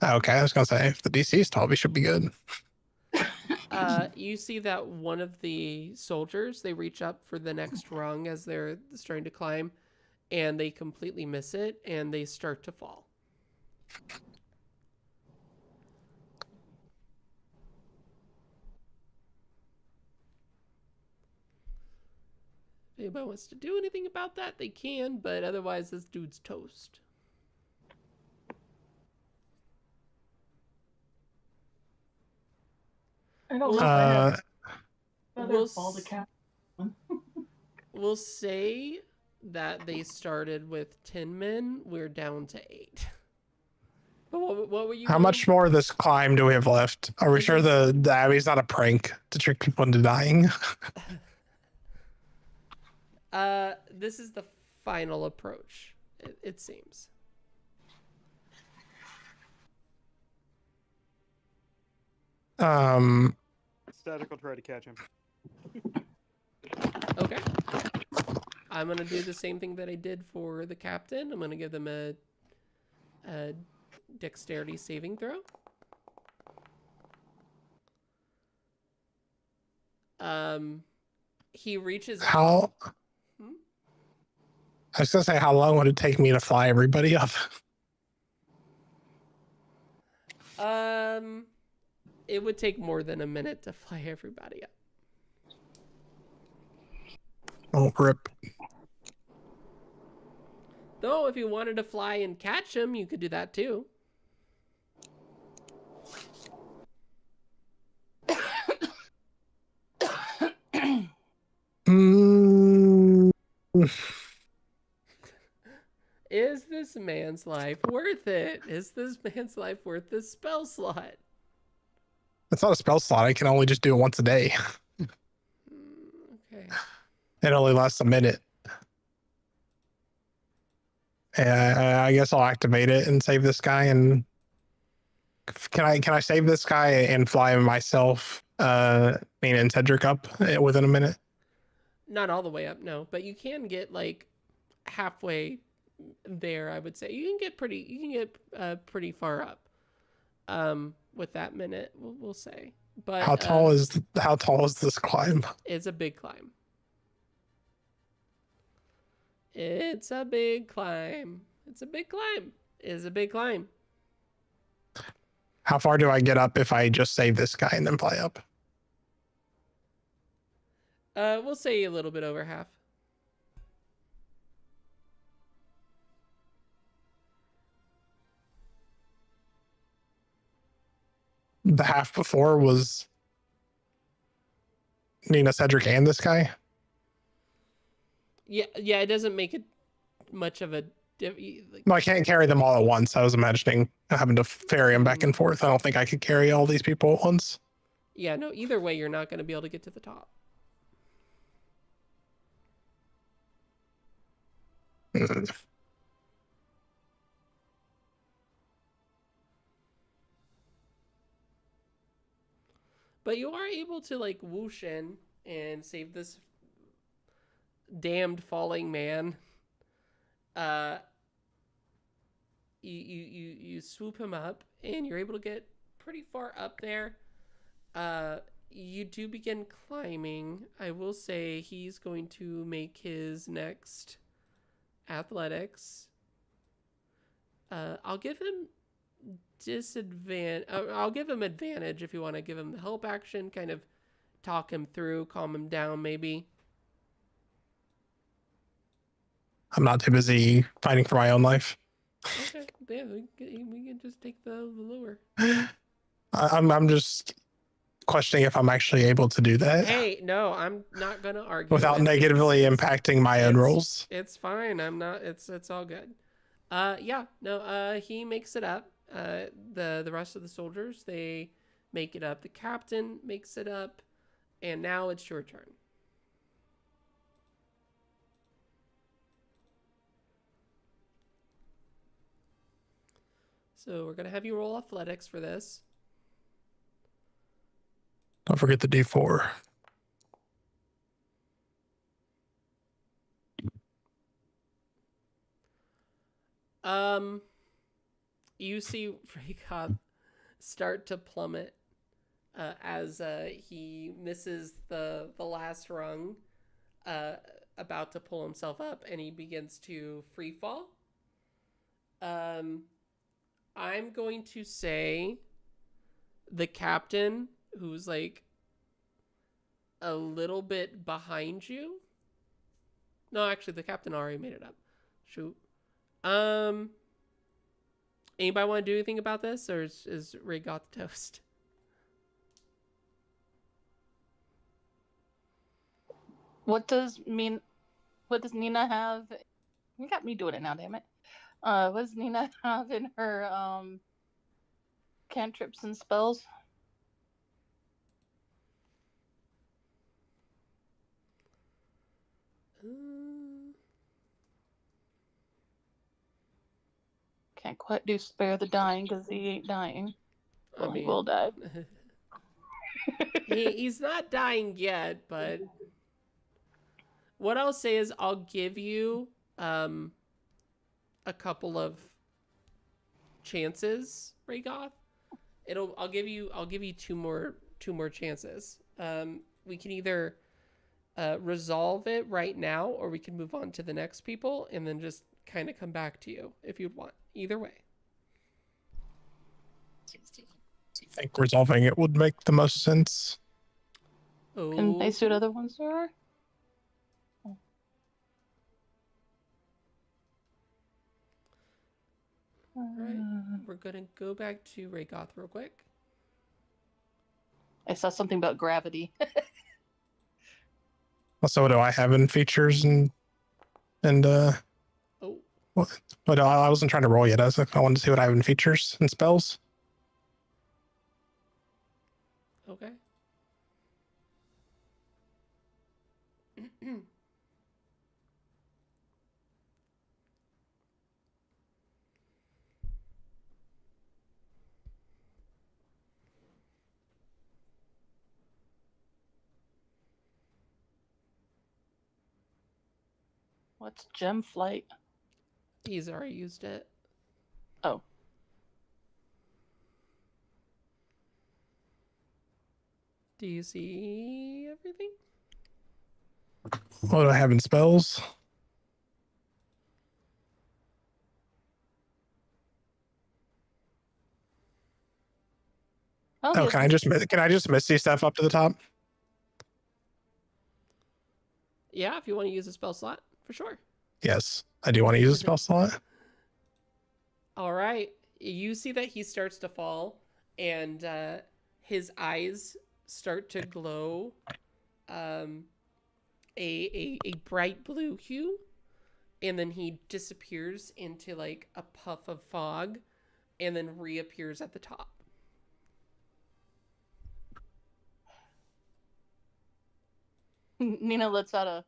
Okay, I was gonna say if the DC is 12, we should be good. You see that one of the soldiers, they reach up for the next rung as they're starting to climb, and they completely miss it, and they start to fall. If anybody wants to do anything about that, they can, but otherwise this dude's toast. I don't know if I have another we'll fall to cap. We'll say that they started with 10 men. We're down to 8. But what were you How doing? much more of this climb do we have left? Are we sure the Abbey's not a prank to trick people into dying? This is the final approach, it seems. Static will try to catch him. Okay. I'm gonna do the same thing that I did for the captain. I'm gonna give them a dexterity saving throw. He reaches out. I was gonna say, how long would it take me to fly everybody up? It would take more than a minute to fly everybody up. Oh, rip. Though, if you wanted to fly and catch him, you could do that too. Is this man's life worth it? Is this man's life worth this spell slot? It's not a spell slot. I can only just do it once a day. Okay. It only lasts a minute. I guess I'll activate it and save this guy. And can I save this guy and fly myself, me and Cedric up within a minute? Not all the way up, no, but you can get like halfway there. I would say you can get pretty far up. With that minute, we'll say. But how tall is this climb? It's a big climb. It's a big climb. It's a big climb. It's a big climb. How far do I get up if I just save this guy and then fly up? We'll say a little bit over half. The half before was Nina, Cedric, and this guy? Yeah, it doesn't make it much of a... No, I can't carry them all at once. I was imagining having to ferry them back and forth. I don't think I could carry all these people at once. Yeah, no, either way, you're not going to be able to get to the top. But you are able to, like, whoosh in and save this damned falling man. You swoop him up, and you're able to get pretty far up there. You do begin climbing. I will say he's going to make his next athletics. I'll give him I'll give him advantage if you want to give him the help action, kind of talk him through, calm him down, maybe. I'm not too busy fighting for my own life. Okay, yeah, we can just take the lower. I'm just questioning if I'm actually able to do that Hey, no, I'm not gonna argue without it. negatively impacting my own it's- rolls. It's fine. I'm not. It's all good. Yeah. No. He makes it up. The rest of the soldiers, they make it up. The captain makes it up, and now it's your turn. So we're gonna have you roll athletics for this. Don't forget the D4. You see Raycott start to plummet as he misses the last rung, about to pull himself up, and he begins to free fall. I'm going to say the captain, who's like a little bit behind you. No, actually, the captain already made it up. Shoot. Anybody want to do anything about this, or is Ray got the toast? What does Nina have? You got me doing it now, damn it. What does Nina have in her cantrips and spells? Can't quite do spare the dying because he ain't dying. Well, he will die. He's not dying yet, but what I'll say is I'll give you a couple of chances, Raygoth. I'll give you two more chances. We can either resolve it right now, or we can move on to the next people and then just kind of come back to you if you'd want. Either way. I think resolving it would make the most sense. Oh. Can they see what other ones there are? All right, we're gonna go back to Raygoth real quick. I saw something about gravity. So what do I have in features and Oh, what I wasn't trying to roll yet. I wanted to see what I have in features and spells. okay. What's gem flight? He's already used it. Oh. Do you see everything? What do I have in spells? Oh, Oh, yes. can I just misty stuff up to the top? Yeah, if you want to use a spell slot, for sure. Yes, I do want to use a spell slot. All right. You see that he starts to fall, and his eyes start to glow a bright blue hue, and then he disappears into like a puff of fog, and then reappears at the top. Nina lets out a.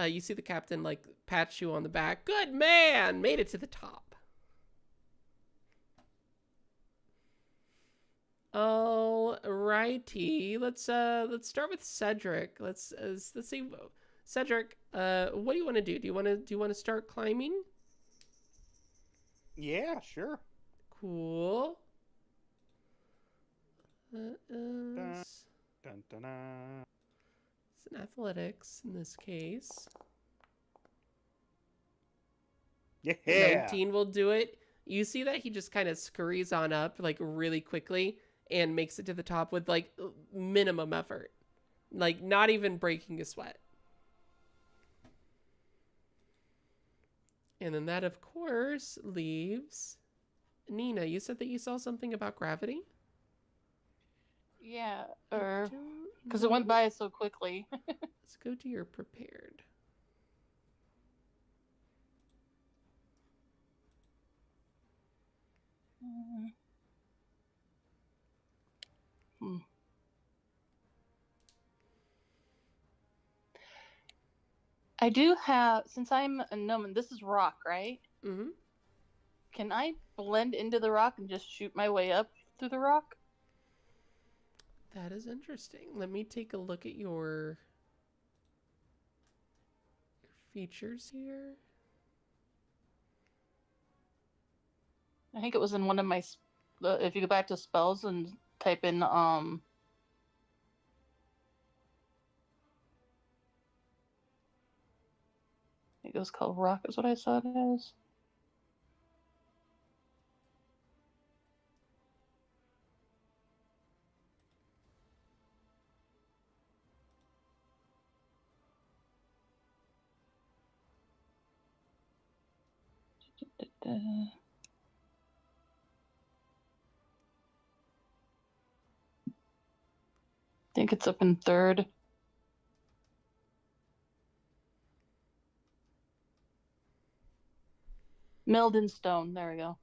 You see the captain like pat you on the back. Good man, made it to the top. All righty, let's start with Cedric. Let's see, Cedric. What do you want to do? Do you want to start climbing? Yeah, sure. Cool. Dun, dun, dun. It's an athletics in this case. Yeah. 19 will do it. You see that he just kind of scurries on up like really quickly and makes it to the top with like minimum effort. Like not even breaking a sweat. And then that of course leaves Nina, you said that you saw something about gravity? Yeah, I or don't because it went know. by so quickly. Let's go to your prepared. Hmm. I do have, since I'm a gnome, this is rock, right? Mm-hmm. Can I blend into the rock and just shoot my way up through the rock? That is interesting. Let me take a look at your features here. I think it was in one of my. If you go back to spells and type in it was called rock. Is what I saw it as. I think it's up in third. Meldon Stone. There we go.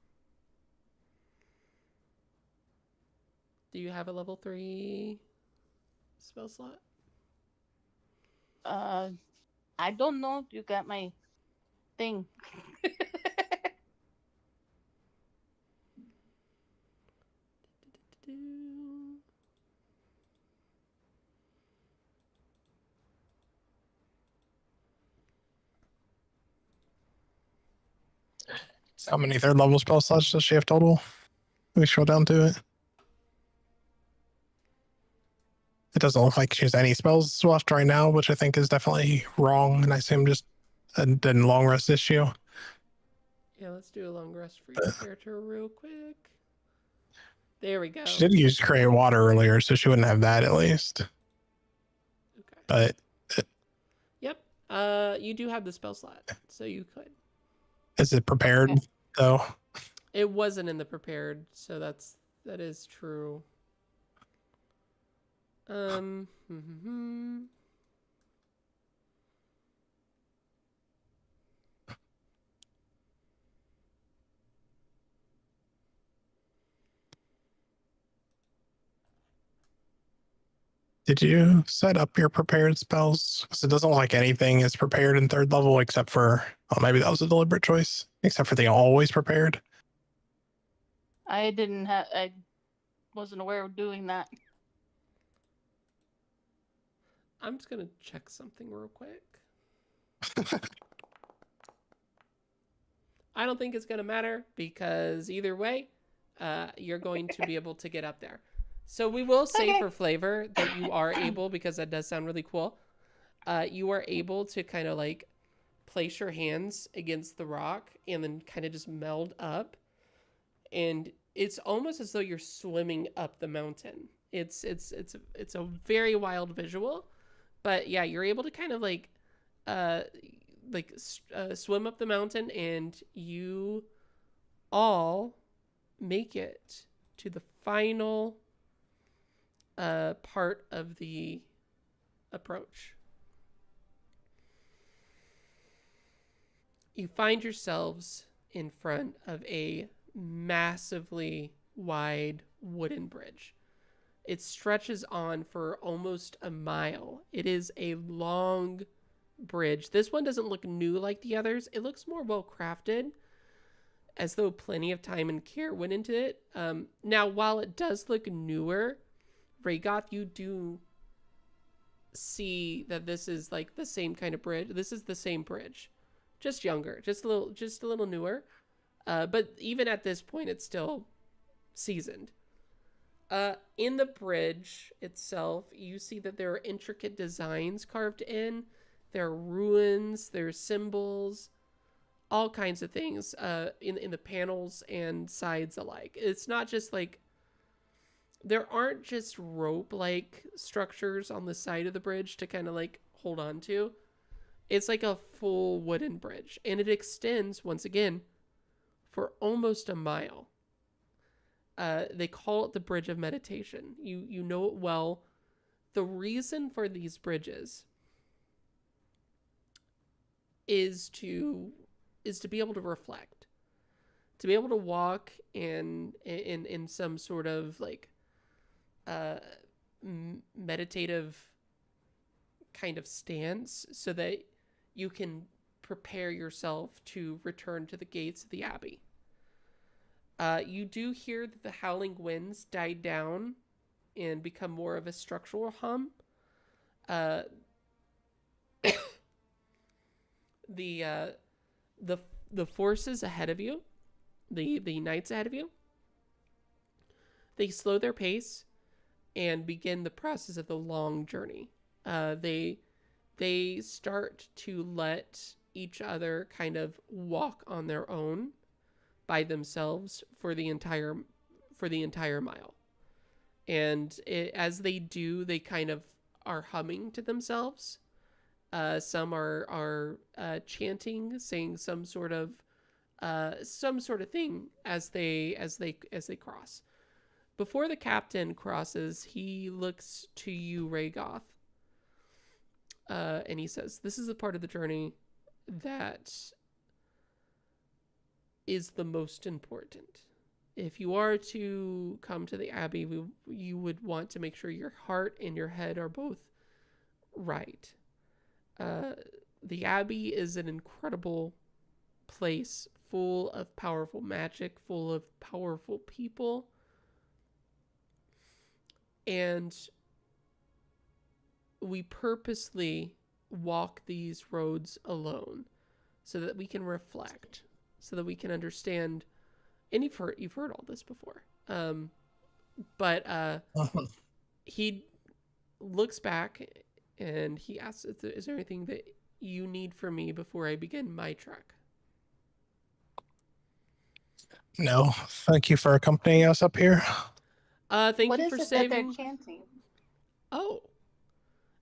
Do you have a level 3 spell slot? I don't know. You got my thing. How many third level spell slots does she have total? Let me scroll down to it. It doesn't look like she has any spells left right now, which I think is definitely wrong. And I assume just a long rest issue. Yeah, let's do a long rest for your character real quick. There we go. She did use create water earlier, so she wouldn't have that at least. Okay. But Yep. You do have the spell slot, so you could. is it prepared though? It wasn't in the prepared, so that is true. Did you set up your prepared spells? Because it doesn't look like anything is prepared in third level except for, oh, maybe that was a deliberate choice, except for the always prepared. I didn't have. I wasn't aware of doing that. I'm just gonna check something real quick. I don't think it's gonna matter because either way, you're going to be able to get up there. So we will say for flavor that you are able, because that does sound really cool. You are able to kind of like place your hands against the rock and then kind of just meld up, and it's almost as though you're swimming up the mountain. It's a very wild visual, but yeah, you're able to kind of like swim up the mountain, and you all make it to the final part of the approach. You find yourselves in front of a massively wide wooden bridge. It stretches on for almost a mile. It is a long bridge. This one doesn't look new like the others. It looks more well crafted, as though plenty of time and care went into it. Now, while it does look newer, Rhaegoth, you do see that this is like the same kind of bridge. This is the same bridge, just younger, just a little newer. But even at this point, it's still seasoned. In the bridge itself, you see that there are intricate designs carved in. There are ruins, there's symbols, all kinds of things in the panels and sides alike. It's not just like, there aren't just rope-like structures on the side of the bridge to kind of like hold on to. It's like a full wooden bridge, and it extends once again for almost a mile. They call it the Bridge of Meditation. You know it well. The reason for these bridges is to be able to reflect, to be able to walk in some sort of like meditative kind of stance, so that you can prepare yourself to return to the gates of the abbey. You do hear that the howling winds died down and become more of a structural hum. The forces ahead of you, the knights ahead of you, they slow their pace and begin the process of the long journey. They start to let each other kind of walk on their own by themselves for the entire mile. And as they do, they kind of are humming to themselves. Some are chanting, saying some sort of thing as they cross. Before the captain crosses, he looks to you, Rhaegoth, and he says, "This is the part of the journey that is the most important. If you are to come to the Abbey, you would want to make sure your heart and your head are both right. The Abbey is an incredible place, full of powerful magic, full of powerful people. And we purposely walk these roads alone so that we can reflect, so that we can understand." And you've heard all this before. But he looks back and he asks, "Is there anything that you need from me before I begin my trek?" No, thank you for accompanying us up here. Thank What you is for it saving. that they're chanting? Oh,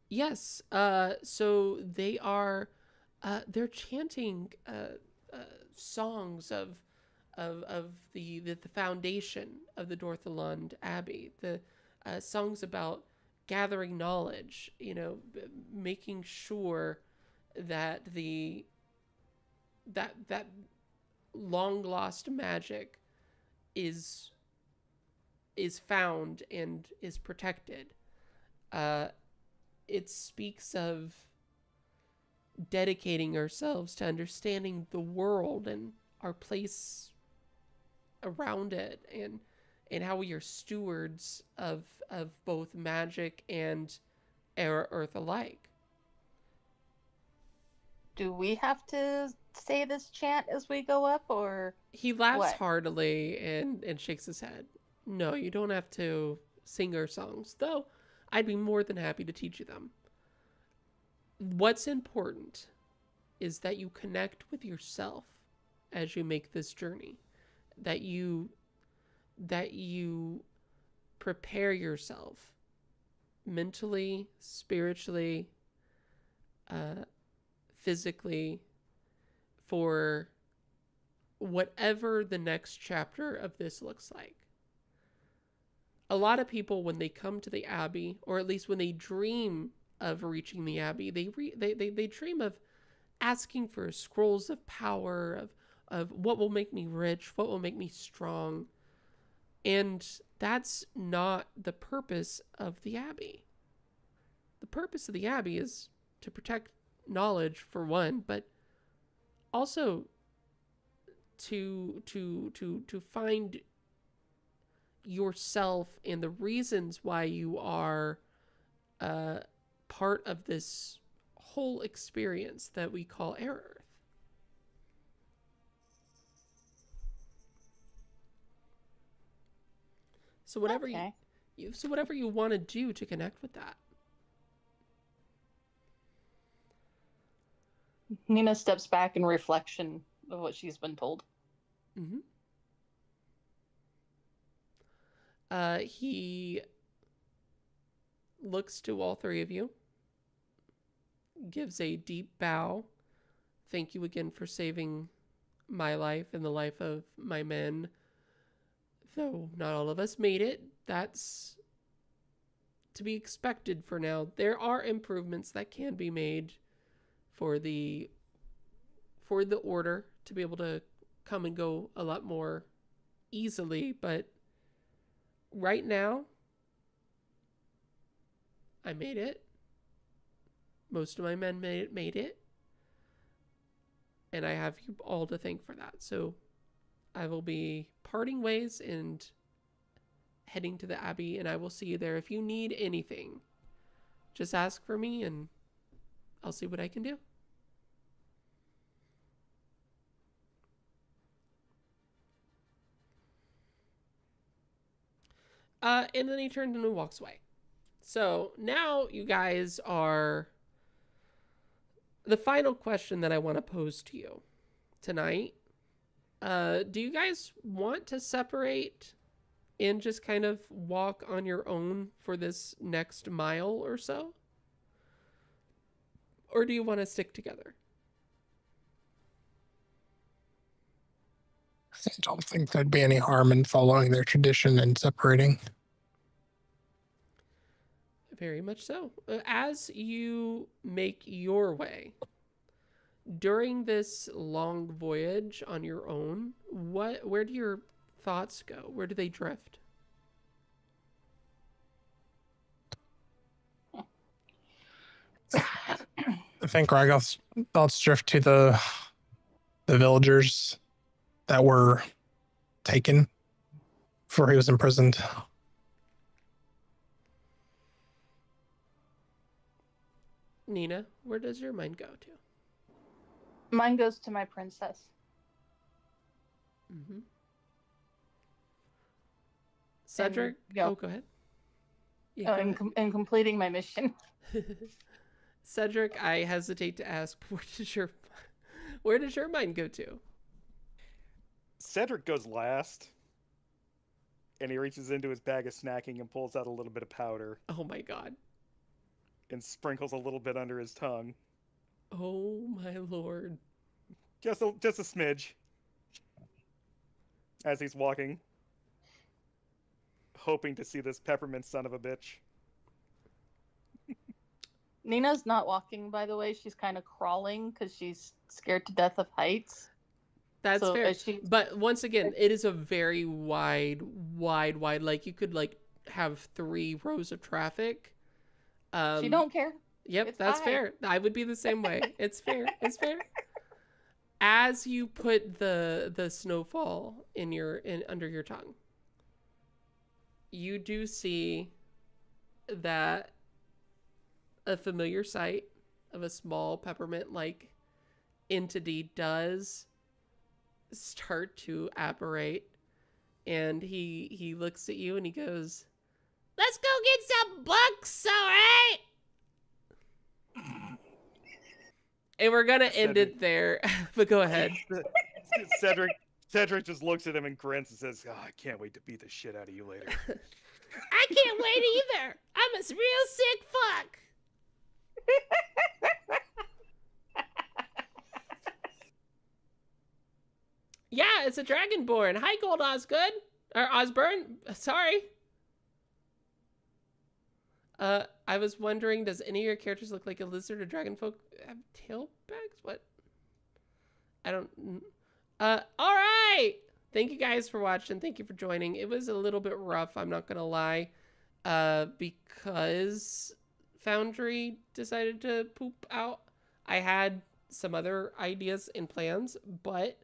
yes. So they are, they're chanting songs of the foundation of the Dorthalund Abbey. The songs about gathering knowledge. Making sure that that long lost magic is found and is protected. It speaks of dedicating ourselves to understanding the world and our place around it, and how we are stewards of both magic and earth alike. Do we have to say this chant as we go up, or He laughs what? heartily and shakes his head. "No, you don't have to sing our songs, though I'd be more than happy to teach you them. What's important is that you connect with yourself as you make this journey. That you prepare yourself mentally, spiritually, physically, for whatever the next chapter of this looks like." A lot of people, when they come to the Abbey, or at least when they dream of reaching the Abbey, they dream of asking for scrolls of power, of what will make me rich, what will make me strong. And that's not the purpose of the Abbey. The purpose of the Abbey is to protect knowledge, for one, but also to find yourself and the reasons why you are part of this whole experience that we call Earth. So whatever Okay. whatever you want to do to connect with that. Nina steps back in reflection of what she's been told. Mm-hmm. He looks to all three of you, gives a deep bow. "Thank you again for saving my life and the life of my men. though not all of us made it, that's to be expected for now. There are improvements that can be made for the order to be able to come and go a lot more easily, but right now I made it. Most of my men made it. And I have you all to thank for that. So I will be parting ways and heading to the Abbey, and I will see you there. If you need anything, just ask for me and I'll see what I can do. And then he turned and walks away. So now you guys are... The final question that I want to pose to you tonight. Do you guys want to separate and just kind of walk on your own for this next mile or so? Or do you want to stick together? I don't think there'd be any harm in following their tradition and separating. Very much so. As you make your way during this long voyage on your own, where do your thoughts go? Where do they drift? I think Ragoth's thoughts drift to the villagers that were taken before he was imprisoned. Nina, where does your mind go to? Mine goes to my princess. Mm-hmm. Cedric? Go ahead. Yeah, go ahead. In completing my mission. Cedric, I hesitate to ask, where does your mind go to? Cedric goes last, and he reaches into his bag of snacking and pulls out a little bit of powder Oh my god. and sprinkles a little bit under his tongue. Oh my lord. Just a smidge. As he's walking, hoping to see this peppermint son of a bitch. Nina's not walking, by the way. She's kind of crawling because she's scared to death of heights. That's So, fair. she- But once again, it is a very wide, like you could like have 3 rows of traffic. She don't care. Yep, It's that's fine. fair. I would be the same way. It's fair. It's fair. As you put the snowfall in under your tongue, you do see that a familiar sight of a small peppermint-like entity does start to apparate, and he looks at you and he goes, "Let's go get some books, all right?" And we're gonna end it there, but go ahead. Cedric just looks at him and grins and says, "Oh, I can't wait to beat the shit out of you later." I can't wait either. I'm a real sick fuck. Yeah, it's a dragonborn. Hi, Gold Osgood. Or Osborne. Sorry. I was wondering, does any of your characters look like a lizard or dragon folk have tail bags? What? I don't... all right. Thank you guys for watching. Thank you for joining. It was a little bit rough, I'm not gonna lie. Because Foundry decided to poop out. I had some other ideas and plans, but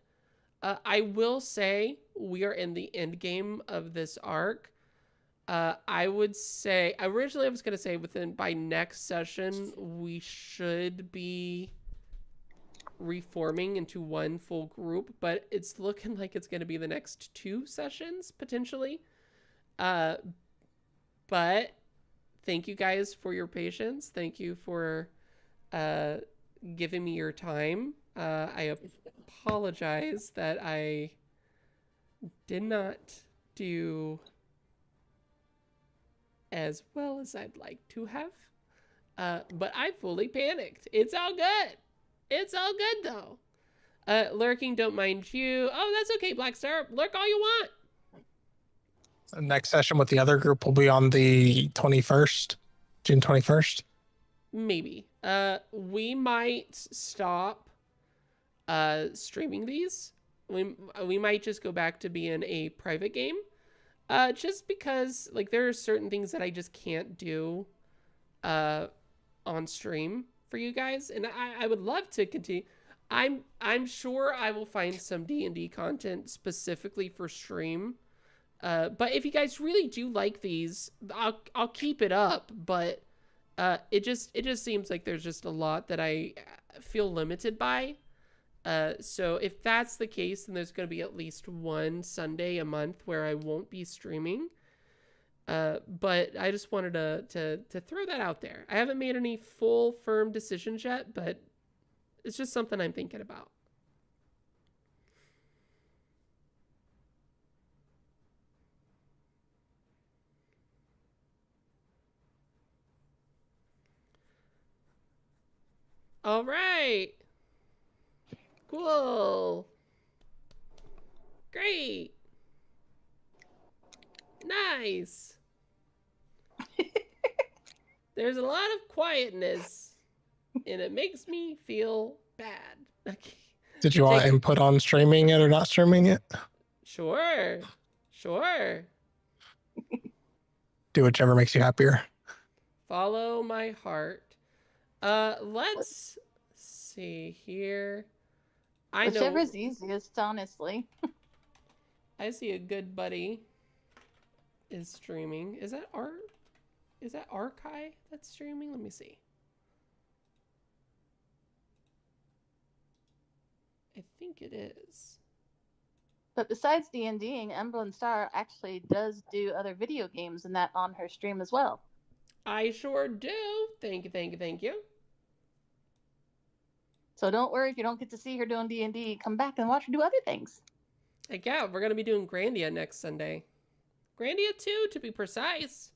I will say we are in the end game of this arc. I would say, originally I was going to say by next session, we should be reforming into one full group, but it's looking like it's going to be the next 2 sessions, potentially. But thank you guys for your patience. Thank you for giving me your time. I apologize that I did not do as well as I'd like to have. But I fully panicked. It's all good. It's all good, though. Lurking, don't mind you. Oh, that's okay, Black Star. Lurk all you want. The next session with the other group will be on the 21st, June 21st. Maybe. We might stop streaming these. We might just go back to being a private game. Just because like there are certain things that I just can't do on stream for you guys, and I would love to continue. I'm sure I will find some D&D content specifically for stream. But if you guys really do like these, I'll keep it up, but it just seems like there's just a lot that I feel limited by. So if that's the case, then there's going to be at least one Sunday a month where I won't be streaming. But I just wanted to throw that out there. I haven't made any full firm decisions yet, but it's just something I'm thinking about. All right. Cool. Great. Nice. There's a lot of quietness, and it makes me feel bad. Did you want input on streaming it or not streaming it? Sure. Do whichever makes you happier. Follow my heart. Let's see here. I know. Whichever's easiest, honestly. I see a good buddy is streaming. Is that Arkai that's streaming? Let me see. I think it is. But besides D&Ding, Emblem Star actually does do other video games and that on her stream as well. I sure do. Thank you. So don't worry if you don't get to see her doing D&D. Come back and watch her do other things. Heck yeah, we're going to be doing Grandia next Sunday. Grandia 2, to be precise.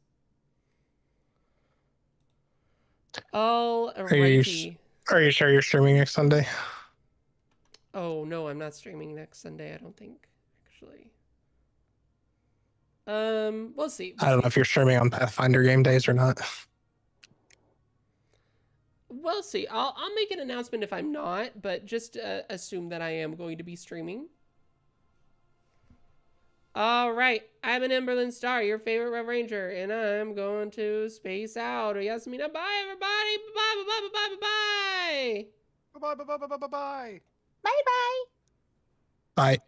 Alrighty. Are you sure you're streaming next Sunday? Oh, no, I'm not streaming next Sunday, I don't think, actually. We'll see. I don't know if you're streaming on Pathfinder game days or not. We'll see. I'll make an announcement if I'm not, but just assume that I am going to be streaming. All right, I'm an Emberlyn Star, your favorite Red Ranger, and I'm going to space out. Yasmina, bye, everybody. Bye. Bye. Bye-bye. Bye.